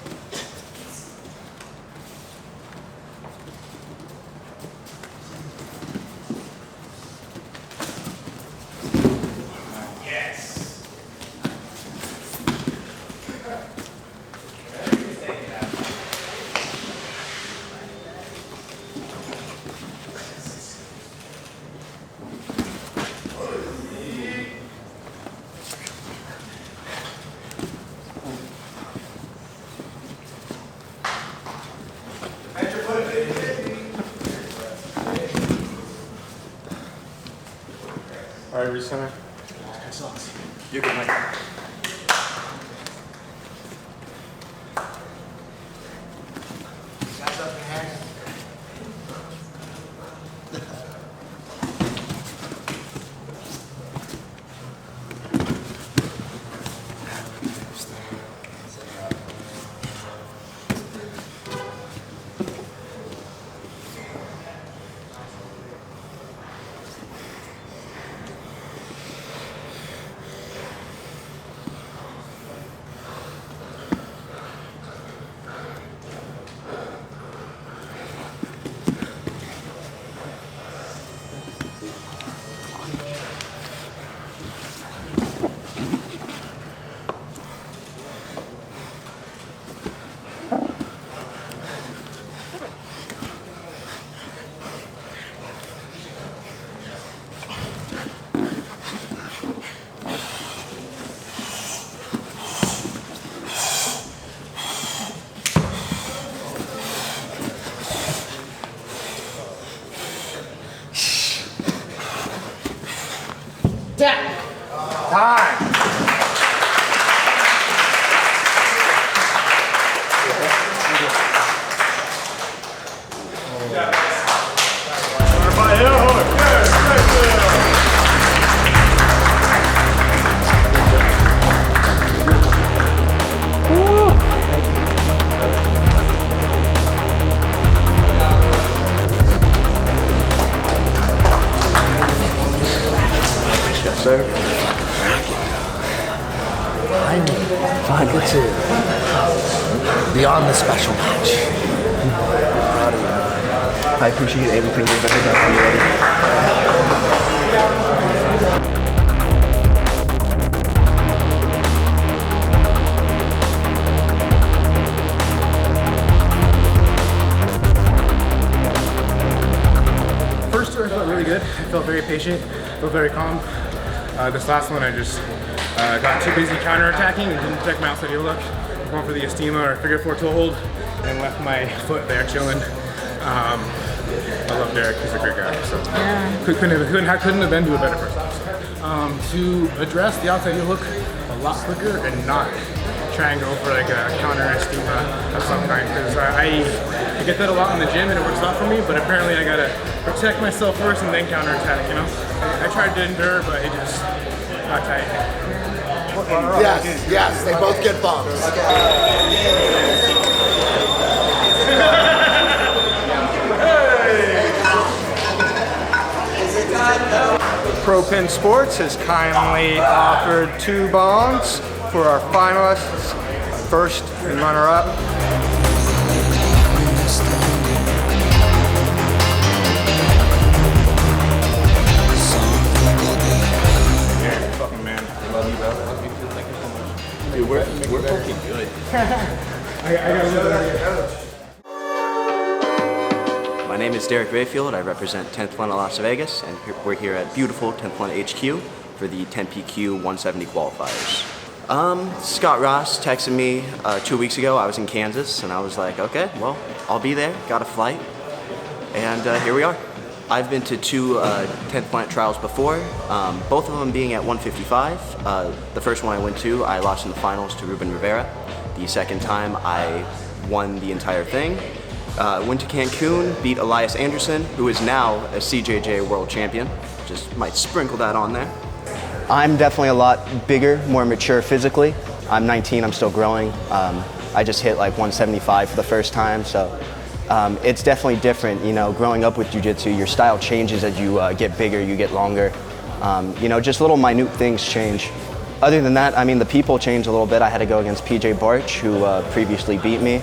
All right, recenter. You're good, Mike. Guys up your hands. Finally, beyond the special match. Proud of you, man. I appreciate everything you've ever done for me, Eddie. First tour I felt really good. I felt very patient, felt very calm. This last one I just got too busy counterattacking and didn't check my outside heel look. Going for the Estima or figure 4 toe hold and left my foot there chilling. I love Derek, he's a great guy. So couldn't have been to a better person. To address the outside heel look a lot quicker and not try and go for like a counter Estima of some kind, because I get that a lot in the gym and it works out for me, but apparently I gotta protect myself first and then counterattack, you know? I tried to endure, but it just got tight. Yes, they both get bumps. ProPin Sports has kindly offered 2 bongs for our finalists, first and runner-up. Fucking man. I love you, bro. Dude, we're fucking good. I got a little bit. My name is Derek Rayfield. I represent 10th Planet Las Vegas, and we're here at beautiful 10th Planet HQ for the 10PQ 170 qualifiers. Scott Ross texted me 2 weeks ago. I was in Kansas, and I was like, okay, well, I'll be there. Got a flight, and here we are. I've been to 2 10th Planet trials before, both of them being at 155. The first one I went to, I lost in the finals to Ruben Rivera. The second time, I won the entire thing. Went to Cancun, beat Elias Anderson, who is now a CJJ world champion. Just might sprinkle that on there. I'm definitely a lot bigger, more mature physically. I'm 19, I'm still growing. I just hit like 175 for the first time, so it's definitely different. You know, growing up with jiu-jitsu, your style changes as you get bigger, you get longer. You know, just little minute things change. Other than that, I mean, the people change a little bit. I had to go against PJ Barch, who previously beat me.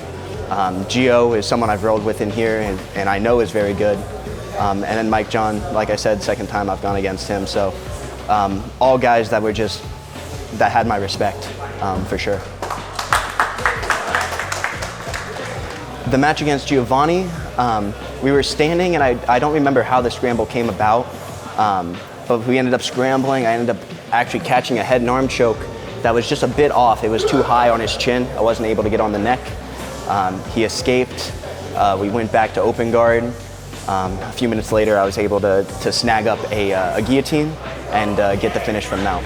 Gio is someone I've rolled with in here and I know is very good. And then Mike John, like I said, second time I've gone against him. So all guys that were that had my respect, for sure. The match against Giovanni, we were standing and I don't remember how the scramble came about, but we ended up scrambling. I ended up actually catching a head and arm choke that was just a bit off. It was too high on his chin. I wasn't able to get on the neck. He escaped. We went back to open guard. A few minutes later, I was able to snag up a guillotine and get the finish from Mount.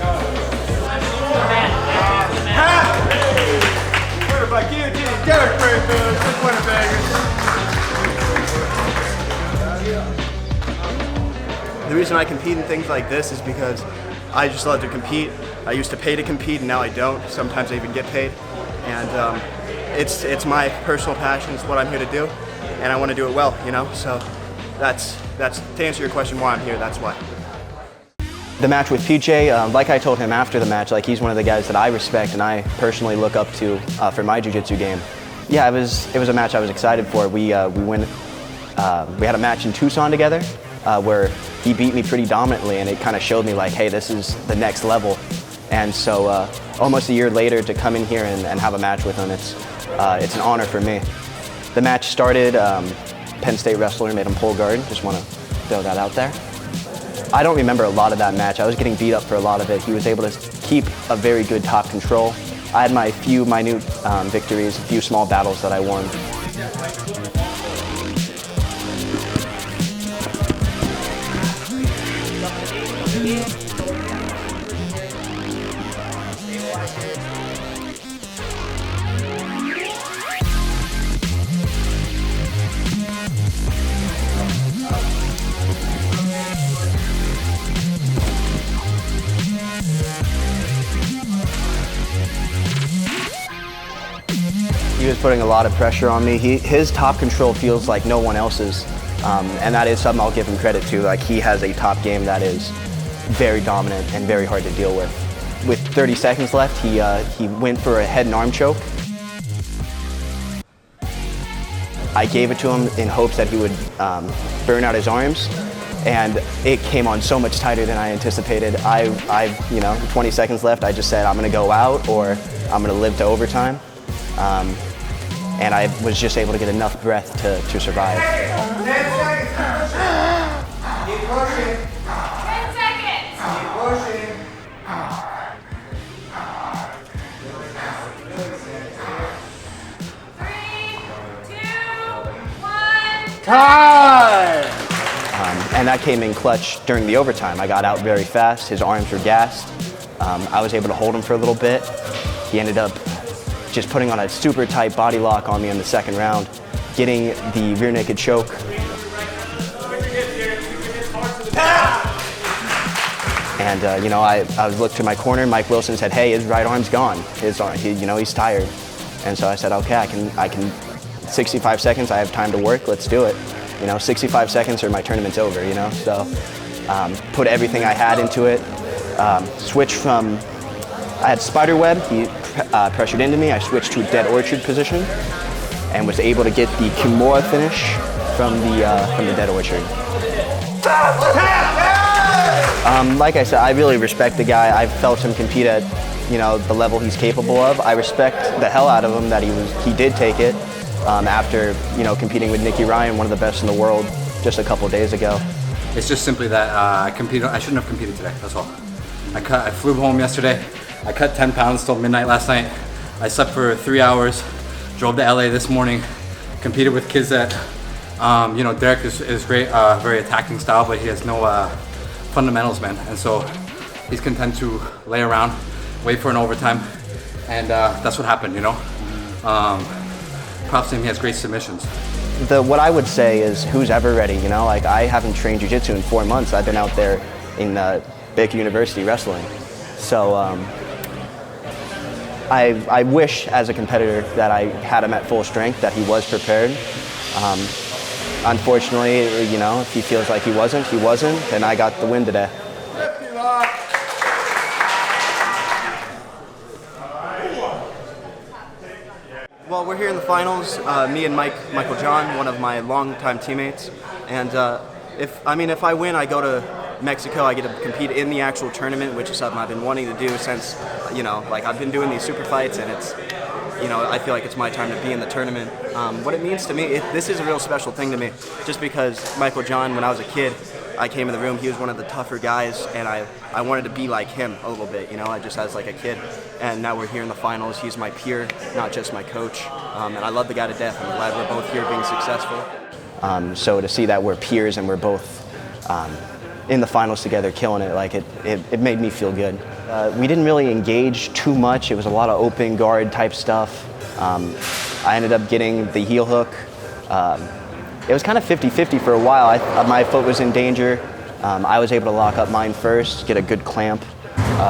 The reason I compete in things like this is because I just love to compete. I used to pay to compete and now I don't. Sometimes I even get paid. And it's my personal passion. It's what I'm here to do. And I want to do it well, you know? So that's to answer your question why I'm here, that's why. The match with PJ, like I told him after the match, like he's one of the guys that I respect and I personally look up to for my jiu-jitsu game. Yeah, it was a match I was excited for. We had a match in Tucson together where he beat me pretty dominantly, and it kind of showed me like, hey, this is the next level. And so almost a year later to come in here and have a match with him, it's an honor for me. The match started, Penn State wrestler made him pull guard. Just want to throw that out there. I don't remember a lot of that match. I was getting beat up for a lot of it. He was able to keep a very good top control. I had my few minute victories, a few small battles that I won. He was putting a lot of pressure on me. His top control feels like no one else's, and that is something I'll give him credit to. Like, he has a top game that is very dominant and very hard to deal with. with 30 seconds left, he went for a head and arm choke. I gave it to him in hopes that he would burn out his arms, and it came on so much tighter than I anticipated. You know, 20 seconds left, I just said I'm gonna go out or I'm gonna live to overtime. And I was just able to get enough breath to survive. 10 seconds. Keep pushing. 10 seconds. Keep pushing. Time! And that came in clutch during the overtime. I got out very fast, his arms were gassed. I was able to hold him for a little bit. He ended up just putting on a super tight body lock on me in the second round, getting the rear naked choke. And you know, I looked to my corner. Mike Wilson said, "Hey, his right arm's gone. His arm, you know, he's tired." And so I said, "Okay, I can. 65 seconds. I have time to work. Let's do it." You know, 65 seconds or my tournament's over. You know, so put everything I had into it. Switched from. I had spider web. He pressured into me. I switched to a dead orchard position, and was able to get the Kimura finish from the dead orchard. Like I said, I really respect the guy. I've felt him compete at, you know, the level he's capable of. I respect the hell out of him that he did take it after, you know, competing with Nicky Ryan, one of the best in the world, just a couple of days ago. It's just simply that I shouldn't have competed today. That's all. I flew home yesterday. I cut 10 pounds till midnight last night. I slept for 3 hours. Drove to LA this morning. Competed with kids that, you know, Derek is great, very attacking style, but he has no fundamentals, man. And so he's content to lay around, wait for an overtime, and that's what happened, you know. Props to him, he has great submissions. What I would say is, who's ever ready, you know? Like, I haven't trained jiu-jitsu in 4 months. I've been out there in Baker University wrestling. So I wish as a competitor that I had him at full strength, that he was prepared. Unfortunately, you know, if he feels like he wasn't, and I got the win today. Well, we're here in the finals, me and Michael John, one of my longtime teammates, and if I win, I go to Mexico. I get to compete in the actual tournament, which is something I've been wanting to do since, you know, like I've been doing these super fights, and it's, you know, I feel like it's my time to be in the tournament. What it means to me, this is a real special thing to me, just because Michael John, when I was a kid, I came in the room, he was one of the tougher guys, and I wanted to be like him a little bit, you know, I just as like a kid. And now we're here in the finals. He's my peer, not just my coach. And I love the guy to death. I'm glad we're both here being successful. So to see that we're peers and we're both in the finals together, killing it, like it made me feel good. We didn't really engage too much. It was a lot of open guard type stuff. I ended up getting the heel hook. It was kind of 50-50 for a while. My foot was in danger. I was able to lock up mine first, get a good clamp.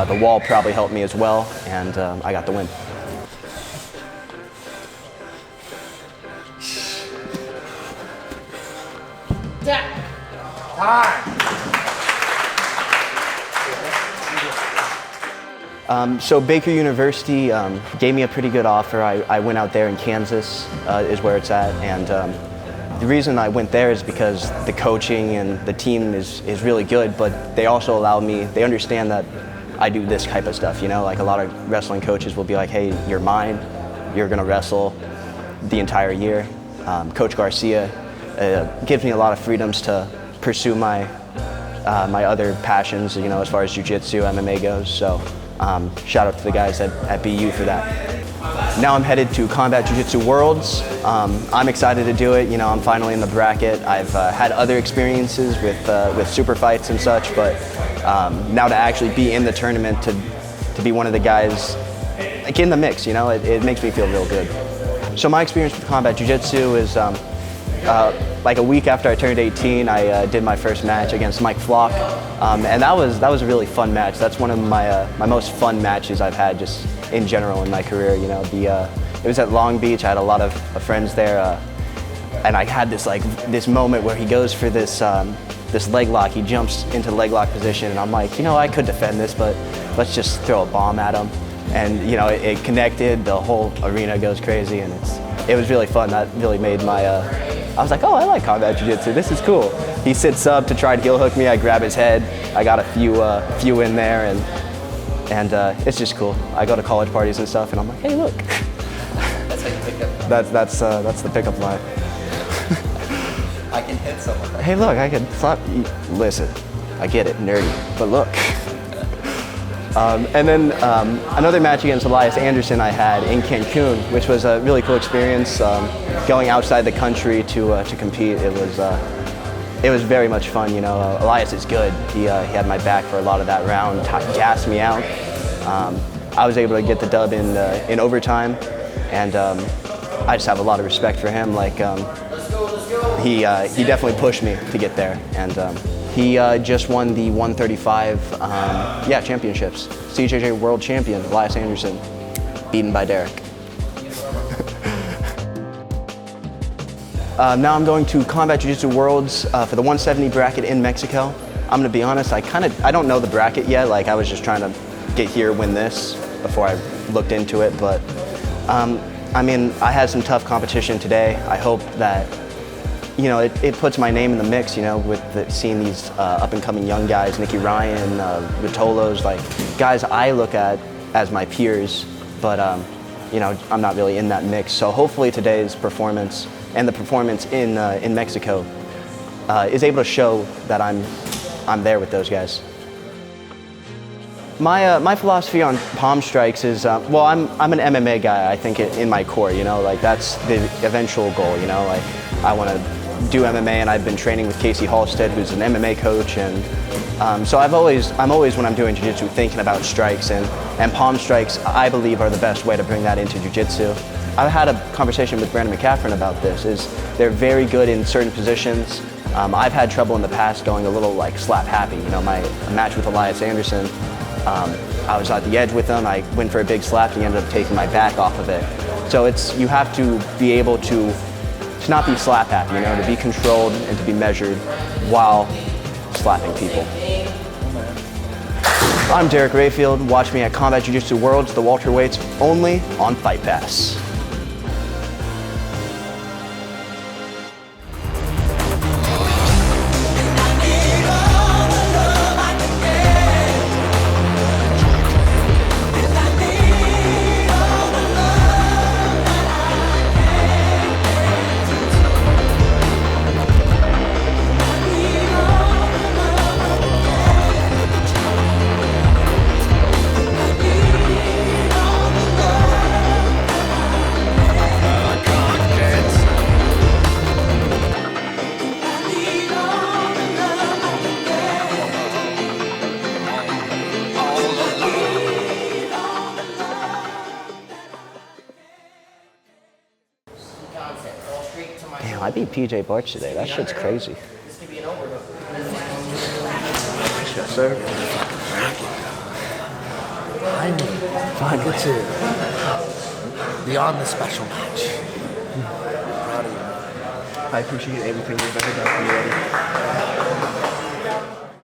The wall probably helped me as well, and I got the win. So Baker University gave me a pretty good offer. I went out there in Kansas, is where it's at, and the reason I went there is because the coaching and the team is really good, but they also allow me, they understand that I do this type of stuff, you know, like a lot of wrestling coaches will be like, hey, you're mine, you're gonna wrestle the entire year. Coach Garcia gives me a lot of freedoms to pursue my other passions, you know, as far as jiu-jitsu, MMA goes, so shout out to the guys at BU for that. Now I'm headed to Combat Jiu Jitsu Worlds. I'm excited to do it. You know, I'm finally in the bracket. I've had other experiences with super fights and such, but now to actually be in the tournament, to be one of the guys like in the mix, you know, it makes me feel real good. So my experience with Combat Jiu Jitsu is like a week after I turned 18, I did my first match against Mike Flock, and that was a really fun match. That's one of my most fun matches I've had just in general in my career. You know, it was at Long Beach. I had a lot of friends there, and I had this moment where he goes for this this leg lock. He jumps into the leg lock position, and I'm like, you know, I could defend this, but let's just throw a bomb at him. And you know, it connected. The whole arena goes crazy, and it was really fun. That really made my. I was like, oh, I like combat jiu-jitsu. This is cool. He sits up to try to heel hook me. I grab his head. I got a few in there, and it's just cool. I go to college parties and stuff, and I'm like, hey, look. That's how you pick up. That's the pickup line. I can hit someone. Hey, look, I can slap. Listen, I get it, nerdy, but look. And then another match against Elias Anderson I had in Cancun, which was a really cool experience. Going outside the country to compete, it was very much fun. You know, Elias is good. He had my back for a lot of that round, gassed me out. I was able to get the dub in overtime, and I just have a lot of respect for him. Like he definitely pushed me to get there, and he just won the 135 championships. CJJ World Champion Elias Anderson, beaten by Derek. Now I'm going to Combat Jiu Jitsu Worlds for the 170 bracket in Mexico. I'm gonna be honest, I don't know the bracket yet. Like, I was just trying to get here, win this before I looked into it. But I mean, I had some tough competition today. I hope that, you know, it puts my name in the mix, you know, with seeing these up and coming young guys, Nicky Ryan, Vitolos, like guys I look at as my peers, but you know, I'm not really in that mix. So hopefully today's performance and the performance in Mexico is able to show that I'm there with those guys. My philosophy on palm strikes is, well, I'm an MMA guy, I think, in my core, you know, like that's the eventual goal, you know, like I want to do MMA, and I've been training with Casey Halstead, who's an MMA coach, and so I'm always when I'm doing jiu-jitsu thinking about strikes, and palm strikes I believe are the best way to bring that into jiu-jitsu. I've had a conversation with Brandon McCaffrey about this, is they're very good in certain positions. I've had trouble in the past going a little like slap happy, you know, my match with Elias Anderson, I was at the edge with him, I went for a big slap, and he ended up taking my back off of it. So you have to be able to not be slap happy, you know, to be controlled and to be measured while slapping people. I'm Derek Rayfield. Watch me at Combat Jiu Jitsu Worlds, the Welterweights, only on Fight Pass. Damn, I beat PJ Barch today. That shit's crazy. Yes, sir. Fine, good to beyond the special match. Proud of you. I appreciate everything you've ever done for me, Eddie.